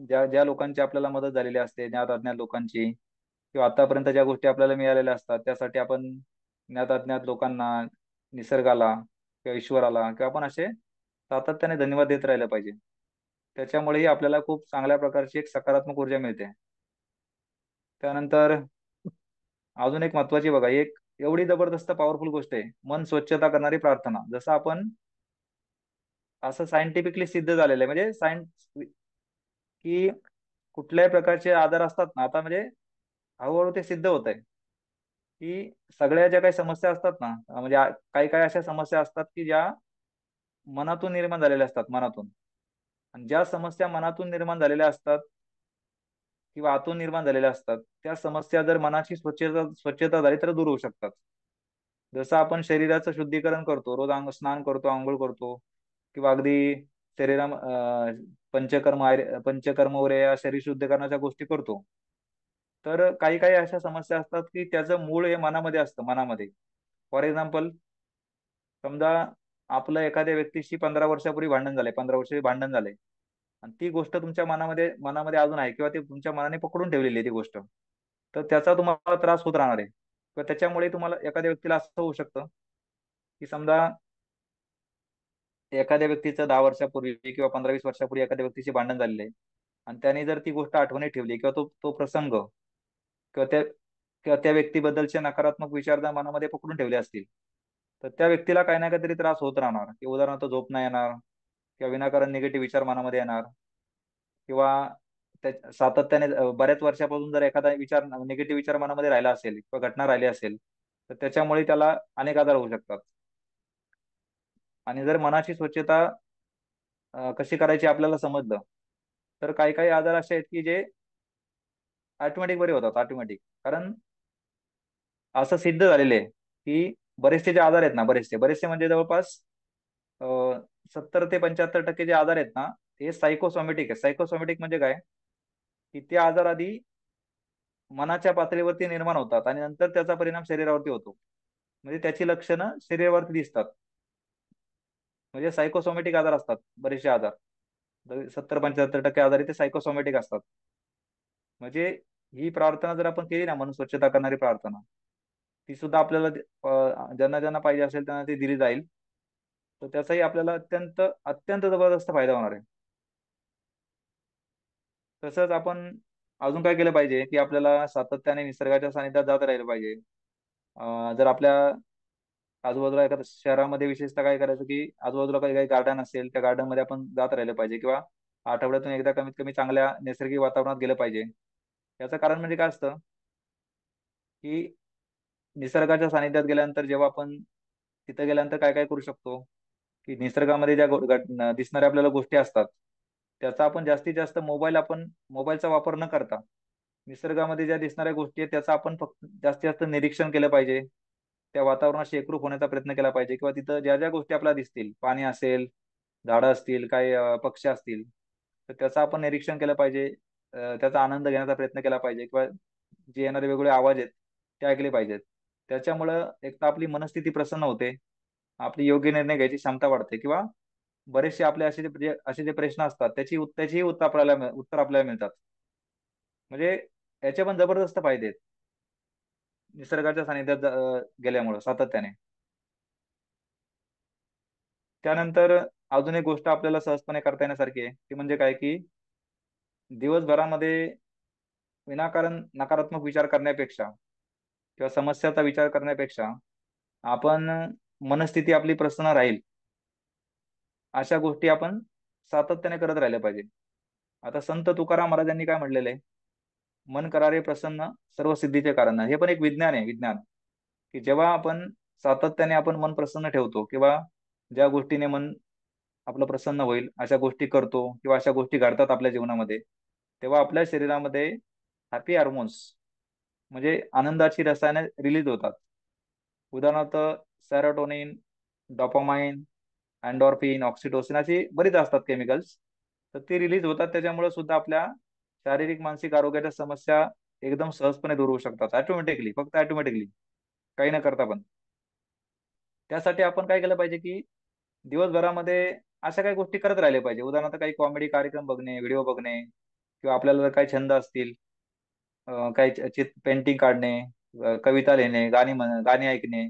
ज्या ज्या लोकांची आपल्याला मदत झालेली असते, ज्ञात अज्ञात लोकांची, किंवा आतापर्यंत ज्या गोष्टी आपल्याला मिळालेल्या असतात त्यासाठी आपण ज्ञात अज्ञात लोकांना, निसर्गाला किंवा ईश्वराला किंवा आपण असे सातत्याने धन्यवाद देत राहिलं पाहिजे. त्याच्यामुळेही आपल्याला खूप चांगल्या प्रकारची एक सकारात्मक ऊर्जा मिळते. त्यानंतर अजून एक महत्वाची बघा, एक एवढी जबरदस्त पॉवरफुल गोष्ट आहे, मन स्वच्छता करणारी प्रार्थना. जसं आपण असं सायंटिफिकली सिद्ध झालेलं आहे, म्हणजे सायन्स, की कुठल्याही प्रकारचे आजार असतात ना, आता म्हणजे हळूहळू ते सिद्ध होत आहे की सगळ्या ज्या काही समस्या असतात ना, म्हणजे काही काही अशा समस्या असतात की ज्या मनातून निर्माण झालेल्या असतात, मनातून. आणि ज्या समस्या मनातून निर्माण झालेल्या असतात किंवा आतून निर्माण झालेल्या असतात, त्या समस्या जर मनाची स्वच्छता स्वच्छता झाली तर दूर होऊ शकतात. जसं आपण शरीराचं शुद्धीकरण करतो, रोज स्नान करतो, आंघोळ करतो, किंवा अगदी शरीरा पंचकर्म वगैरे या शरीर शुद्धीकरणाच्या गोष्टी करतो. तर काही काही अशा समस्या असतात की त्याचं मूळ हे मनामध्ये असतं, मनामध्ये. फॉर एक्झाम्पल, समजा आपलं एखाद्या व्यक्तीशी 15 वर्षापूर्वी भांडण झालंय, 15 वर्षापूर्वी भांडण झालंय, आणि ती गोष्ट तुमच्या मनामध्ये मनामध्ये अजून आहे, किंवा ती तुमच्या मनाने पकडून ठेवलेली आहे ती गोष्ट. तर त्याचा तुम्हाला त्रास होत राहणार आहे, किंवा त्याच्यामुळे तुम्हाला एखाद्या व्यक्तीला असं होऊ शकतं की समजा एखाद्या व्यक्तीचं 10 वर्षापूर्वी किंवा 15-20 वर्षापूर्वी एखाद्या व्यक्तीशी भांडण झालेलं आहे, आणि त्याने जर ती गोष्ट आठवणीत ठेवली, किंवा तो तो प्रसंग, किंवा त्या व्यक्तीबद्दलचे नकारात्मक विचार जर मनामध्ये पकडून ठेवले असतील, तर त्या व्यक्तीला काही ना काहीतरी त्रास होत राहणार, की उदाहरणार्थ झोप नाही येणार, किंवा विनाकारण निगेटिव्ह विचार मनामध्ये येणार, किंवा सातत्याने बऱ्याच वर्षापासून जर एखादा विचार, निगेटिव्ह विचार मनामध्ये राहिला असेल किंवा घटना राहिली असेल, तर त्याच्यामुळे त्याला अनेक आजार होऊ शकतात. आणि जर मनाची स्वच्छता कशी करायची आपल्याला समजलं, तर काही काही आजार असे आहेत की जे ऑटोमॅटिक बरे होतात, ऑटोमॅटिक. कारण असं सिद्ध झालेलं आहे की बरेचसे जे आजार आहेत ना, बरेचसे बरेचसे म्हणजे जवळपास 70 ते 75% जे आजार आहेत ना, ते सायकोसोमॅटिक आहे. सायकोसोमॅटिक म्हणजे काय, की ते आजार आधी मनाच्या पातळीवरती निर्माण होतात आणि नंतर त्याचा परिणाम शरीरावरती होतो. म्हणजे त्याची लक्षणं शरीरावरती दिसतात. म्हणजे सायकोसोमॅटिक आजार असतात बरेचसे आजार. 70-75% आजार ते सायकोसोमॅटिक असतात. म्हणजे ही प्रार्थना जर आपण केली ना, मन स्वच्छता करणारी प्रार्थना, ती सुद्धा आपल्याला ज्यांना ज्यांना पाहिजे असेल त्यांना ती दिली जाईल. तर त्याचाही आपल्याला अत्यंत अत्यंत जबरदस्त फायदा होणार आहे. तसंच आपण अजून काय केलं पाहिजे, की आपल्याला सातत्याने निसर्गाच्या सानिध्यात जात राहिलं पाहिजे. जर आपल्या आजूबाजूला एखाद्या शहरामध्ये विशेषतः काय करायचं, की आजूबाजूला काही काही गार्डन असेल, त्या गार्डन मध्ये आपण जात राहिलं पाहिजे, किंवा आठवड्यातून एकदा कमीत कमी चांगल्या नैसर्गिक वातावरणात गेलं पाहिजे. याचं कारण म्हणजे काय असतं, की निसर्गाच्या सानिध्यात गेल्यानंतर जेव्हा आपण तिथे गेल्यानंतर काय काय करू शकतो, की निसर्गामध्ये ज्या दिसणाऱ्या आपल्याला गोष्टी असतात, त्याचा आपण जास्तीत जास्त मोबाईलचा वापर न करता निसर्गामध्ये ज्या दिसणाऱ्या गोष्टी आहेत त्याचा आपण फक्त जास्तीत जास्त निरीक्षण केलं पाहिजे. त्या वातावरणाशी एकरूप होण्याचा प्रयत्न केला पाहिजे, किंवा तिथं ज्या ज्या गोष्टी आपल्याला दिसतील, पाणी असेल, झाडं असतील, काही पक्षी असतील, तर त्याचं आपण निरीक्षण केलं पाहिजे. त्याचा आनंद घेण्याचा प्रयत्न केला पाहिजे, किंवा जे येणारे वेगवेगळे आवाज आहेत ते ऐकले पाहिजेत. त्याच्यामुळं एक तर आपली मनस्थिती प्रसन्न होते, आपली योग्य निर्णय घ्यायची क्षमता वाढते, किंवा बरेचसे आपले असे जे प्रश्न असतात त्याचीही उत्तर आपल्याला मिळतात. म्हणजे याचे पण जबरदस्त फायदे आहेत निसर्गाच्या सानिध्यात गेल्यामुळं सातत्याने. त्यानंतर अजून एक गोष्ट आपल्याला सहजपणे करता येण्यासारखी आहे, ती म्हणजे काय, की दिवसभरामध्ये विनाकारण नकारात्मक विचार करण्यापेक्षा किंवा समस्याचा विचार करण्यापेक्षा आपण मनस्थिती आपली प्रसन्न राहील अशा गोष्टी आपण सातत्याने करत राहिल्या पाहिजे. आता संत तुकाराम महाराजांनी काय म्हटलेलं आहे, मन करारे प्रसन्न सर्व सिद्धीचे कारण. हे पण एक विज्ञान आहे, विज्ञान. की जेव्हा आपण सातत्याने आपण मन प्रसन्न ठेवतो, किंवा ज्या गोष्टीने मन आपलं प्रसन्न होईल अशा गोष्टी करतो, किंवा अशा गोष्टी घडतात आपल्या जीवनामध्ये, तेव्हा आपल्या शरीरामध्ये हॅपी हार्मोन्स, म्हणजे आनंदाची रसायने रिलीज होतात. उदाहरणार्थ सेरोटोनिन, डोपामाइन, एंडॉर्फिन, ऑक्सिटोसिन अशी बरीच असतात केमिकल्स. तर ती रिलीज होतात, त्याच्यामुळे सुद्धा आपल्या शारीरिक मानसिक आरोग्याच्या समस्या एकदम सहजपणे दूर होऊ शकतात, ऑटोमॅटिकली, फक्त ऑटोमॅटिकली, काही न करता पण. त्यासाठी आपण काय केलं पाहिजे की दिवसभरामध्ये अशा काही गोष्टी करत राहिल्या पाहिजे. उदाहरणार्थ काही कॉमेडी कार्यक्रम बघणे, व्हिडिओ बघणे, किंवा आपल्याला जर काही छंद असतील, काही पेंटिंग काढणे, कविता लिहिणे, गाणी ऐकणे,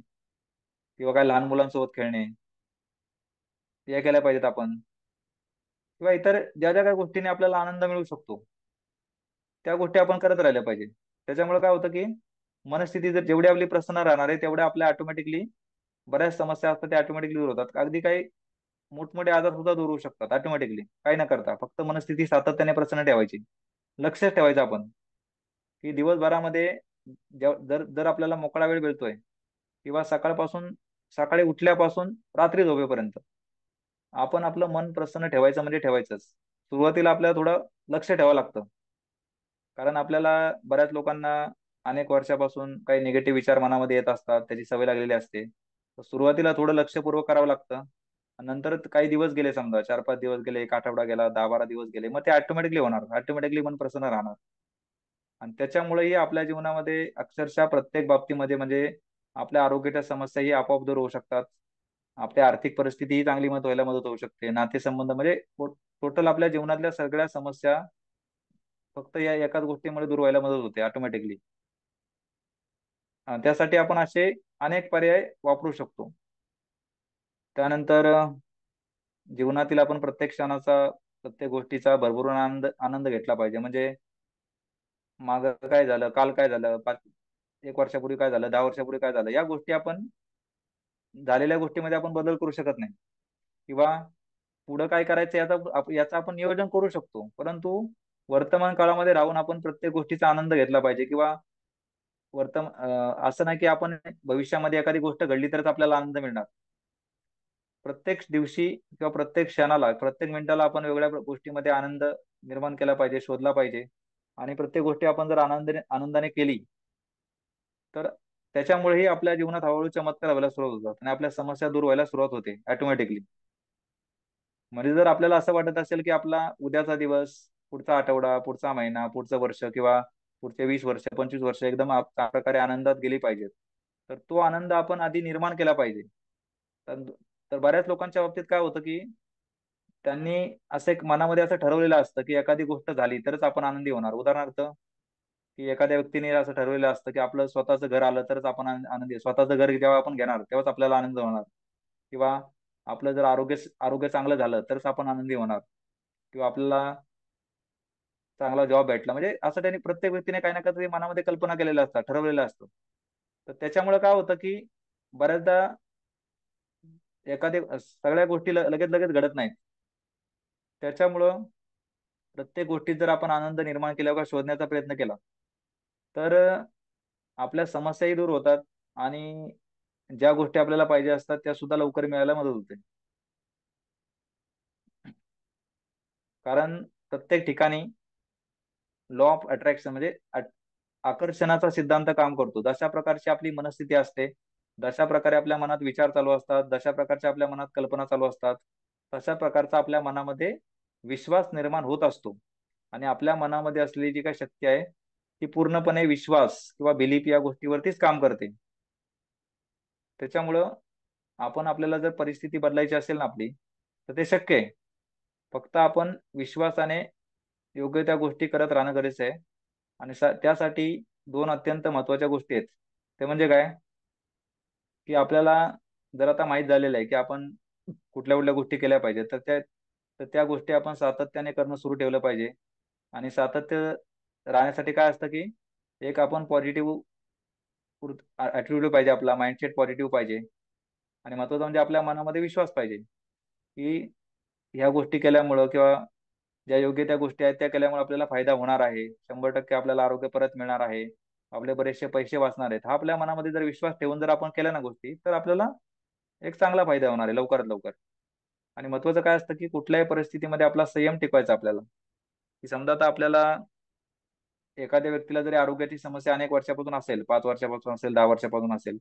किंवा काही लहान मुलांसोबत खेळणे, या केल्या पाहिजेत आपण. किंवा इतर ज्या ज्या काही गोष्टीने आपल्याला आनंद मिळू शकतो त्या गोष्टी आपण करत राहिल्या पाहिजे. त्याच्यामुळे काय होतं की मनस्थिती जर जेवढी आपली प्रसन्न राहणार आहे तेवढ्या आपल्या ऑटोमॅटिकली बऱ्याच समस्या असतात त्या ऑटोमॅटिकली दूर होतात. अगदी काही मोठमोठे आजार सुद्धा दूर होऊ शकतात ऑटोमॅटिकली, काही न करता. फक्त मनस्थिती सातत्याने प्रसन्न ठेवायची, लक्षच ठेवायचं आपण की दिवसभरामध्ये जर जर आपल्याला मोकळा वेळ मिळतोय, किंवा सकाळी उठल्यापासून रात्री झोपेपर्यंत आपण आपलं मन प्रसन्न ठेवायचं म्हणजे ठेवायचंच. सुरुवातीला आपल्याला थोडं लक्ष ठेवावं लागतं, कारण आपल्याला बऱ्याच लोकांना अनेक वर्षापासून काही निगेटिव्ह विचार मनामध्ये येत असतात, त्याची सवय लागलेली असते. तर सुरुवातीला थोडं लक्षपूर्वक करावं लागतं. नंतर काही दिवस गेले, समजा 4-5 दिवस गेले, एक आठवडा गेला, 10-12 दिवस गेले, मग ते ऑटोमॅटिकली होणार, ऑटोमॅटिकली मन प्रसन्न राहणार. आणि त्याच्यामुळेही आपल्या जीवनामध्ये अक्षरशः प्रत्येक बाबतीमध्ये म्हणजे आपल्या आरोग्याच्या समस्याही आपोआप दूर होऊ शकतात. आपल्या आर्थिक परिस्थितीही चांगली व्हायला मदत होऊ शकते. नातेसंबंध म्हणजे टोटल आपल्या जीवनातल्या सगळ्या समस्या फक्त या एकाच गोष्टीमुळे दूर व्हायला मदत होते ऑटोमॅटिकली. त्यासाठी आपण असे अनेक पर्याय वापरू शकतो. त्यानंतर जीवनातील आपण प्रत्येक क्षणाचा, प्रत्येक गोष्टीचा भरभरून आनंद आनंद घेतला पाहिजे. म्हणजे माग काय झालं, काल काय झालं, 1 वर्षापूर्वी काय झालं, 10 वर्षापूर्वी काय झालं, या गोष्टी आपण झालेल्या गोष्टीमध्ये आपण बदल करू शकत नाही. किंवा पुढं काय करायचं याचा आपण नियोजन करू शकतो, परंतु वर्तमान काळामध्ये राहून आपण प्रत्येक गोष्टीचा आनंद घेतला पाहिजे. किंवा असं नाही की आपण भविष्यामध्ये एखादी गोष्ट घडली तरच आपल्याला आनंद मिळणार. प्रत्येक दिवशी किंवा प्रत्येक क्षणाला, प्रत्येक मिनिटाला आपण वेगळ्या गोष्टीमध्ये आनंद निर्माण केला पाहिजे, शोधला पाहिजे. आणि प्रत्येक गोष्टी आपण जर आनंदाने केली तर त्याच्यामुळेही आपल्या जीवनात हळूहळू चमत्कार व्हायला सुरुवात होतात आणि आपल्या समस्या दूर व्हायला सुरुवात होते ऑटोमॅटिकली. म्हणजे जर आपल्याला असं वाटत असेल की आपला उद्याचा दिवस, पुढचा आठवडा, पुढचा महिना, पुढचं वर्ष, किंवा पुढचे 20 वर्ष, 25 वर्ष एकदम चांगल्या प्रकारे आनंदात गेली पाहिजेत, तर तो आनंद आपण आधी निर्माण केला पाहिजे. तर तर बऱ्याच लोकांच्या बाबतीत काय होतं की त्यांनी असं एक मनामध्ये असं ठरवलेलं असतं की एखादी गोष्ट झाली तरच आपण आनंदी होणार. उदाहरणार्थ, की एखाद्या व्यक्तीने असं ठरवलेलं असतं की आपलं स्वतःचं घर आलं तरच आपण आनंदी, स्वतःचं घर जेव्हा आपण घेणार तेव्हाच आपल्याला आनंद होणार. किंवा आपलं जर आरोग्य चांगलं झालं तरच आपण आनंदी होणार. किंवा आपल्याला चांगला जॉब भेटला, म्हणजे असं त्यांनी प्रत्येक व्यक्तीने काही ना काहीतरी मनामध्ये कल्पना केलेल्या असतात, ठरवलेलं असतं. तर त्याच्यामुळे काय होतं की बऱ्याचदा एखाद्या सगळ्या गोष्टी लगेच लगेच घडत नाहीत. त्याच्यामुळं प्रत्येक गोष्टीत जर आपण आनंद निर्माण केला किंवा शोधण्याचा प्रयत्न केला तर आपल्या समस्याही दूर होतात, आणि ज्या गोष्टी आपल्याला पाहिजे असतात त्या सुद्धा लवकर मिळायला मदत होते. कारण प्रत्येक ठिकाणी लॉ ऑफ अट्रॅक्शन म्हणजे आकर्षणाचा सिद्धांत काम करतो. जशा प्रकारची आपली मनस्थिती असते, जशा प्रकारे आपल्या मनात विचार चालू असतात, जशा प्रकारच्या आपल्या मनात कल्पना चालू असतात, तशा प्रकारचा आपल्या मनामध्ये विश्वास निर्माण होत असतो. आणि आपल्या मनामध्ये असलेली जी काही शक्ती आहे ती पूर्णपणे विश्वास किंवा बिलीफ या गोष्टीवरतीच काम करते. त्याच्यामुळं आपल्याला जर परिस्थिती बदलायची असेल ना आपली, तर ते शक्य आहे. फक्त आपण विश्वासाने योग्य त्या गोष्टी करत राहणं गरजेचं आहे. आणि त्यासाठी दोन अत्यंत महत्वाच्या गोष्टी आहेत. ते म्हणजे काय, की आपल्याला जर आता माहीत झालेलं आहे की आपण कुठल्या कुठल्या गोष्टी केल्या पाहिजेत, तर त्या गोष्टी आपण सातत्याने करणं सुरू ठेवलं पाहिजे. आणि सातत्य राहण्यासाठी काय असतं की एक आपण पॉझिटिव्ह ऍटिट्यूड पाहिजे, आपला माइंडसेट पॉझिटिव्ह पाहिजे. आणि महत्वाचं म्हणजे आपल्या मनामध्ये विश्वास पाहिजे की ह्या गोष्टी केल्यामुळं, किंवा ज्या योग्य त्या गोष्टी आहेत त्या केल्यामुळे आपल्याला फायदा होणार आहे, 100% आपल्याला आरोग्य परत मिळणार आहे, आपले बरेचसे पैसे वाचणार आहेत. हा आपल्या मनामध्ये जर विश्वास ठेवून जर आपण केल्या ना गोष्टी, तर आपल्याला एक चांगला फायदा होणार आहे लवकरात लवकर. आणि महत्वाचं काय असतं की कुठल्याही परिस्थितीमध्ये आपला संयम टिकवायचा आपल्याला. की समजा आता आपल्याला एखाद्या व्यक्तीला जरी आरोग्याची समस्या अनेक वर्षापासून असेल, 5 वर्षापासून असेल, 10 वर्षापासून असेल,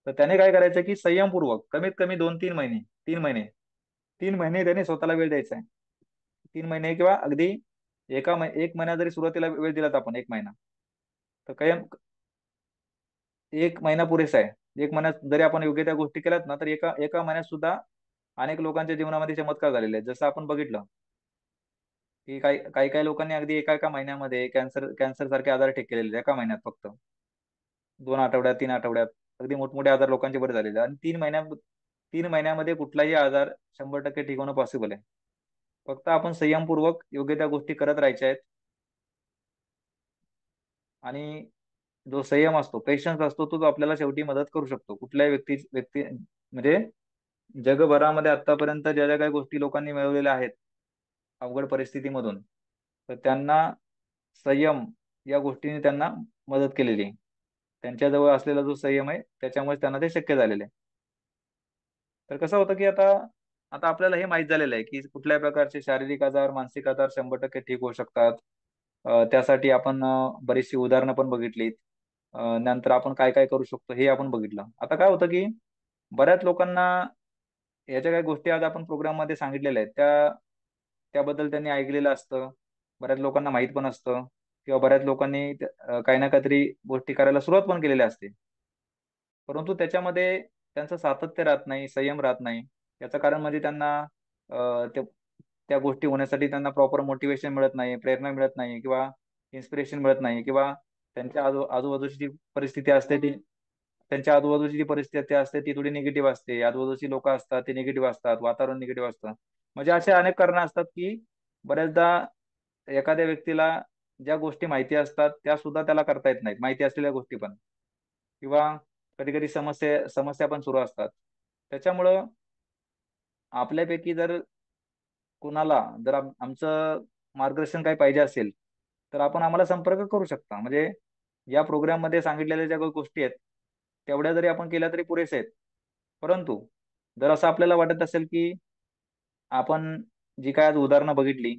तर त्याने काय करायचं की संयमपूर्वक कमीत कमी 2-3 महिने, 3 महिने, 3 महिने त्याने स्वतःला वेळ द्यायचा आहे. 3 महिने, किंवा अगदी 1 महिना जरी सुरुवातीला वेळ दिलात आपण, 1 महिना, तर काही 1 महिना पुरेसा आहे. 1 महिन्यात जरी आपण योग्य त्या गोष्टी केल्यात ना, तर एका एका महिन्यात सुद्धा अनेक लोकांच्या जीवनामध्ये चमत्कार झालेले आहेत. जसं आपण बघितलं की काही काही काही लोकांनी अगदी एका एका महिन्यामध्ये कॅन्सर सारखे आजार ठीक केलेले आहेत. एका महिन्यात फक्त 2 आठवड्यात, 3 आठवड्यात अगदी मोठमोठे आजार लोकांचे बरे झालेले आहेत. आणि 3 महिन्यामध्ये कुठलाही आजार 100% ठीक होणं पॉसिबल आहे. फक्त आपण संयमपूर्वक योग्य त्या गोष्टी करत राहायच्या आहेत. आणि जो संयम असतो, पेशन्स असतो, तोच आपल्याला शेवटी मदत करू शकतो. कुठल्याही व्यक्ती म्हणजे जगभरामध्ये आतापर्यंत ज्या ज्या काही गोष्टी लोकांनी मिळवलेल्या आहेत अवघड परिस्थितीमधून, तर त्यांना संयम या गोष्टीने त्यांना मदत केलेली आहे. त्यांच्याजवळ असलेला जो संयम आहे त्याच्यामुळे त्यांना ते शक्य झालेलं आहे. तर कसं होतं की आता आता आपल्याला हे माहीत झालेलं आहे की कुठल्याही प्रकारचे शारीरिक आजार, मानसिक आजार 100% ठीक होऊ शकतात. त्यासाठी आपण बरीचशी उदाहरणं पण बघितलीत. नंतर आपण काय काय करू शकतो हे आपण बघितलं. आता काय होतं की बऱ्याच लोकांना याच्या काही गोष्टी आज आपण प्रोग्राममध्ये सांगितलेल्या आहेत त्याबद्दल त्यांनी ऐकलेलं असतं. बऱ्याच लोकांना माहित पण असतं किंवा बऱ्याच लोकांनी काही ना काहीतरी गोष्टी करायला सुरुवात पण केलेली असते. परंतु त्याच्यामध्ये त्यांचं सातत्य राहत नाही, संयम राहत नाही. याचं कारण म्हणजे त्यांना त्या त्या गोष्टी होण्यासाठी त्यांना प्रॉपर मोटिवेशन मिळत नाही, प्रेरणा मिळत नाही किंवा इन्स्पिरेशन मिळत नाही किंवा त्यांच्या आजूबाजूची जी परिस्थिती असते ती त्यांच्या आजूबाजूची जी परिस्थिती असते ती थोडी निगेटिव्ह असते. आजूबाजूची लोक असतात ते निगेटिव्ह असतात, वातावरण निगेटिव्ह असतं. म्हणजे असे अनेक कारणं असतात की बऱ्याचदा एखाद्या व्यक्तीला ज्या गोष्टी माहिती असतात त्या सुद्धा त्याला करता येत नाहीत, माहिती असलेल्या गोष्टी पण, किंवा कधी कधी समस्या समस्या पण सुरू असतात. त्याच्यामुळं आपल्यापैकी जर कुणाला जर आमचं मार्गदर्शन काही पाहिजे असेल तर आपण आम्हाला संपर्क करू शकता. म्हणजे या प्रोग्राम मध्ये सांगितलेल्या ज्या काही गोष्टी आहेत तेवढ्या जरी आपण केल्या तरी पुरेसे आहेत. परंतु जर असं आपल्याला वाटत असेल की आपण जी काय आज उदाहरणं बघितली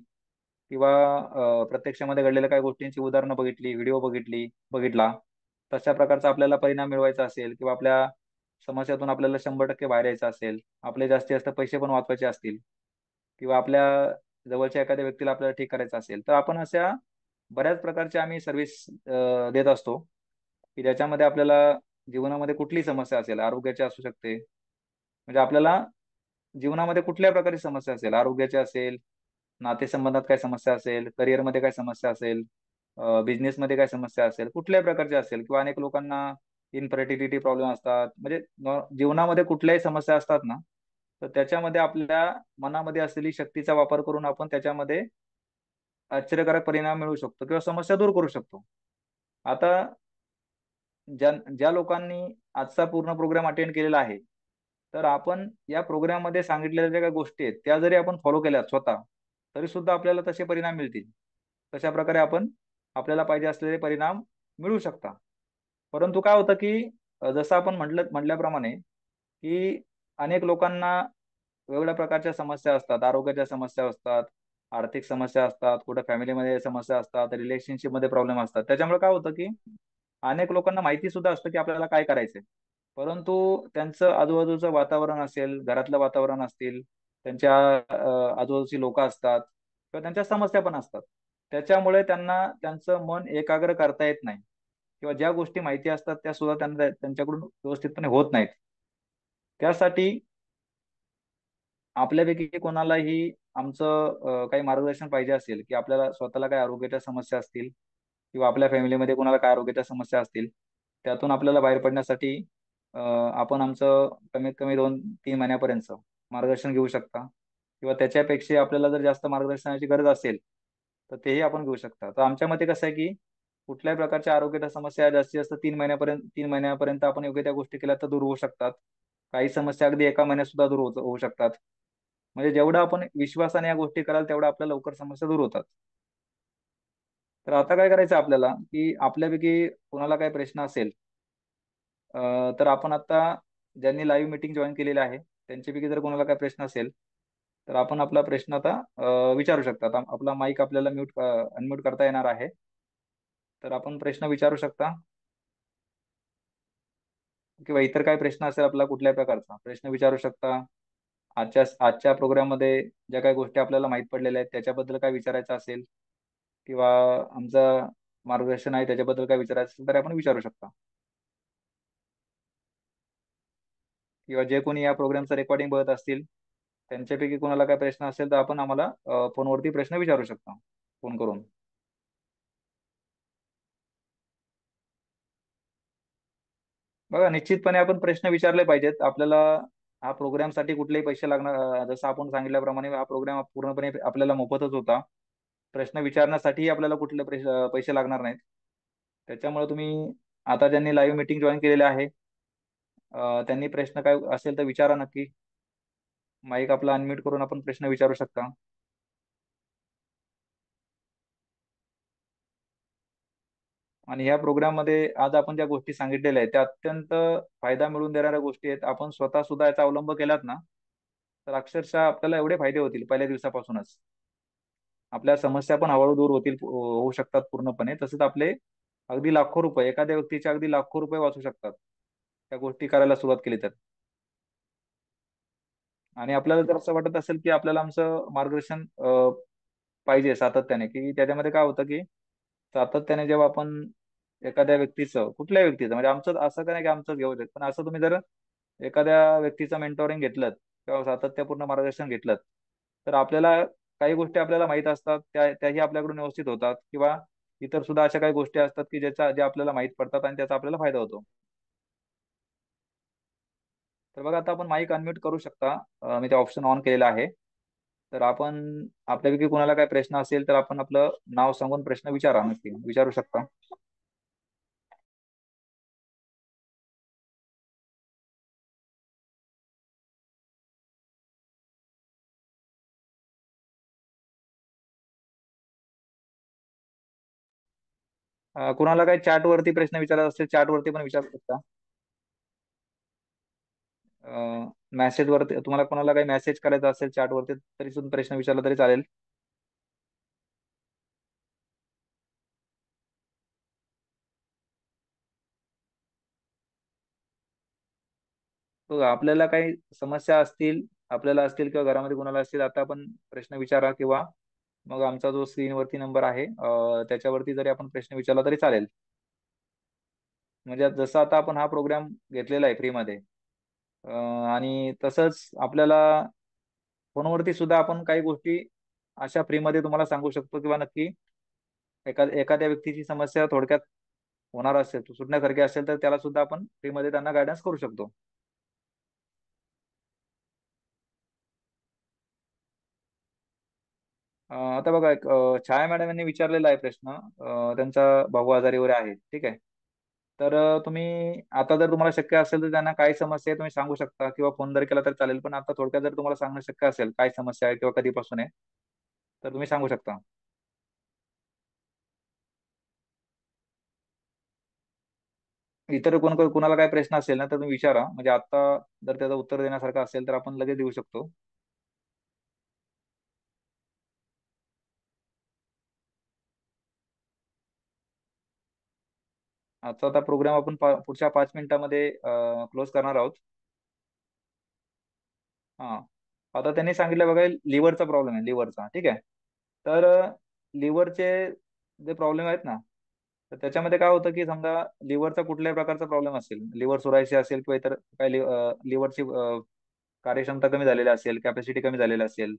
किंवा प्रत्यक्षामध्ये घडलेल्या काही गोष्टींची उदाहरणं बघितली, व्हिडिओ बघितला, तशा प्रकारचा आपल्याला परिणाम मिळवायचा असेल किंवा आपल्या समस्यातून आपल्याला 100% बाहेर यायचं असेल, आपले जास्तीत जास्त पैसे पण वाचवायचे असतील किंवा आपल्या जवळच्या एखाद्या व्यक्तीला आपल्याला ठीक करायचं असेल, तर आपण अशा बऱ्याच प्रकारच्या आम्ही सर्व्हिस देत असतो की ज्याच्यामध्ये आपल्याला जीवनामध्ये कुठलीही समस्या असेल, आरोग्याची असू शकते. म्हणजे आपल्याला जीवनामध्ये कुठल्याही प्रकारची समस्या असेल, आरोग्याची असेल, नातेसंबंधात काय समस्या असेल, करिअरमध्ये काय समस्या असेल, बिझनेसमध्ये काय समस्या असेल, कुठल्याही प्रकारची असेल किंवा अनेक लोकांना इनफर्टिलिटी प्रॉब्लेम असतात, म्हणजे जीवनामध्ये कुठल्याही समस्या असतात ना, तर त्याच्यामध्ये आपल्या मनामध्ये असलेली शक्तीचा वापर करून आपण त्याच्यामध्ये आश्चर्यकारक परिणाम मिळवू शकतो किंवा समस्या दूर करू शकतो. आता ज्या ज्या लोकांनी आजचा पूर्ण प्रोग्राम अटेंड केलेला आहे, तर आपण या प्रोग्राममध्ये सांगितलेल्या ज्या काही गोष्टी आहेत त्या जरी आपण फॉलो केल्या स्वतः, तरी सुद्धा आपल्याला तसे परिणाम मिळतील. तशा प्रकारे आपण आपल्याला पाहिजे असलेले परिणाम मिळू शकतात. परंतु काय होतं की जसं आपण म्हटल्याप्रमाणे की अनेक लोकांना वेगवेगळ्या प्रकारच्या समस्या असतात, आरोग्याच्या समस्या असतात, आर्थिक समस्या असतात, कुठं फॅमिलीमध्ये समस्या असतात, रिलेशनशिपमध्ये प्रॉब्लेम असतात. त्याच्यामुळे काय होतं की अनेक लोकांना माहिती सुद्धा असतं की आपल्याला काय करायचंय. परंतु त्यांचं आजूबाजूचं वातावरण असेल, घरातलं वातावरण असतील, त्यांच्या आजूबाजूची लोक असतात किंवा त्यांच्या समस्या पण असतात. त्याच्यामुळे त्यांना त्यांचं मन एकाग्र करता येत नाही किंवा ज्या गोष्टी माहिती असतात त्या सुद्धा त्यांना त्यांच्याकडून व्यवस्थितपणे होत नाहीत. त्यासाठी आपल्यापैकी कोणालाही आमचं काही मार्गदर्शन पाहिजे असेल की आपल्याला स्वतःला काही आरोग्याच्या समस्या असतील किंवा आपल्या फॅमिलीमध्ये कोणाला काय आरोग्याच्या समस्या असतील, त्यातून आपल्याला बाहेर पडण्यासाठी आपण आमचं कमीत कमी 2-3 महिन्यापर्यंत मार्गदर्शन घेऊ शकता किंवा त्याच्यापेक्षा आपल्याला जर जास्त मार्गदर्शनाची गरज असेल तर तेही आपण घेऊ शकता. तर आमच्या मते कसं आहे की कुठल्याही प्रकारच्या आरोग्याच्या समस्या जास्तीत जास्त 3 महिन्यापर्यंत आपण योग्य त्या गोष्टी केल्या तर दूर होऊ शकतात. काही समस्या अगदी एका महिन्यात सुद्धा दूर होऊ शकतात. म्हणजे जेवढं आपण विश्वासाने या गोष्टी कराल तेवढं आपल्या लवकर समस्या दूर होतात. तर आता काय करायचं आपल्याला की आपल्यापैकी कोणाला काही प्रश्न असेल, तर आपण आता ज्यांनी लाईव्ह मीटिंग जॉईन केलेली आहे त्यांच्यापैकी जर कोणाला काही प्रश्न असेल तर आपण आपला प्रश्न आता विचारू शकता. आता आपला माईक आपल्याला अनम्यूट करता येणार आहे. तर आपण प्रश्न विचारू शकता किंवा इतर काही प्रश्न असेल आपला कुठल्याही प्रकारचा प्रश्न विचारू शकता. आजच्या प्रोग्राममध्ये ज्या काही गोष्टी आपल्याला माहीत पडलेल्या आहेत त्याच्याबद्दल काय विचारायचं असेल किंवा आमचा मार्गदर्शन आहे त्याच्याबद्दल काय विचारायचं असेल तर आपण विचारू शकता. किंवा जे कोणी या प्रोग्रामचं रेकॉर्डिंग बघत असतील त्यांच्यापैकी कोणाला काय प्रश्न असेल तर आपण आम्हाला फोनवरती प्रश्न विचारू शकता फोन करून. बघा, निश्चितपणे आपण प्रश्न विचारले पाहिजेत. आपल्याला हा प्रोग्रामसाठी कुठलेही पैसे लागणार, जसं आपण सांगितल्याप्रमाणे हा प्रोग्राम पूर्णपणे आपल्याला मोफतच होता. प्रश्न विचारण्यासाठीही आपल्याला कुठले पैसे लागणार नाहीत. त्याच्यामुळे तुम्ही आता ज्यांनी लाईव्ह मीटिंग जॉईन केलेले आहे त्यांनी प्रश्न काय असेल तर विचारा नक्की. माईक आपला अनम्यूट करून आपण प्रश्न विचारू शकता. आणि या प्रोग्राम मध्ये आज आपण ज्या गोष्टी सांगितलेल्या आहेत त्या अत्यंत फायदा मिळवून देणाऱ्या गोष्टी आहेत. आपण स्वतः सुद्धा याचा अवलंब केलात ना तर अक्षरशः आपल्याला एवढे फायदे होतील पहिल्या दिवसापासूनच. आपल्या समस्या पण हळूहळू दूर होतील, होऊ शकतात पूर्णपणे. तसंच आपले अगदी लाखो रुपये, एखाद्या व्यक्तीचे अगदी लाखो रुपये वाचू शकतात त्या गोष्टी करायला सुरुवात केली तर. आणि आपल्याला जर असं वाटत असेल की आपल्याला आमचं मार्गदर्शन पाहिजे सातत्याने, की त्याच्यामध्ये काय होतं की सातत्याने जेव्हा आपण एखाद्या व्यक्तीचं, कुठल्याही व्यक्तीचं, म्हणजे आमचं असं काय नाही की आमचं घेऊ देत, पण असं तुम्ही जर एखाद्या व्यक्तीचं मेंटोरिंग घेतलं किंवा सातत्यपूर्ण मार्गदर्शन घेतलं तर आपल्याला काही गोष्टी आपल्याला माहीत असतात त्याही आपल्याकडून व्यवस्थित होतात. किंवा इतर सुद्धा अशा काही गोष्टी असतात की ज्या आपल्याला माहीत पडतात आणि त्याचा आपल्याला फायदा होतो. तर बघा, आता आपण माईक अनम्यूट करू शकता. मी ते ऑप्शन ऑन केलेलं आहे. तर आपण आपल्यापैकी कोणाला काही प्रश्न असेल तर आपण आपलं नाव सांगून प्रश्न विचारा, नक्की विचारू शकता. कुणाला काही चॅट वरती प्रश्न विचारायचा असेल चॅट वरती पण विचारू शकता. मेसेज वरती तुम्हाला कोणाला काही मेसेज करायचा असेल चॅट वरती तरी सुद्धा प्रश्न विचारला तरी चालेल. बघा, आपल्याला काही समस्या असतील, आपल्याला असतील किंवा घरामध्ये कोणाला असतील, आता आपण प्रश्न विचारा. किंवा मग आमचा जो स्क्रीनवरती नंबर आहे त्याच्यावरती जरी आपण प्रश्न विचारला तरी चालेल. म्हणजे जसं आता आपण हा प्रोग्राम घेतलेला आहे फ्रीमध्ये, आणि तसंच आपल्याला फोनवरती सुद्धा आपण काही गोष्टी अशा फ्रीमध्ये तुम्हाला सांगू शकतो. किंवा नक्की एखाद्या व्यक्तीची समस्या थोडक्यात होणार असेल, सुटण्यासारखी असेल तर त्याला सुद्धा आपण फ्रीमध्ये त्यांना गायडन्स करू शकतो. आता बघा, एक छाया मॅडम यांनी विचारलेला आहे प्रश्न. त्यांचा भाऊ आजारी वगैरे आहे, ठीक आहे. तर तुम्ही आता जर तुम्हाला शक्य असेल तर त्यांना काय समस्या आहे तुम्ही सांगू शकता किंवा फोन जर केला तर चालेल. पण आता थोडक्यात जर तुम्हाला सांगणं शक्य असेल काय समस्या आहे किंवा कधीपासून आहे तर तुम्ही सांगू शकता. इतर कोणाला काय प्रश्न असेल ना तर तुम्ही विचारा. म्हणजे आता जर त्याचं उत्तर देण्यासारखं असेल तर आपण लगेच देऊ शकतो. आजचा आता प्रोग्राम आपण पुढच्या 5 मिनिटामध्ये क्लोज करणार आहोत. हा, आता त्यांनी सांगितलं बघा, लिव्हरचा प्रॉब्लेम आहे, लिव्हरचा, ठीक आहे. तर लिव्हरचे जे प्रॉब्लेम आहेत ना तर त्याच्यामध्ये काय होतं की समजा लिव्हरचा कुठल्याही प्रकारचा प्रॉब्लेम असेल, लिव्हर सोरायसिस असेल किंवा इतर काय लिव्हरची कार्यक्षमता कमी झालेली असेल, कॅपॅसिटी कमी झालेली असेल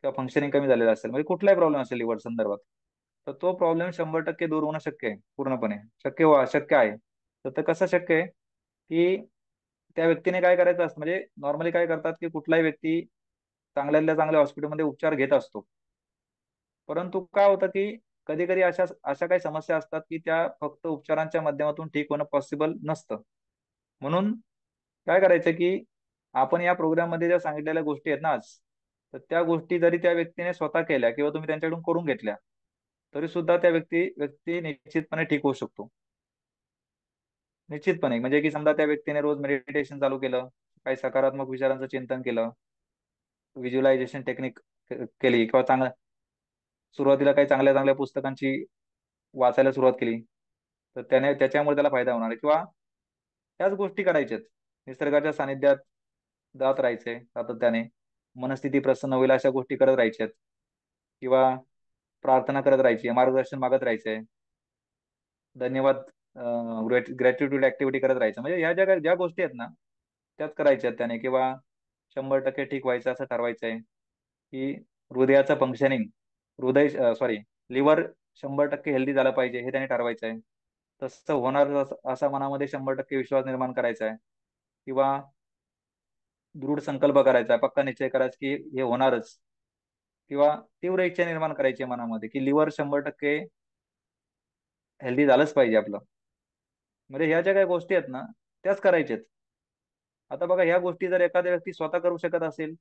किंवा फंक्शनिंग कमी झालेलं असेल, म्हणजे कुठलाही प्रॉब्लेम असेल लिव्हर संदर्भात, तर तो प्रॉब्लेम 100% दूर होणं शक्य आहे. पूर्णपणे शक्य आहे. तर ते कसं शक्य आहे की त्या व्यक्तीने काय करायचं असतं, म्हणजे नॉर्मली काय करतात की कुठलाही व्यक्ती चांगल्यातल्या चांगल्या हॉस्पिटलमध्ये उपचार घेत असतो. परंतु काय होतं की कधी कधी अशा अशा काही समस्या असतात की त्या फक्त उपचारांच्या माध्यमातून ठीक होणं पॉसिबल नसतं. म्हणून काय करायचं की आपण या प्रोग्राम मध्ये ज्या सांगितलेल्या गोष्टी आहेत ना आज, तर त्या गोष्टी जरी त्या व्यक्तीने स्वतः केल्या किंवा तुम्ही त्यांच्याकडून करून घेतल्या तरी सुद्धा त्या व्यक्ती निश्चितपणे ठीक होऊ शकतो. निश्चितपणे, म्हणजे की समजा त्या व्यक्तीने रोज मेडिटेशन चालू केलं, काही सकारात्मक विचारांचं चिंतन केलं, व्हिज्युअलायझेशन टेक्निक केली, किंवा सुरुवातीला काही चांगल्या चांगल्या पुस्तकांची वाचायला सुरुवात केली तर त्याच्यामुळे त्याला फायदा होणार आहे. किंवा त्याच गोष्टी करायच्यात, निसर्गाच्या सानिध्यात जात राहायचंय सातत्याने, मनस्थिती प्रसन्न होईल अशा गोष्टी करत राहायच्यात. किंवा प्रार्थना करत राहायची, मार्गदर्शन मागत राहायचंय. धन्यवाद, ग्रॅटिट्यूड ऍक्टिव्हिटी करत राहायचं. म्हणजे ह्या ज्या गोष्टी आहेत ना त्याच करायच्या आहेत त्याने, किंवा 100% ठीक व्हायचं असं ठरवायचं आहे, की हृदयाचं फंक्शनिंग, हृदय सॉरी लिव्हर 100% हेल्दी झालं पाहिजे हे त्याने ठरवायचं आहे. तसं होणार असा मनामध्ये 100% विश्वास निर्माण करायचा आहे, किंवा दृढ संकल्प करायचा आहे, पक्का निश्चय करायचा की हे होणारच, किंवा तीव्र इच्छा निर्माण करायची आहे मनामध्ये की लिव्हर 100% हेल्दी झालंच पाहिजे आपलं. म्हणजे ह्या ज्या काही गोष्टी आहेत ना त्याच करायच्यात. आता बघा, ह्या गोष्टी जर एखाद्या व्यक्ती स्वतः करू शकत असेल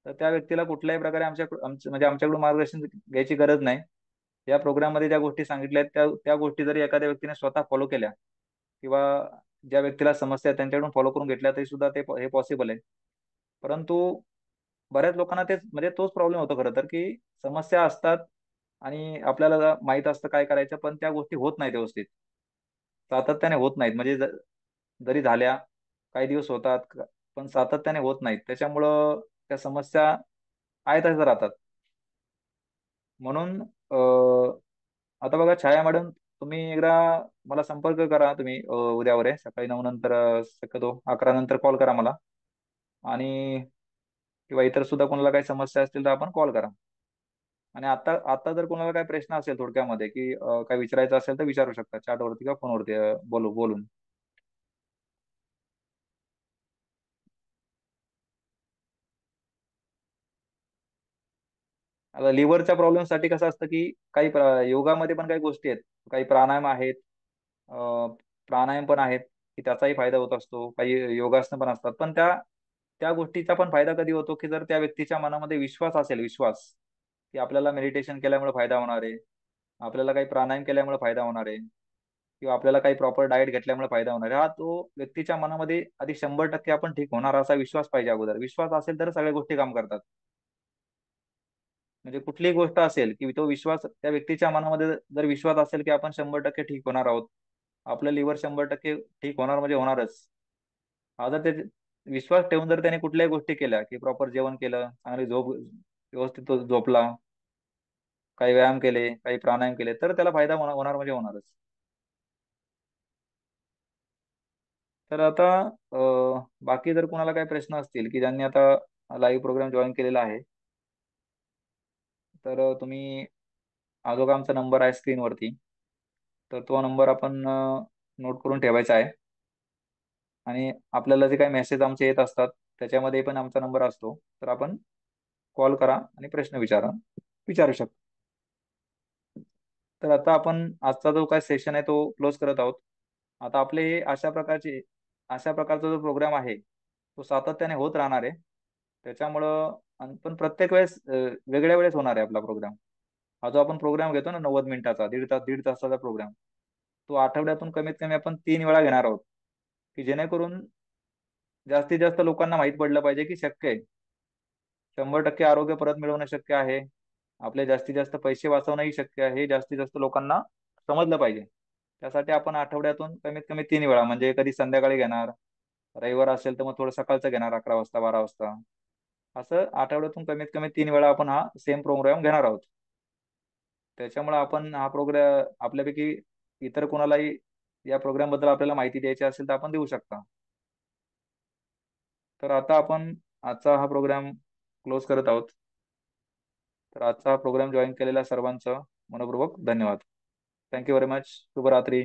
तर त्या व्यक्तीला कुठल्याही प्रकारे म्हणजे आमच्याकडून मार्गदर्शन घ्यायची गरज नाही. या प्रोग्राममध्ये ज्या गोष्टी सांगितल्या आहेत त्या गोष्टी जरी एखाद्या व्यक्तीने स्वतः फॉलो केल्या, किंवा ज्या व्यक्तीला समस्या आहे त्यांच्याकडून फॉलो करून घेतल्या, तरी सुद्धा हे पॉसिबल आहे. परंतु बऱ्याच लोकांना तेच म्हणजे तोच प्रॉब्लेम होतो खरं तर, की समस्या असतात आणि आपल्याला माहित असतं काय करायचं, पण त्या गोष्टी होत नाहीत व्यवस्थित, सातत्याने होत नाहीत. म्हणजे जरी झाल्या काही दिवस होतात, पण सातत्याने होत नाहीत. त्याच्यामुळं त्या समस्या आहेत तसंच राहतात. म्हणून आता बघा छाया मॅडम, तुम्ही एकदा मला संपर्क करा तुम्ही, उद्या वगैरे सकाळी 9 नंतर, शक्यतो 11 नंतर कॉल करा मला. आणि किंवा इतर सुद्धा कोणाला काही समस्या असतील तर आपण कॉल करा. आणि आता आता जर कोणाला काही प्रश्न असेल थोडक्यामध्ये, की काय विचारायचं असेल तर विचारू शकता चॅटवरती किंवा फोनवरती, बोलून. आता लिव्हरच्या प्रॉब्लेमसाठी कसं असतं, की काही योगामध्ये पण काही गोष्टी आहेत, काही प्राणायाम आहेत, प्राणायाम पण आहेत, की त्याचाही फायदा होत असतो. काही योगासनं पण असतात, पण त्या त्या गोष्टीचा पण फायदा कधी होतो, की जर त्या व्यक्तीच्या मनामध्ये विश्वास असेल, विश्वास की आपल्याला मेडिटेशन केल्यामुळे फायदा होणार आहे, आपल्याला काही प्राणायाम केल्यामुळे फायदा होणार आहे, किंवा आपल्याला काही प्रॉपर डाएट घेतल्यामुळे फायदा होणार आहे, हा तो व्यक्तीच्या मनामध्ये आधी 100% आपण ठीक होणार असा विश्वास पाहिजे. अगोदर विश्वास असेल तर सगळ्या गोष्टी काम करतात. म्हणजे कुठलीही गोष्ट असेल, की तो विश्वास त्या व्यक्तीच्या मनामध्ये जर विश्वास असेल की आपण 100% ठीक होणार आहोत, आपलं लिव्हर 100% ठीक होणार म्हणजे होणारच. हा जर ते विश्वास ठेवून जर त्याने कुठल्याही गोष्टी केल्या, की प्रॉपर जेवण केलं, चांगली झोप, व्यवस्थित तो झोपला, काही व्यायाम केले, काही प्राणायाम केले, तर त्याला फायदा होणार म्हणजे होणारच. तर आता बाकी जर कोणाला काही प्रश्न असतील, की ज्यांनी आता लाईव्ह प्रोग्राम जॉईन केलेला आहे, तर तुम्ही हा जो आमचा नंबर आहे स्क्रीनवरती, तर तो नंबर आपण नोट करून ठेवायचा आहे. आणि आपल्याला जे काही मेसेज आमचे येत असतात त्याच्यामध्ये पण आमचा नंबर असतो, तर आपण कॉल करा आणि प्रश्न विचारू शकता. तर आता आपण आजचा जो काय सेशन आहे तो क्लोज करत आहोत. आता आपले हे अशा प्रकारचा जो प्रोग्राम आहे तो सातत्याने होत राहणार आहे. त्याच्यामुळं पण प्रत्येक वेळेस वेगळ्या वेळेस होणार आहे आपला प्रोग्राम. हा जो आपण प्रोग्राम घेतो ना 90 मिनिटाचा, दीड तासाचा प्रोग्राम, तो आठवड्यातून कमीत कमी आपण 3 वेळा घेणार आहोत, की जेणेकरून जास्तीत जास्त लोकांना माहित पडलं पाहिजे की शक्य आहे, 100% आरोग्य परत मिळवणं शक्य आहे, आपले जास्तीत जास्त पैसे वाचवणंही शक्य आहे, हे जास्तीत जास्त लोकांना समजलं पाहिजे. त्यासाठी आपण आठवड्यातून कमीत कमी 3 वेळा, म्हणजे कधी संध्याकाळी घेणार, रविवार असेल तर मग थोडं सकाळचं घेणार, 11 वाजता, 12 वाजता, असं आठवड्यातून कमीत कमी 3 वेळा आपण हा सेम प्रोग्राम घेणार आहोत. त्याच्यामुळे आपण हा प्रोग्राम आपल्यापैकी इतर कोणालाही या प्रोग्राम बद्दल आपल्याला माहिती द्यायची असेल तर आपण देऊ शकता. तर आता आपण आजचा हा प्रोग्राम क्लोज करत आहोत. तर आजचा हा प्रोग्राम जॉईन केलेल्या सर्वांचं मनपूर्वक धन्यवाद. Thank you very much. शुभरात्री.